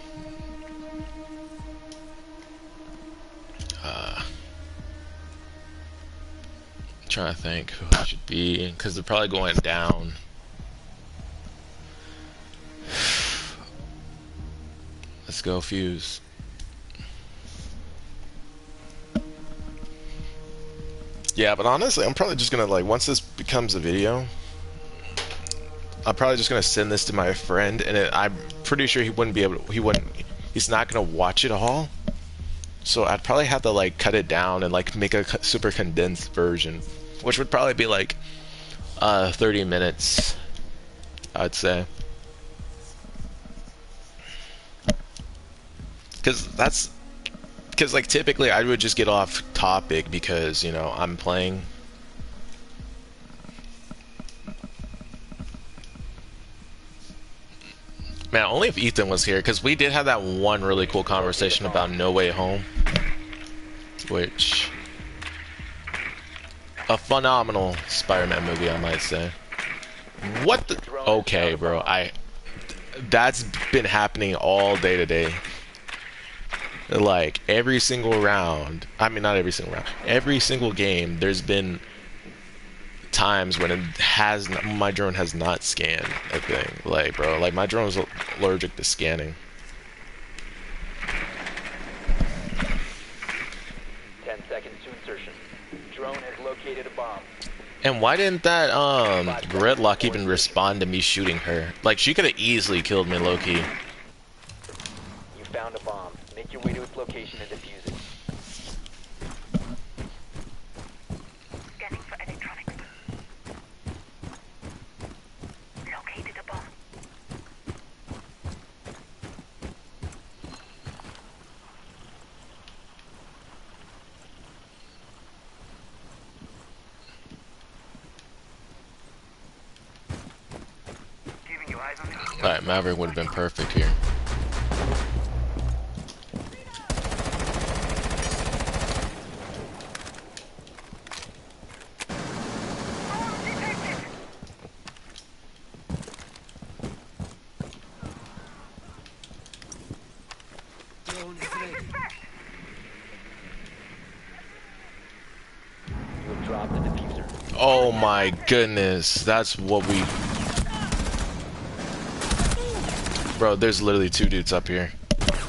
Trying to think who it should be, because they're probably going down. Let's go, Fuse. Yeah, but honestly, I'm probably just gonna, like, once this becomes a video, I'm probably just gonna send this to my friend, and I'm pretty sure he wouldn't be able to, he's not gonna watch it all. So I'd probably have to, like, cut it down and, like, make a super condensed version, which would probably be like 30 minutes, I'd say. Because like, typically I would just get off topic because, you know, I'm playing. Man, only if Ethan was here, because we did have that one really cool conversation about No Way Home, which, a phenomenal Spider-Man movie, I might say. What the? Okay, bro, that's been happening all day today. Like, every single round, I mean, not every single round, every single game, there's been times when my drone has not scanned a thing. Like, bro, like, my drone is allergic to scanning. 10 seconds to insertion. Drone has located a bomb. And why didn't that Gridlock even respond to me shooting her? Like, she could have easily killed me, low-key. You found a bomb. Make your way to its location and defuse it. Scanning for electronics. Located a bomb. Giving you eyes on it. Alright, Maverick would have been perfect here. Drone is ready. You have dropped the diffuser. Oh my goodness, that's what we... Bro, there's literally two dudes up here.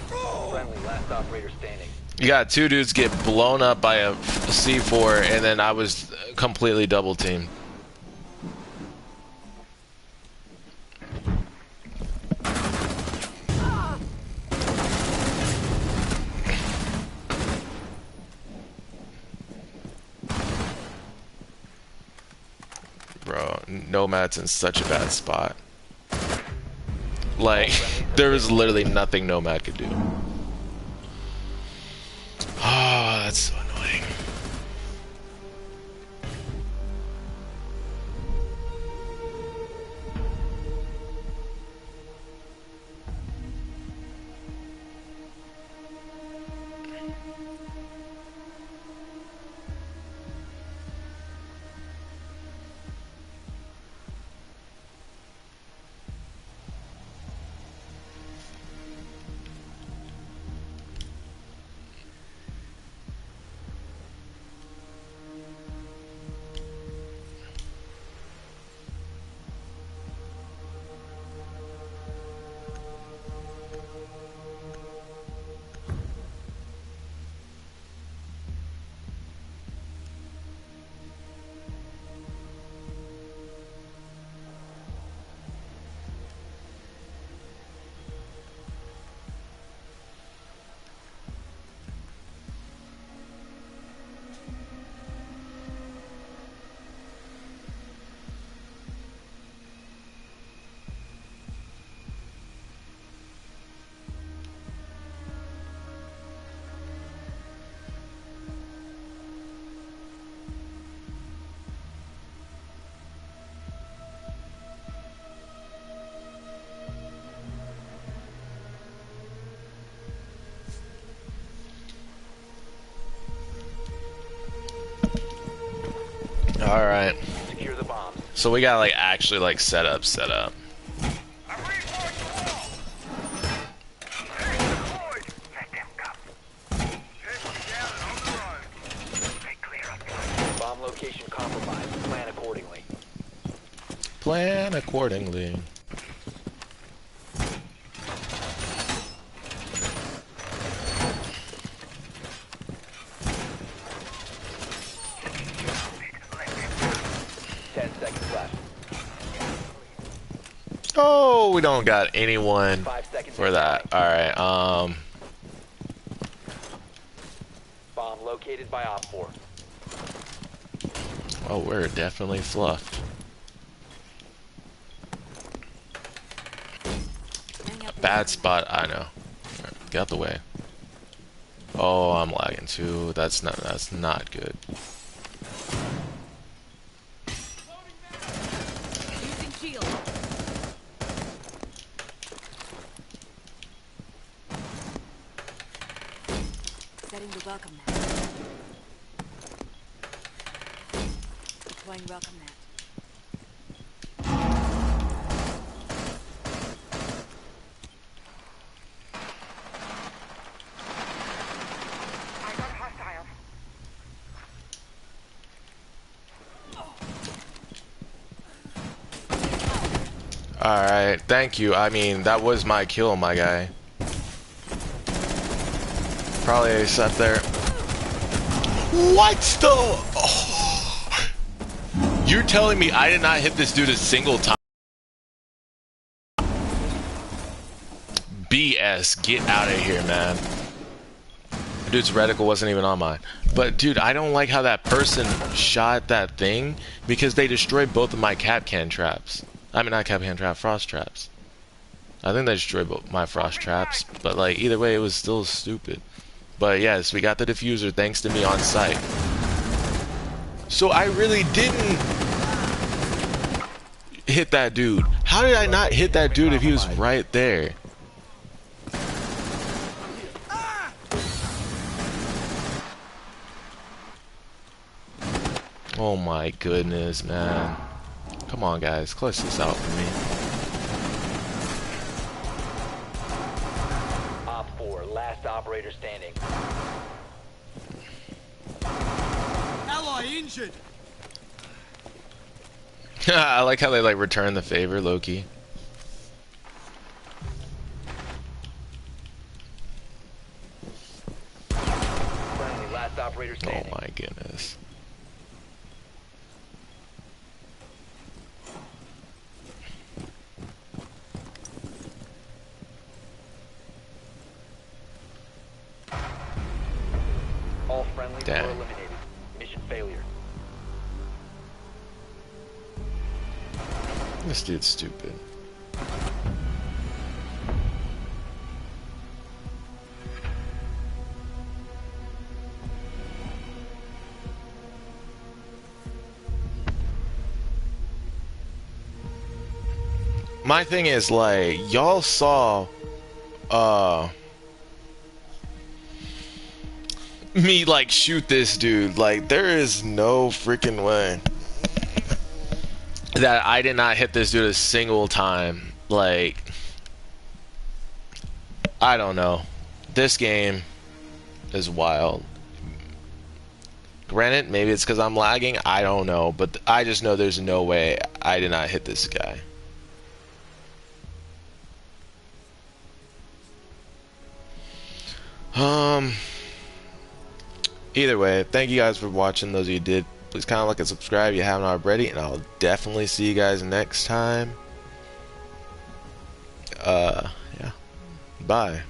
Friendly, last operator standing. You got two dudes get blown up by a C4, and then I was completely double teamed. Bro, Nomad's in such a bad spot. Like, there was literally nothing Nomad could do. Oh, that's so annoying. All right. Secure the bombs. So we gotta like actually like set up. I'm reinforcing the wall. Hey, deployed. Let them come. Take down and on the run. Stay clear of them. Bomb location compromised. Plan accordingly. Plan accordingly. Let them come. 10 seconds left. Oh, we don't got anyone 5 seconds for that. All right. Bomb located by Op 4. Oh, we're definitely fluffed. Hang up the Bad weapon. spot. I know. All right, get out the way. Oh, I'm lagging too. That's not good. Using shield. Setting the welcome mat. Deploying welcome mat. I got hostiles. All right. Thank you. I mean, that was my kill, my guy. Probably sat there. What the? Oh. You're telling me I did not hit this dude a single time? BS. Get out of here, man. Dude's reticle wasn't even on mine. But, dude, I don't like how that person shot that thing because they destroyed both of my cap can traps. I mean, not cap can trap, frost traps. I think they destroyed both my frost traps. But, like, either way, it was still stupid. But, yes, we got the diffuser thanks to me on site. So, I really didn't hit that dude. How did I not hit that dude if he was right there? Oh my goodness, man. Come on, guys. Clutch this out for me. Op 4, last operator standing. Ally injured. I like how they like return the favor, Loki. Friendly, last operator Oh standing. my goodness. All friendlies Damn. were eliminated. Mission failure. This dude's stupid. My thing is like y'all saw me like shoot this dude. Like there is no freaking way that I did not hit this dude a single time. Like I don't know. This game is wild. Granted, maybe it's because I'm lagging. I don't know, but I just know there's no way I did not hit this guy. Either way, thank you guys for watching. Those of you who did, please comment, like, and subscribe if you haven't already, and I'll definitely see you guys next time. Yeah. Bye.